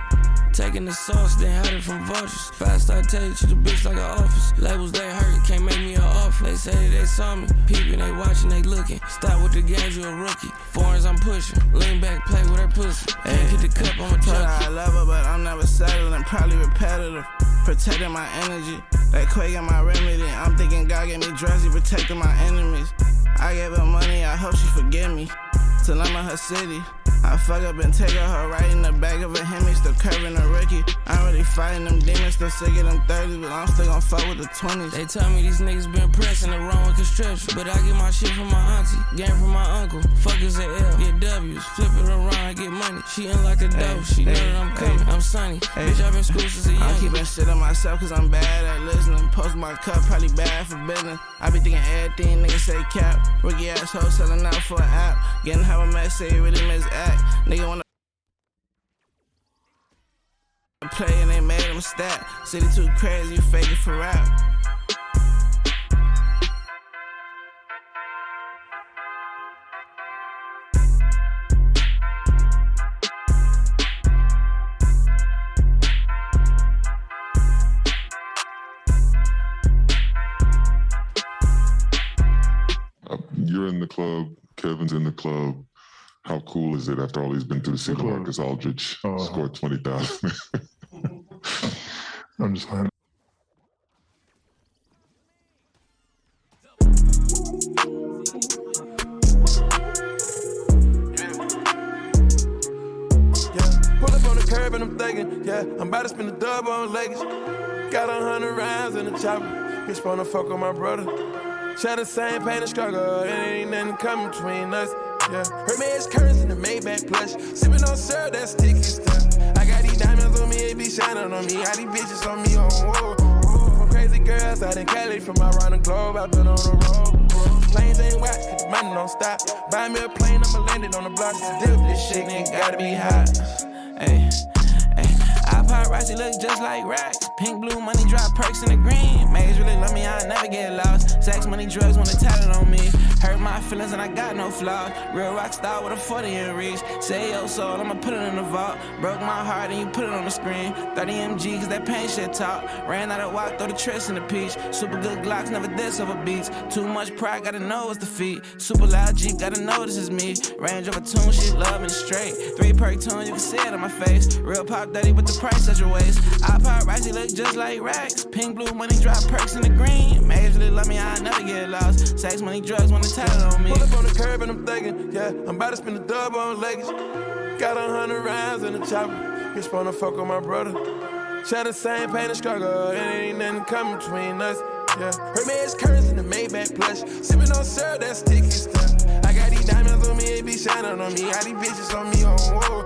Taking the sauce, then hiding from vultures. Fast I tell you, treat the bitch like an office. Labels they hurt, can't make me an offer. They say they saw me, peeping, they watching, they looking. Stop with the games, you a rookie. Foreigns I'm pushing, lean back, play with her pussy. Can't get the cup, I'm a Tell her turkey. I love her, but I'm never settling. Probably repetitive. Protecting my energy. That quake in my remedy. I'm thinking God gave me drugs, he protecting my enemies. I gave her money, I hope she forgive me. Till I'm in her city. I fuck up and take her right in the back of a Hemi, still curving a Ricky. I'm really fighting them demons, still sick of them 30s, but I'm still gon' fuck with the 20s. They tell me these niggas been pressing the wrong construction, but I get my shit from my auntie, game from my uncle. Fuck is an L, get W's, flip it around, I get money. She in like a dope, she know that I'm coming. I'm sunny, bitch, I've been school since a young. I'm keeping shit on myself cause I'm bad at listening. Post my cup, probably bad for business. I be thinking everything niggas say cap. Rookie asshole selling out for an app. Getting how a mess say you really misact. Nigga wanna play and they made him stat. City too crazy, you fake it for rap. You're in the club, Kevin's in the club. How cool is it after all he's been through to see LaMarcus Aldridge score 20,000? I'm just fine. Pull up on the curb and I'm thinking, yeah, I'm about to spend a dub on Lakers. Got 100 rounds in the chopper. Bitch wanna fuck with my brother. Share the same pain and struggle, and ain't nothing coming between us. Yeah, her man's curtains in the Maybach plush. Sipping on syrup, that sticky stuff. I got these diamonds on me, they be shining on me. Got these bitches on me on whoa. From crazy girls out in Cali, from around the globe, I've been on the road. Planes ain't whack, cause the money don't stop. Buy me a plane, I'ma land it on the block. Dip this shit, nigga, gotta be hot. Ay, ay. I paparazzi look just like racks. Pink, blue, money, drop perks in the green. Maids really love me, I never get lost. Sex, money, drugs, wanna tatted on me. Hurt my feelings and I got no flaws. Real rock star with a 40 in reach. Say yo soul, I'ma put it in the vault. Broke my heart and you put it on the screen. 30 MG, cause that pain shit talk. Ran out of walk, throw the tricks in the peach. Super good Glocks, never diss over beats. Too much pride, gotta know it's defeat. Super loud Jeep, gotta know this is me. Range over tune, shit, love and straight. 3 perk tune, you can see it on my face. Real pop daddy with the price at your waist. I paparazzi look just like racks. Pink, blue, money, drop perks in the green. Maids really love me, I never get lost. Sex, money, drugs, wanna tatted on me. Pull up on the curb and I'm thinking, yeah, I'm about to spend a dub on Lakers. Got 100 rounds in the chopper. Bitch wanna fuck with my brother. Share the same pain and struggle, and ain't nothing coming between us. Yeah, her man's curtains in the Maybach plush. Sipping on syrup, that sticky stuff. I got these diamonds on me, they be shining on me. Got these bitches on me on whoa.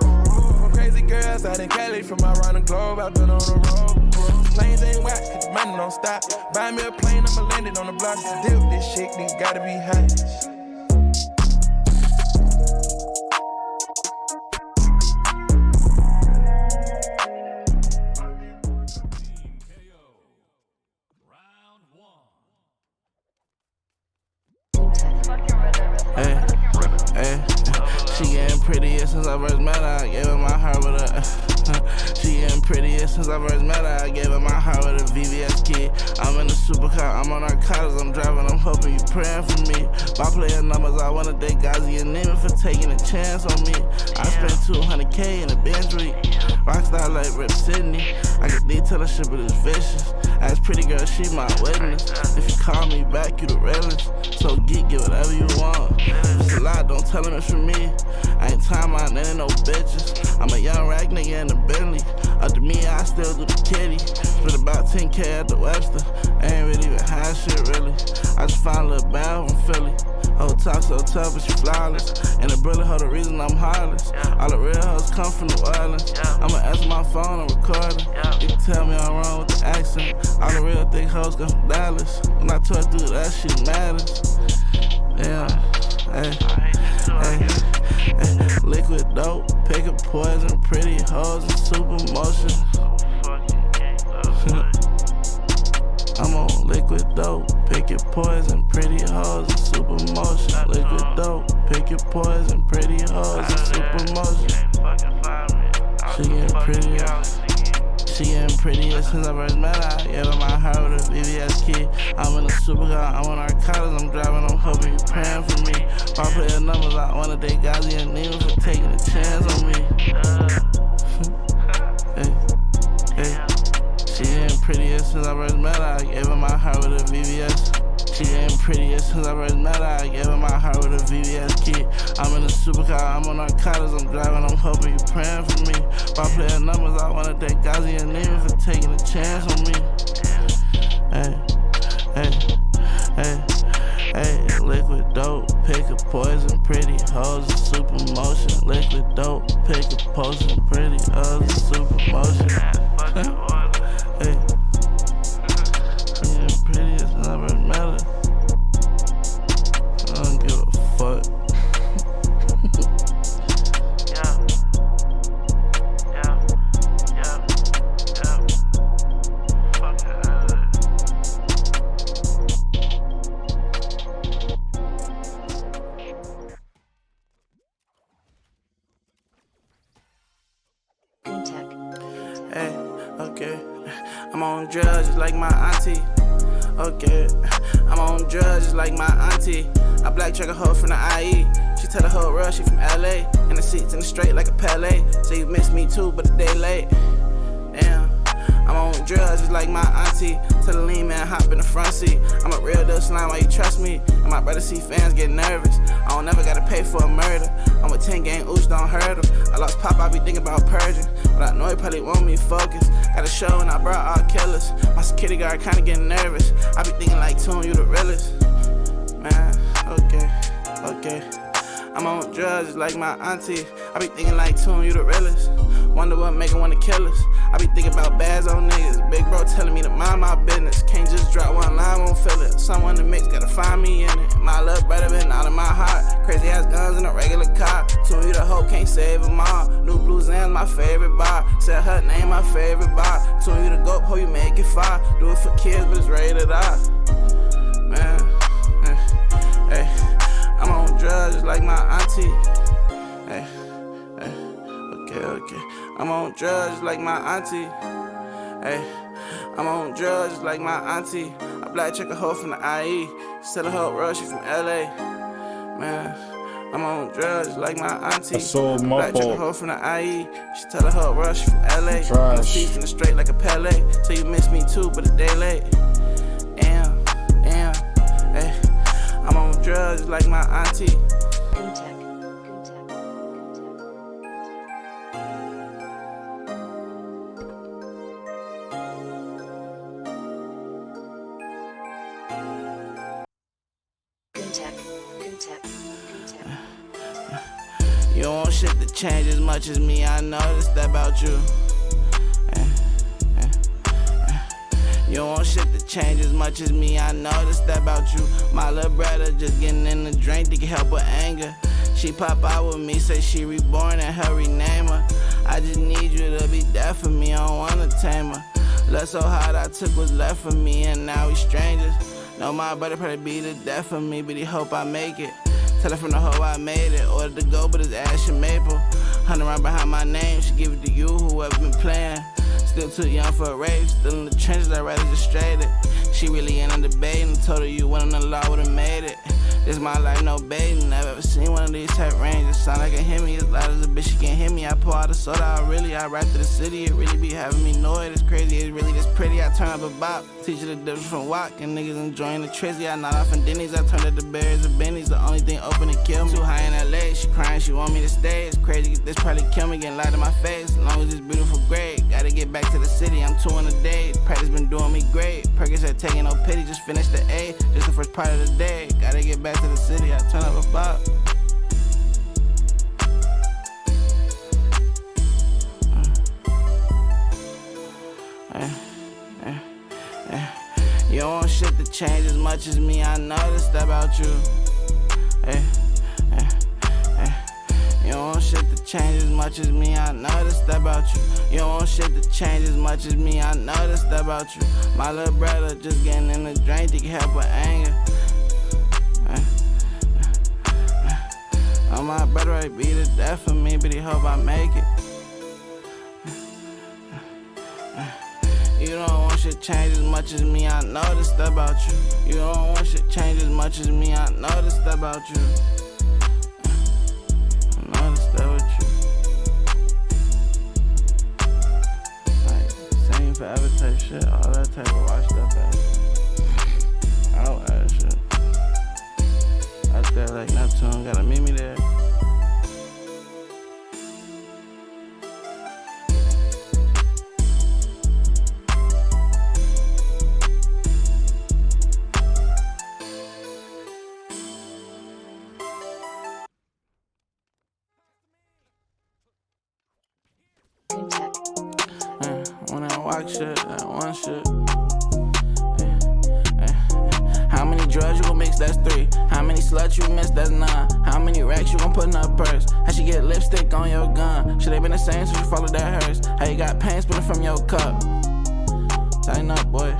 From crazy girls out in Cali, from around the globe, I've been on the road. Planes ain't whack, cause the money don't stop. Buy me a plane, I'ma land it on the block. Dip this shit, nigga, gotta be hot. She getting prettier since I first met her. I gave her my heart with a. She getting prettier since I first met her. I gave her my heart with a VVS key. I'm in the supercar, I'm on narcotics, I'm driving, I'm hoping you praying for me. By playing numbers, I wanna thank Gazi and Neiman for taking a chance on me. I spent $200K in a Benz week. Rockstar like Rip Sydney. I can detail the shit, but it's vicious. Ask pretty girl, she my witness. If you call me back, you the realest. So geek, get whatever you want. If it's a lie, don't tell him it's from me. I ain't time out, there ain't no bitches. I'm a young rag nigga in the Bentley. Up to me, I still do the kitty. Spent about 10K at the Webster. I ain't really even high shit, really. I just found a little bag from Philly. Whole talk so tough, but you flawless. And the bullet hoe the reason I'm heartless. All the real hoes come from New Orleans. I'ma answer my phone and record it. You can tell me I'm wrong with the accent. All the real thick hoes come from Dallas. When I tore through that shit matters. Yeah, hey, liquid dope, pick up poison, pretty hoes and super motion. I'm on liquid dope, pick your poison, pretty hoes and super motion. Liquid dope, pick your poison, pretty hoes and super motion. She getting prettier. She getting prettier since I first met her. I gave her my heart with a VVS key. I'm in a supercar, I'm on narcotics, I'm driving, I'm hoping you praying for me. My player numbers, I wanna thank 괱ᴜ for taking a chance on me. Hey. She getting prettier since I first met her. I gave her my heart with a VVS. She getting prettier since I first met her. I gave her my heart with a VVS key. I'm in a supercar, I'm on narcotics, I'm driving, I'm hoping you praying for me. My player numbers, I wanna thank 괱ᴜ for taking a chance on me. Hey, liquid dope, pick a poison, pretty hoes and super motion. Liquid dope, pick a poison, pretty hoes and super motion. Hey, yeah, pretty as never met her. I don't give a fuck. Hey, okay. I'm on drugs just like my auntie. Okay, I'm on drugs just like my auntie. I black track a hoe from the IE. She tell the whole world she from LA. And the seats in the straight like a Pele. So you miss me too, but the day late. Damn, I'm on drugs just like my auntie. Tell the lean man hop in the front seat. I'm a real deal slime, why you trust me? And my brother see fans get nervous. I don't never gotta pay for a murder. I'm a 10 gang ooch, don't hurt him. I lost pop, I be thinking about purging. But I know he probably want me focused. Got a show and I brought all killers. My security guard kinda getting nervous. I be thinking like, Toon, you the realest. Man, okay. I'm on drugs just like my auntie. I be thinking like, Toon, you the realest. Wonder what make 'em wanna kill us. I be thinking about bads on niggas. Big bro telling me to mind my business. Can't just drop one line, won't feel it. Someone to mix, gotta find me in it. My little brother been out of my heart. Crazy ass guns in a regular car. Told you the hope can't save them all. New Blue Zan's my favorite bar. Said her name my favorite bar. Told you the GOAT, hope you make it far. Do it for kids, but it's rated R. Man, hey, I'm on drugs just like my auntie. Hey, okay. I'm on drugs just like my auntie. Hey, I'm on drugs just like my auntie. I black check a hoe from the IE. She tell the whole world she from LA. Man, I'm on drugs just like my auntie. I sold my black check a hoe from the IE. She tell the whole world she from LA. Trash. The seats in the straight like a Pele. So you miss me too, but a day late. Damn, hey, I'm on drugs just like my auntie. You don't want shit to change as much as me, I noticed that about you. You don't want shit to change as much as me, I noticed that about you. My little brother just getting in the drink to get help with anger. She pop out with me, say she reborn and her rename her. I just need you to be there for me, I don't wanna tame her. Love so hard I took what's left for me and now we strangers. Know my brother probably be the death for me, but he hope I make it. Tell her from the hoe I made it, ordered to go, but it's ash and maple. 100 round behind my name, she give it to you, whoever been playing. Still too young for a race, still in the trenches, I'd rather just straight it. She really in a debate and told her you went on the law, would've made it. This my life, no baiting. Never ever seen one of these type ranges. Sound like a Hemi, as loud as a bitch, she can't hear me. I pour out the soda, I rap to the city. It really be having me know it. It's crazy, it's really this pretty. I turn up a bop, teach you the difference from walk. And niggas enjoying the trizzy. I knock off in Denny's, I turn up the berries and bennies. The only thing open to kill me. Too high in LA, she crying, she want me to stay. It's crazy, this probably kill me, getting light in my face. As long as it's beautiful, great. Gotta get back to the city, I'm 2 in a day. Practice been doing me great. Perkins had taking no pity, just finished the A. Just the first part of the day. Gotta get back gas to the city, I turn up a bop. You don't want shit to change as much as me, I noticed about you. You don't want shit to change as much as me, I noticed about you. You don't want shit to change as much as me, I noticed about you. My little brother just getting in the drink to help with anger. Oh, my brother ain't be to death for me, but he hope I make it. You don't want shit change as much as me, I noticed about you. You don't want shit change as much as me, I noticed about you. I noticed that with you. Like, same forever type shit, all that type of washed up ass. I don't that shit. Out there like Neptune, gotta meet me there. When I walk shit, that one shit. How many drugs you gon' mix? That's 3. How many sluts you miss? That's 9. How many racks you gon' put in her purse? How she get lipstick on your gun? Should they been the same since you followed that hearse? How you got pain spilling from your cup? Tighten up, boy.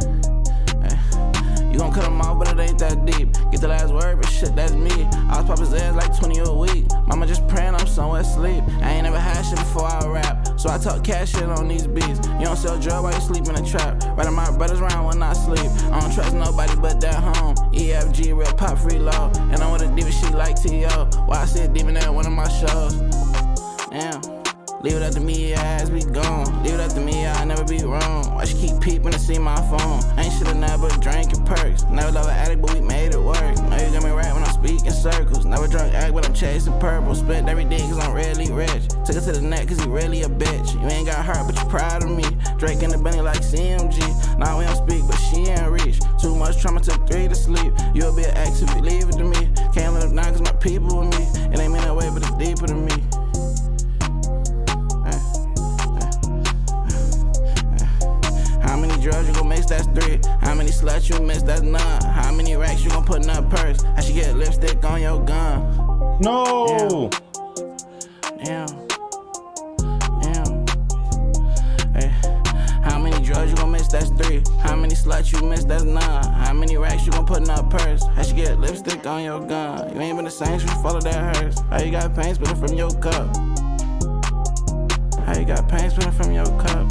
You gon' cut them off, but it ain't that deep. Get the last word, but shit, that's me. I was poppin' ass like 20 a week. Mama just praying I'm somewhere asleep. I ain't never had shit before I rap, so I talk cash shit on these beats. You don't sell drugs while you sleep in the trap. Riding my brothers around when I sleep. I don't trust nobody but that home. EFG, real pop, free low. And I'm with a diva, she like T.O. Why I see a demon at one of my shows. Damn. Leave it up to me, yeah, as we gone. Leave it up to me, yeah, I never be wrong. Why she keep peeping to see my phone? Ain't shit never drinking perks. Never love an addict, but we made it work. Know you got me right when I speak in circles. Never drunk act, but I'm chasing purple. Spent every day cause I'm really rich. Took it to the neck cause he really a bitch. You ain't got hurt, but you proud of me. Drake in the Benny like CMG. Now we don't speak, but she ain't reach. Too much trauma, took 3 to sleep. You'll be an ex if you leave it to me. Can't live now cause my people with me. It ain't mean that way, but it's deeper than me. How many drugs you gon' mix? That's 3. How many sluts you miss? That's 9. How many racks you gon' put in her purse? How she get lipstick on your gun? No. Damn. Hey. How many drugs you gon' mix? That's 3. How many sluts you miss? That's 9. How many racks you gon' put in her purse? How she get lipstick on your gun? You ain't been the same since you followed that hearse. How you got pain spilling from your cup? How you got pain spilling from your cup?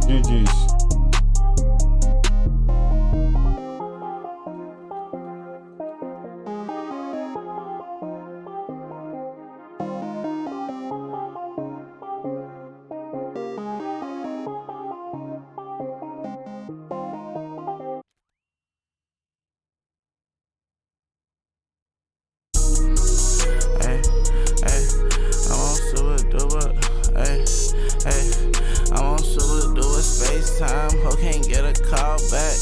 GG's. Time, ho can't get a call back.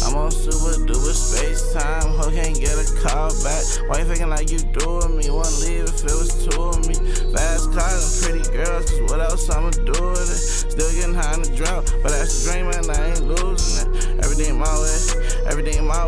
I'm on super duper space time, ho can't get a call back. Why you thinking like you doing me? Wouldn't leave if it was 2 of me. Fast cars and pretty girls, cause what else I'ma do with it? Still getting high in the drought, but that's a dream and I ain't losing it. Everything my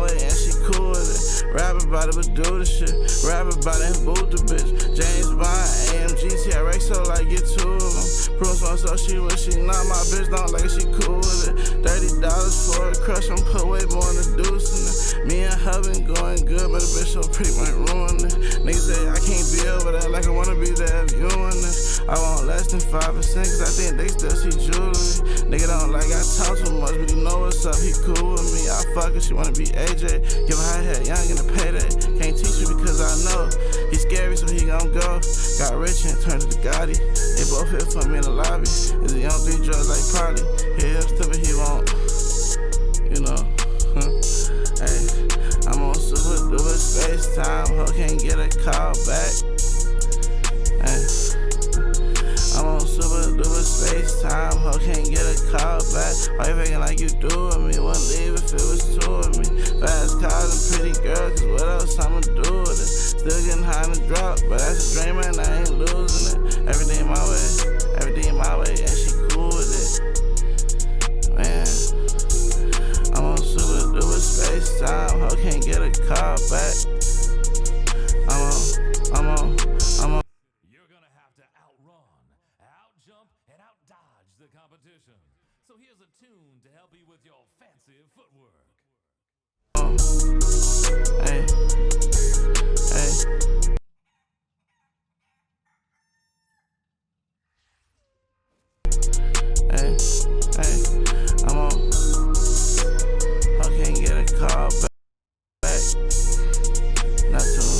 way, and she cool with it. Rap about it, but do the shit. Rap about it and boot the bitch. James Bond, AMG, TRX, so like get 2 of them. Prove myself, she wish she not my bitch, don't like it, she cool with it. $30 for a crush, I'm put way more in the deuce in it. Me and her been going good, but the bitch so pretty might ruin it. Niggas say I can't be over that like I wanna be there if you in it. I want less than 5% cause I think they still see jewelry. Nigga don't like I talk too much, but he know what's up, he cool with me. I fuck her, she wanna be AJ. Give her head, young in the payday. Can't teach you because I know he's scary, so he gon' go. Got rich and turned to the Gotti. They both here for me in the lobby. Is he on 3 drugs like Party? He hips to but he won't, you know. Hey, I'm on super duper space time, ho can't get a call back. Hey, I'm on super duper space time, ho can't get a call back. Why you faking like you doing me? Wouldn't leave if it was two of me. Fast cars and pretty girls, cause what else I'ma do with it? Still getting high in the drop, but that's a dream and I ain't losing it. Everything my way, and she cool with it. Man, I'm on super duper space time. Ho can't get a call back. I'm on. You're gonna have to outrun, outjump, and outdodge the competition. So here's a tune to help you with your fancy footwork. Hey. I'm on. I can't get a call back. Not too.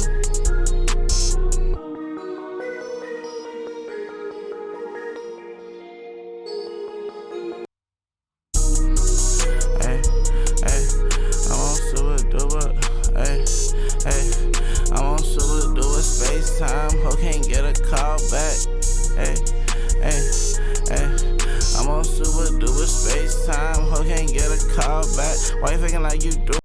I'm on super duper space time. Ho can't get a call back. I'm on super duper space time. Ho can't get a call back. Why you thinking like you do?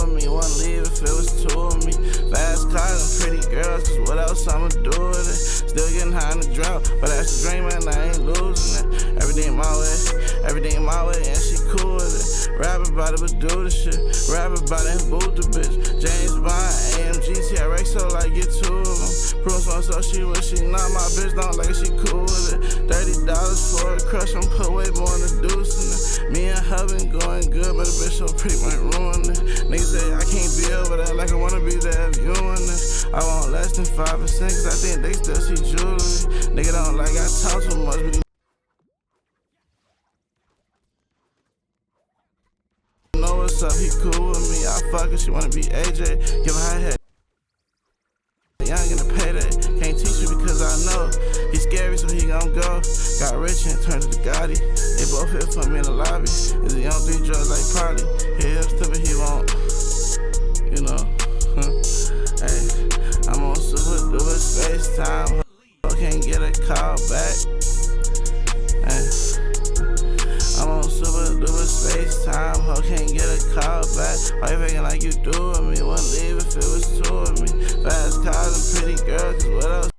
Me wouldn't leave if it was two of me. Fast cars and pretty girls, cause what else I'ma do with it? Still getting high in the drought, but that's a dream and I ain't losing it. Everything my way, and she cool with it. Rap about it, but do the shit. Rap about it and boot the bitch. James Bond, AMG, TRX, so like get two of them. Proves myself she wish she not my bitch, don't like it, she cool with it. $30 for a crush, I'm put way more in the deuce in it. Me and her been going good, but the bitch so pretty might ruin it. Niggas say I can't be over that like I wanna be there if you in this. I want less than 5% cause I think they still see jewelry. Nigga don't like I talk too much, but he know what's up, he cool with me. I fuck her, she wanna be AJ. Give her head. Young in the payday. Can't teach me because I know he's scary, so he gon' go. Got rich and turned to the Gotti. They both here for me in the lobby. Is he on 3 drugs like probably? He hip stupid, he won't. You know. Hey, I'm on super duper space time. Can't get a call back. Hey, I'm on super duper space time. Ho can't get a call back. Why you faking like you doing me? Wouldn't leave if it was two of me. Fast cars and pretty girls, cause what else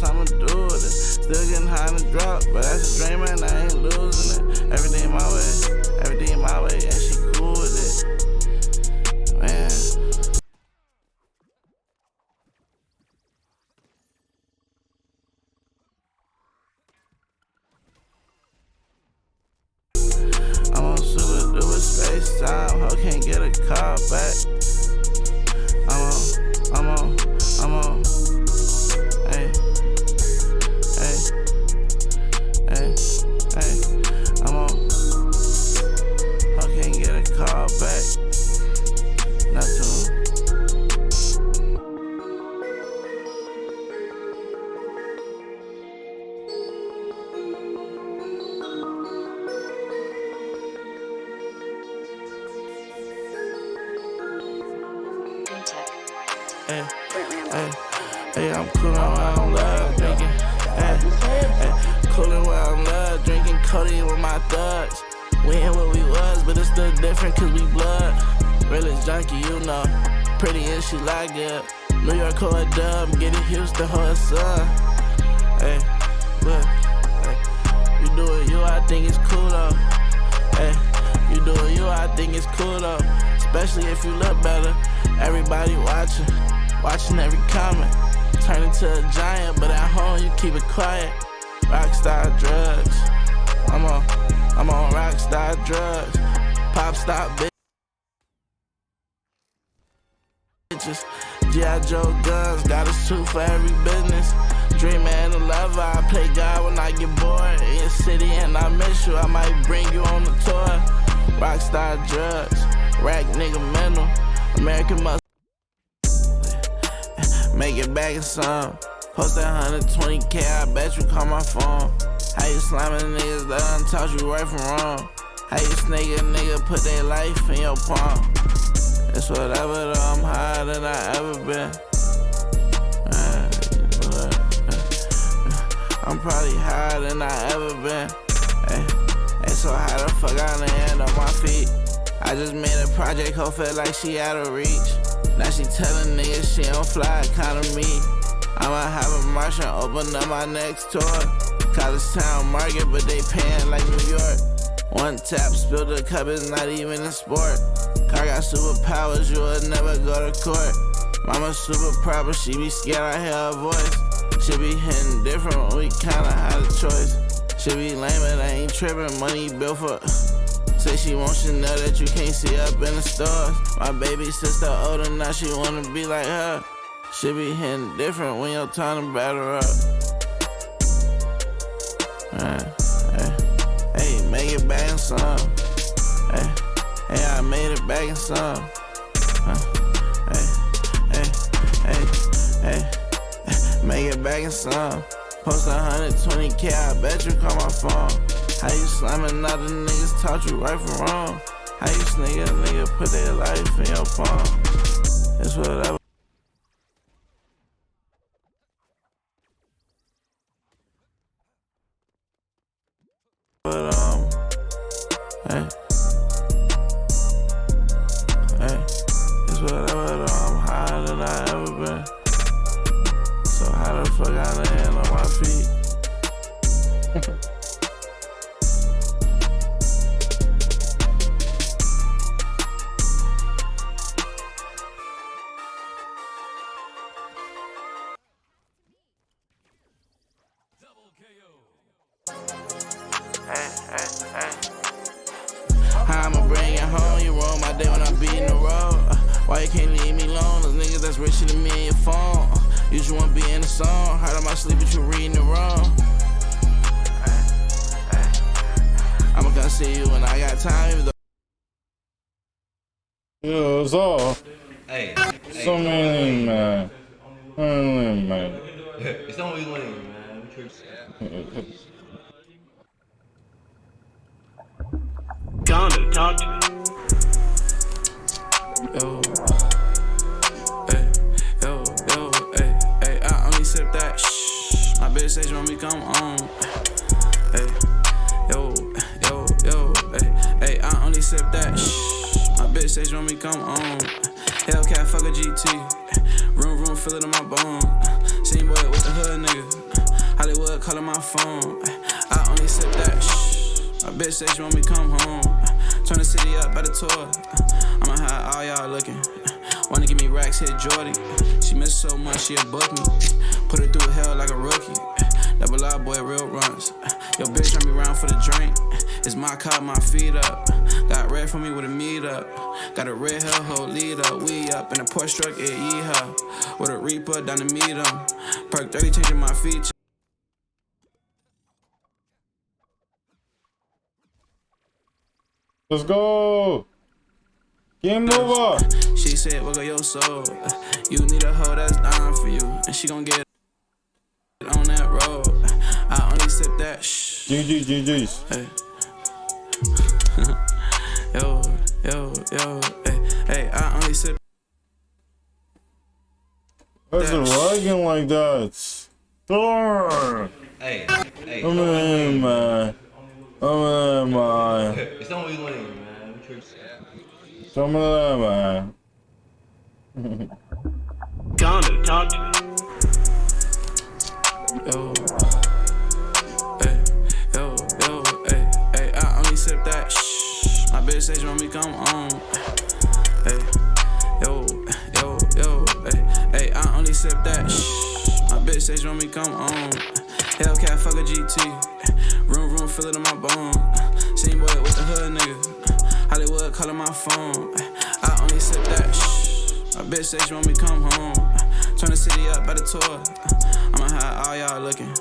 I'ma do with it? Still getting high in the drop, but that's a dream and I ain't losing it. Everything my way, and she cool with it. Man. I'm on super duper space time. Ho can't get a call back. I'm on. Hey. I'm on. Ho can't get a call back. Not too. Hey, I'm coolin' while I'm love drinking. Coolin' while I'm love drinking. Cody with my thugs. We ain't what we was, but it's still different cause we blood. Realest junkie, you know. Pretty and she like good. New York hold a dub, get it Houston hold a son. Hey, look. Hey, you do it, you, I think it's cool though. Hey, you do it, you, I think it's cool though. Especially if you look better. Everybody watching every comment. Turn into a giant, but at home you keep it quiet. Rockstar drugs. I'm on rockstar drugs. Pop star bitches. G.I. Joe guns, got a suit for every business. Dreamer and a lover, I play God when I get bored. In your city and I miss you, I might bring you on the tour. Rockstar drugs, rack nigga mental. American must make it back in some. Post that 120K, I bet you call my phone. How you slamming niggas that done taught you right from wrong? How you snake a nigga, put their life in your palm? It's whatever though, I'm higher than I ever been. I'm probably higher than I ever been. Hey, so how the fuck I land on my feet? I just made a project, hoe feel like she out of reach. Now she telling niggas she don't fly economy. I'ma have a march and open up my next tour. College town market, but they paying like New York. One tap, spill the cup, it's not even a sport. Car got superpowers, you would never go to court. Mama super proud, but she be scared I hear her voice. She be hitting different when we kinda had a choice. She be lame, but I ain't tripping, money built for. Say she wants Chanel that you can't see up in the stores. My baby sister older, now she wanna be like her. She be hitting different when your time to batter up. Hey, make it back in some. Hey, I made it back in some. Hey, make it back in some. Post 120K, I bet you call my phone. How you slamming other niggas taught you right from wrong? How you sneak a nigga put their life in your palm? It's whatever. But hey, it's whatever. I'm higher than I ever been. So how the fuck I land on my feet? How I'ma bring it home? You roll my day when I be in the road. Why you can't leave me alone? Those niggas that's richer than me in your phone. You just wanna be in the song. Hard on my sleep, but you reading it wrong. I'ma come see you when I got time, even though. Yo, it's all. Hey. So many, man. Man. It's only lame, man. Gonna talk to me. Yo, hey, I only sip that. Shh, my bitch says you want me come on. Hey, hey, I only sip that. Shh, my bitch says you want me come on. Hellcat, fuck a GT. Room, fill it in my bone. Same boy with the hood nigga. Hollywood calling my phone. I only sip that. Shh, my bitch says you want me come home. Turn the city up by the tour. I'ma have all y'all looking. Wanna give me racks, hit Jordy. She missed so much, she'll book me. Put her through hell like a rookie. Double R boy, real runs. Yo, bitch, run me round for the drink. It's my car, my feet up. Got red for me with a meet up. Got a red hell hoe lead up. We up in a Porsche truck, it yeehaw. With a Reaper down to meet him. Perk 30 changing my features. Let's go. Game over. She said, "Wiggle your soul. You need a hoe that's down for you, and she gon' get on that road." I only sip that. Shh. GG's. Hey. yo, hey, I only sip. Why's it lagging like that? Thor. Hey. Come in, man. It's only lame, man. Come on, man. Gonna talk to me. Yo, hey, I only sip that. Shh, my bitch says you want me come on. Hey, hey, I only sip that. Shh, my bitch says you want me come on. Hellcat, fuck a GT. Room, fill it in my bone. Same boy with the hood nigga. Hollywood calling my phone. I only sip that. Shh, my bitch says you want me come home. Turn the city up by the tour. I'ma have all y'all looking.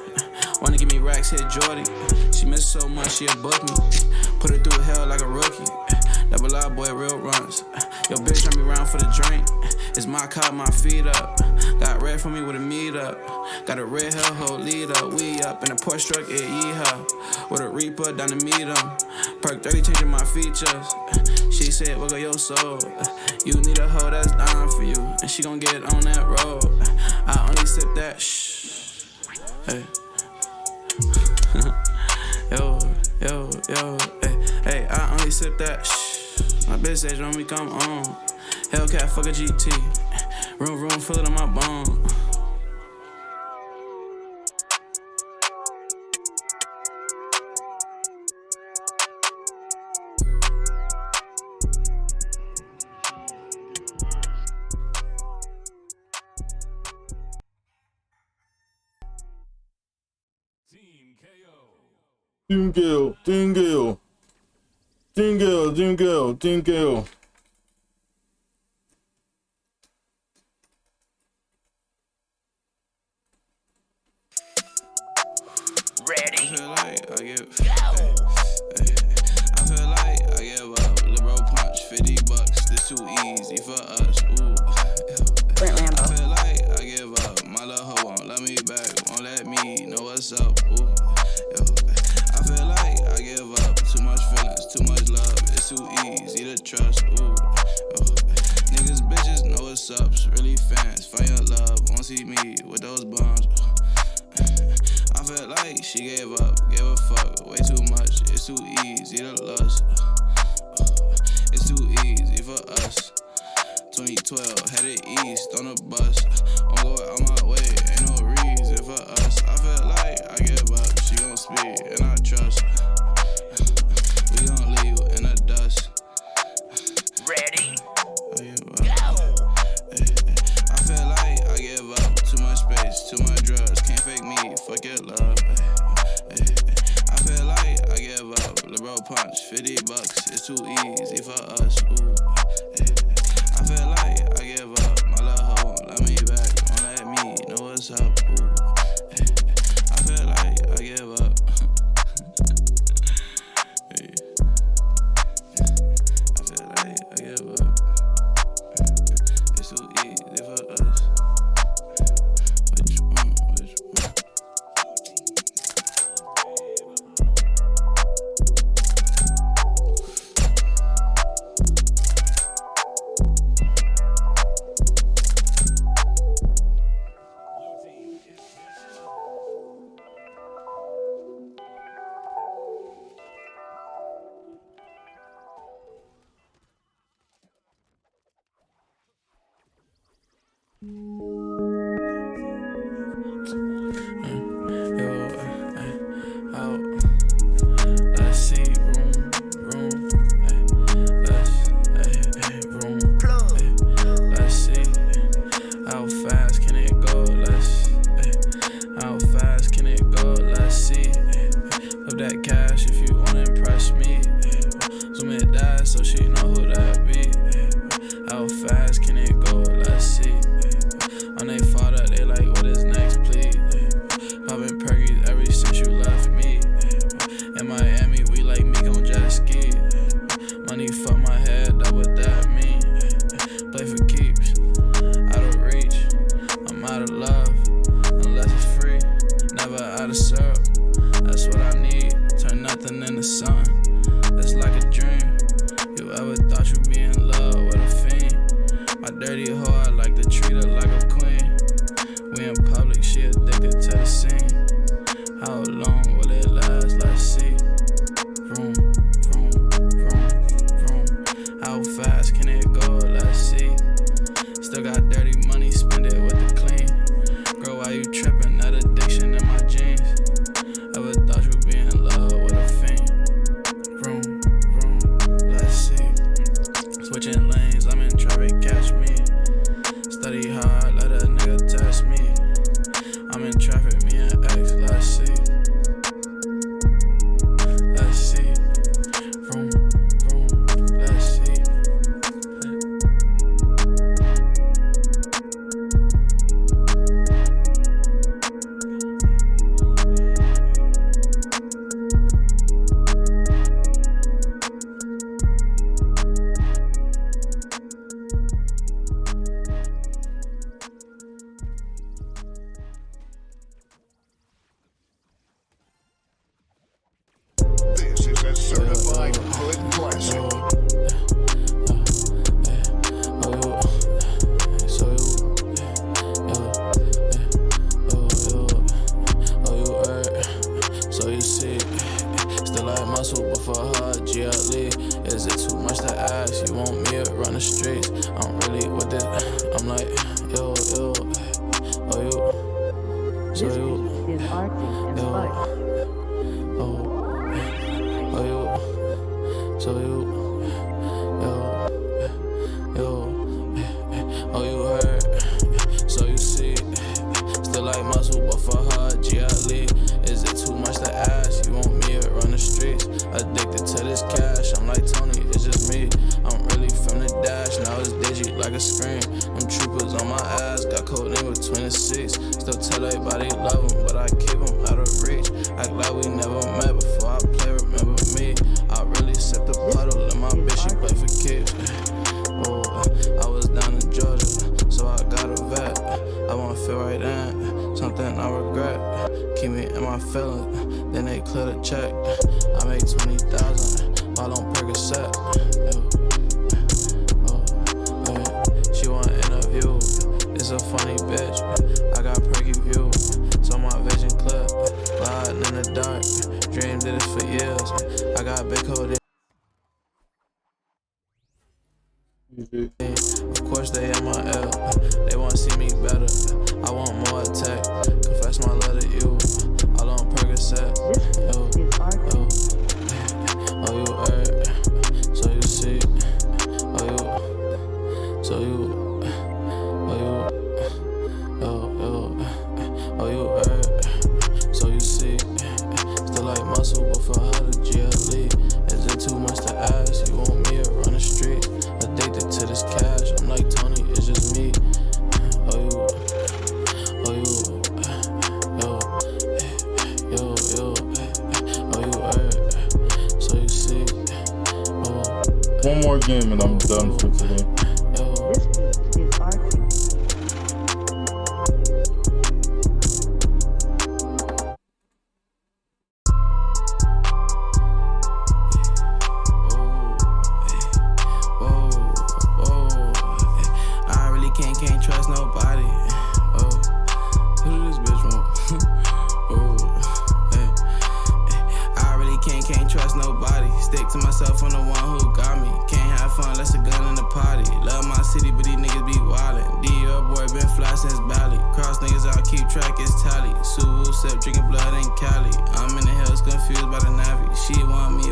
Wanna give me racks, hit Jordy. She missed so much, she'll book me. Put her through hell like a rookie. Double R boy, real runs. Yo, bitch, run me round for the drink. It's my car, my feet up. Got red for me with a meet up. Got a red hell hoe lead up. We up in a Porsche truck, it yeehaw. With a Reaper down to meet him. Perk 30 changing my features. She said, "Wiggle your soul. You need a hoe that's down for you, and she gon' get on that road." I only sip that. Shh. Hey. Yo, hey, I only sip that shh. My bitch say, "Don't me come on." Hellcat, fuck a GT. Room, fill it on my bone. Team K.I.M.K.I.P. Ready? I feel like I give up. Liberal punch, $50. This too easy for us. Ooh. I feel like I give up. My little hoe won't let me back. Won't let me know what's up. Ooh. I feel like I give up. Too much feelings, too much love. It's too easy to trust. Ooh. Niggas, bitches know what's up. Really fans, fire love. Won't see me with those bums. I feel like she gave up, gave a fuck way too much. It's too easy to lust. It's too easy for us. 2012, headed east on a bus. Won't go out my way, ain't no reason for us. I feel like I give up, she gon' speak, and I trust. We gon' leave you in the dust. Ready? I feel like I give up. Too much space, too much drugs. Can't fake me, fuck your love. I feel like I give up. Liberal punch, $50. It's too easy for us. Ooh. I feel like I give up. My little hoe won't let me back. Won't let me know what's up. Ooh. I feel like I give up. I feel like I give up. It's too easy for us. Which one? muscle, but for her, GLE. Is it too much to ask? You want me to run the streets? I'm really with it. I'm like, yo, oh you, so you, yo, oh you, so you, yo, oh you heard, so you see, still like muscle, but for her, GLE. Is it too much to ask? You want me to run the streets? Addicted to this cash, I'm like Tony, it's just me. I'm really from the dash, now it's digi like a screen. Them troopers on my ass, got code name between the seats. Still tell everybody love them, but I keep them out of reach. Act like we never met before I play, remember me. I really sip the puddle and my bitch, she play for keeps. Oh, I was down in Georgia, so I got a vet. I won't feel right in, something I regret. Keep me in my feelings, then they clear the check. I make 20,000 while on Percocet. She want an interview, it's a funny bitch. I got perky view, so my vision clear. Gliding in the dark, dreamed it for years. I got big code. Of course they in my L, they want to see me better. I want more attack, confess my love to you. All on Percocet, oh you heard, so you see, oh you, so you, oh you heard, so you see, still like muscle, but for her the GLE. Is it too much to ask? You want me to run the street? Addicted to this cash, I'm like Tony, it's just me. Oh you, oh you heard, so you see. One more game and I'm done for today. Can't trust nobody. Oh, who this bitch want? Oh, hey. I really can't trust nobody. Stick to myself, I'm the one who got me. Can't have fun, less a gun in the party. Love my city, but these niggas be wildin'. D.R. boy been fly since Bali. Cross niggas out, keep track, it's tally. Suwu sip, drinking blood in Cali. I'm in the hills, confused by the Navi. She want me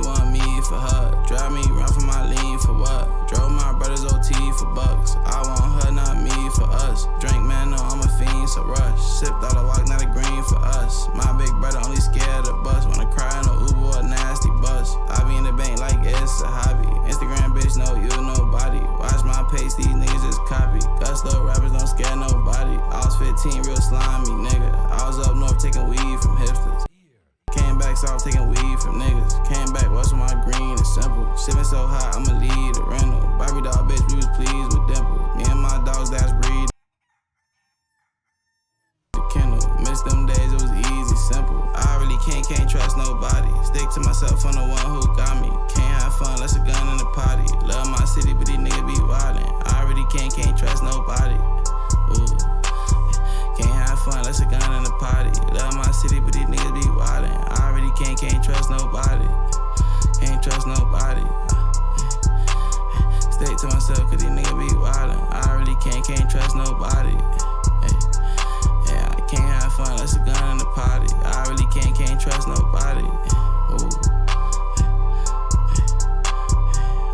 for her. Drive me round for my lean for what? Drove my brother's OT for bucks. I want her, not me for us. Drink, man, no, I'm a fiend, so rush. Sipped all the walk, not a green for us. My big brother only scared of bus. Wanna cry in a Uber or a nasty bus. I be in the bank like it's a hobby. Instagram bitch, no, you nobody. Watch my pace, these niggas just copy. Gusto rappers don't scare nobody. I was 15, real slimy, nigga. I was up north taking weed from hipsters. Came back, so I was taking weed from niggas. Came back, what's my green? It's simple. Sipping so hot, I'ma lead a rental. Barbie doll bitch, we was pleased with dimples. Me and my dogs, that's breed. The Kindle. Missed them days, it was easy, simple. I really can't trust nobody. Stick to myself, I'm the one who got me. Can't have fun, less a gun in the potty. Love my city, but these niggas be wildin'. I really can't trust nobody. Ooh. Can't have fun, less a gun in the potty. Love my city, but these niggas be wildin'. I really can't trust nobody. Can't trust nobody. Stick to myself, cause these niggas be wildin'. I really can't trust nobody. Yeah, I can't have fun, less a gun in the potty. I really can't trust nobody. Ooh.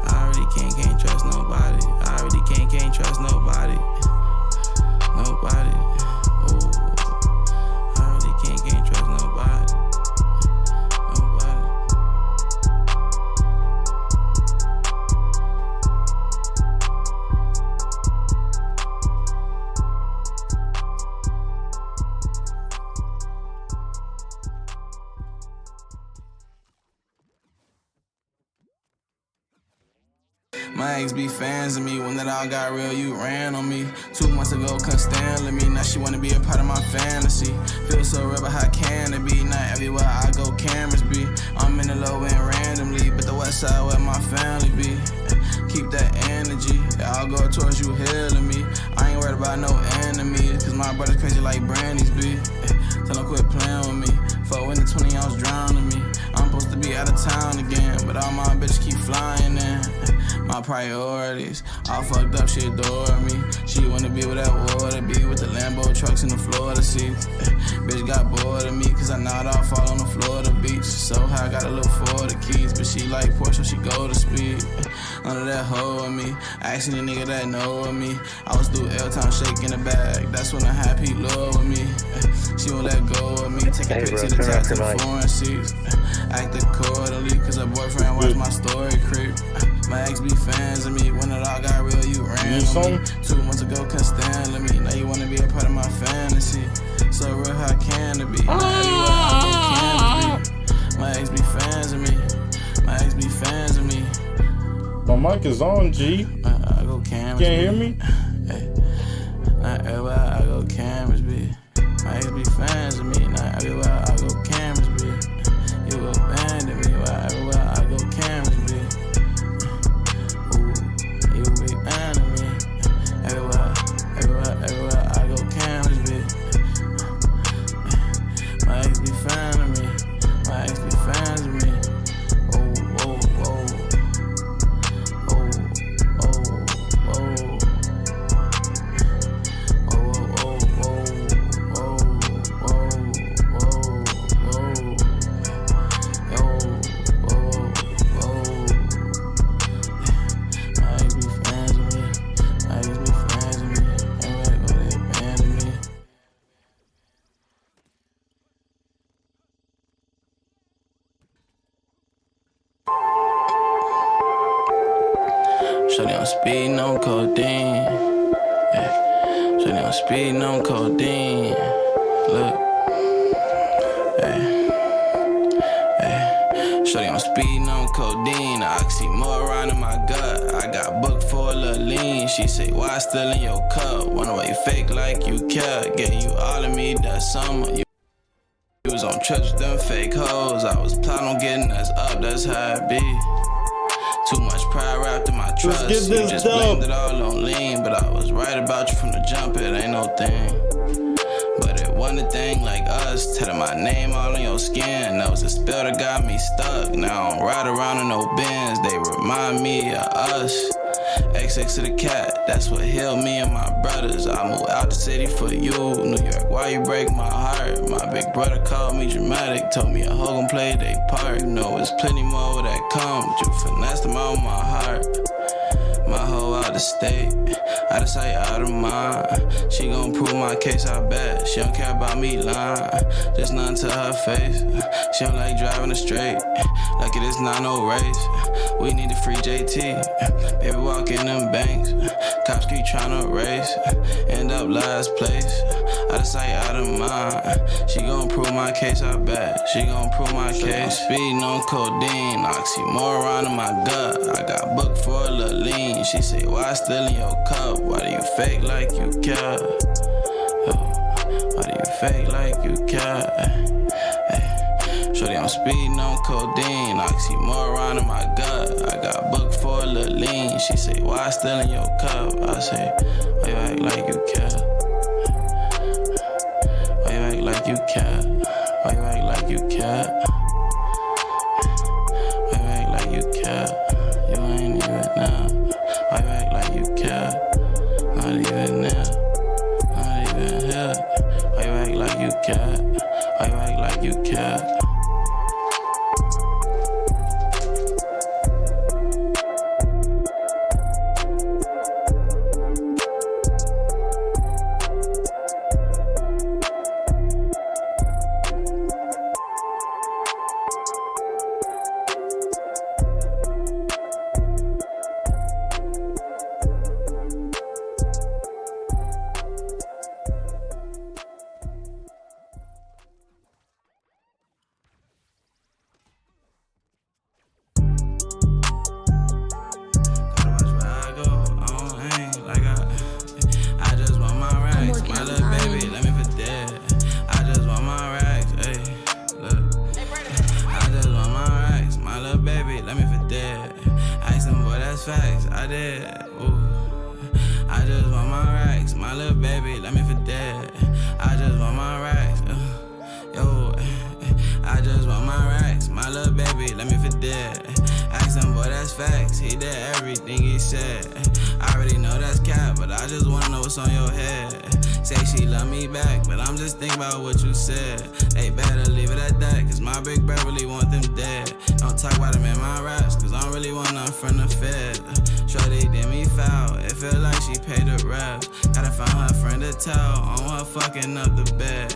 I really can't trust nobody. I really can't trust nobody. Nobody. Ooh. I really can't trust nobody. Nobody. My ex be fans of me. When that all got real, you ran on me. 2 months ago, couldn't stand me. Now she wanna be a part of my fantasy. Feel so real, but how can it be? Not everywhere I go, cameras be. I'm in the low end randomly, but the west side where my family be. Keep that energy, I'll go towards you healing me. I ain't worried about no enemies, cause my brother's crazy like Brandy's be. Tell him quit playing with me. For when the 20 ounce drowning me. I'm supposed to be out of town again. flying in. My priorities, all fucked up, she adore me. She wanna be with that water, be with the Lambo trucks in the Florida seats. Bitch got bored of me, cause I nod off all on the Florida beach. So high, gotta look for the keys, but she like Porsche, she go to speed. None of that hoe with me, asking the nigga that know of me. I was through L-Town shaking the bag, that's when I had Pete love with me. She won't let go of me, take a pic to the tax to the foreign seats. Act accordingly, cause her boyfriend watched my story creep. My ex be fans of me, when it all got real, you ran on me. 2 months ago, couldn't stand me, now you wanna be a part of my fantasy. So real, how can it be? Now everywhere I go, can it be? My ex be fans of me, my ex be fans of me. My mic is on, G. I go cameras. Can't hear me? Hey. Not everywhere I go, cameras be. My ex be fans of me, not everywhere I go, cameras be. You abandon me, why everywhere I go, cameras be. Ooh, you be abandon me. Everywhere I go, cameras be. My ex be fans of me, my ex be fans of me. Shorty on speed, no codeine. Yeah. Shorty on speed, no codeine. Look. Hey. Shorty on speed, no codeine. Oxymoron in my gut. I got booked for a little lean. She say, why still in your cup? Wonder why you fake like you care. Get you all of me that summer. You was on trips with them fake hoes. I was plotting on getting us up, that's how it be. Too much pride wrapped in my trust. You just blamed it all on lean, but I was right about you from the jump, it ain't no thing. But it wasn't a thing like us, telling my name all on your skin. That was a spell that got me stuck. Now I don't ride around in no Benz, they remind me of us. XX to the cat, that's what healed me and my brothers. I moved out the city for you, New York, why you break my heart? My big brother called me dramatic, told me a hoe gon' play their part. You know it's plenty more where that come, but you finessed them out of my heart. My hoe out the state, out of sight, out of mind. She gon' prove my case, I bet. She don't care about me lying, just nothing to her face. She don't like driving her straight, like it is not no race. We need to free JT, baby walk in them banks. Cops keep tryna race, end up last place. Out of sight, out of mind. She gon' prove my case, I bet. She gon' prove my case. Speeding on codeine, oxymoron in my gut. I got booked for a little lean. She say, why still in your cup? Why do you fake like you care? Why do you fake like you care? Shorty, I'm speeding on codeine, oxymoron in my gut. I got booked for a little lean. She say, why still in your cup? I say, why you act like you care? Why you act like you care? Why you act like you care? Why you act like you care? You ain't even now. Why you act like you care? Not even there, not even here. Why you act like you care? Why you act like you care? he did everything he said. I already know that's cap, but I just wanna know what's on your head. Say she love me back, but I'm just thinking about what you said. They better leave it at that, cause my big bro really want them dead. Don't talk about them in my raps, cause I don't really want nothing from the fed. Shorty did me foul, it feel like she paid the rep. Gotta find her friend to tell on her fucking up the bed.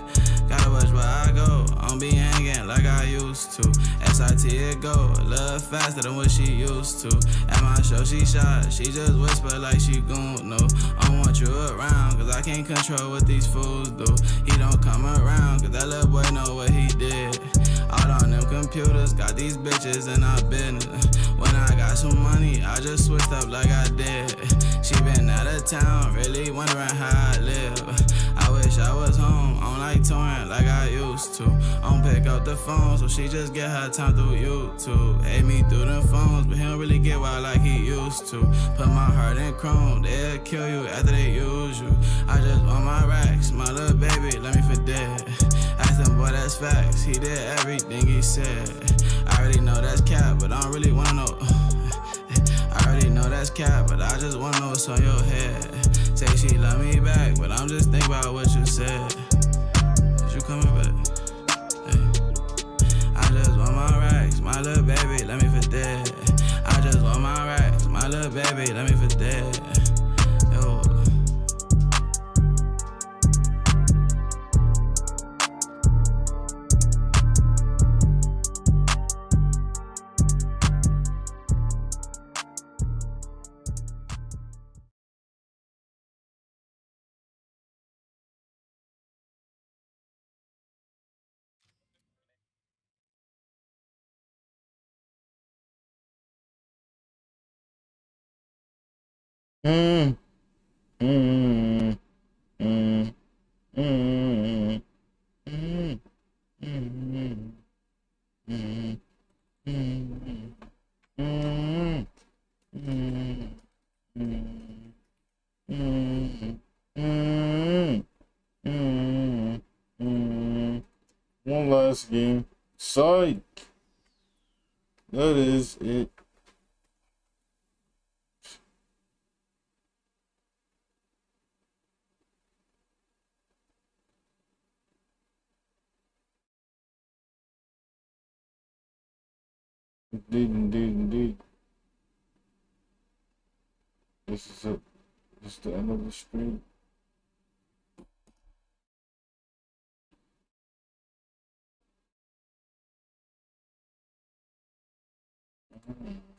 Gotta watch where I go, I don't be hanging like I used to. SIT it go, a little faster than what she used to. At my show she shot, she just whisper like she gon' know. I don't want you around, cause I can't control what these fools do. He don't come around, cause that little boy know what he did. Out on them computers, got these bitches in our business. When I got some money, I just switched up like I did. She been out of town, really wondering how I live. I wish I was home, I don't like touring like I used to. I don't pick up the phone, so she just get her time through YouTube. Hate me through them phones, but he don't really get wild like he used to. Put my heart in chrome, they'll kill you after they use you. I just want my racks, my little baby, let me for dead. Ask him, boy, that's facts, he did everything he said. I already know that's cap, but I don't really wanna know. I already know that's cap, but I just wanna know what's on your head. Say she love me back, but I'm just thinking about what you said. Is you coming back? Hey. I just want my racks, my little baby, let me for dead. I just want my racks, my little baby, let me for dead. Yo. Mm. Mm. Mm. Mm. Mm. Mm. Mm. Mm. Mm. Mm. Mm. Mm. Mm. One last game. Psych. That is it. Indeed. This is it. This is the end of the stream. Mm-hmm.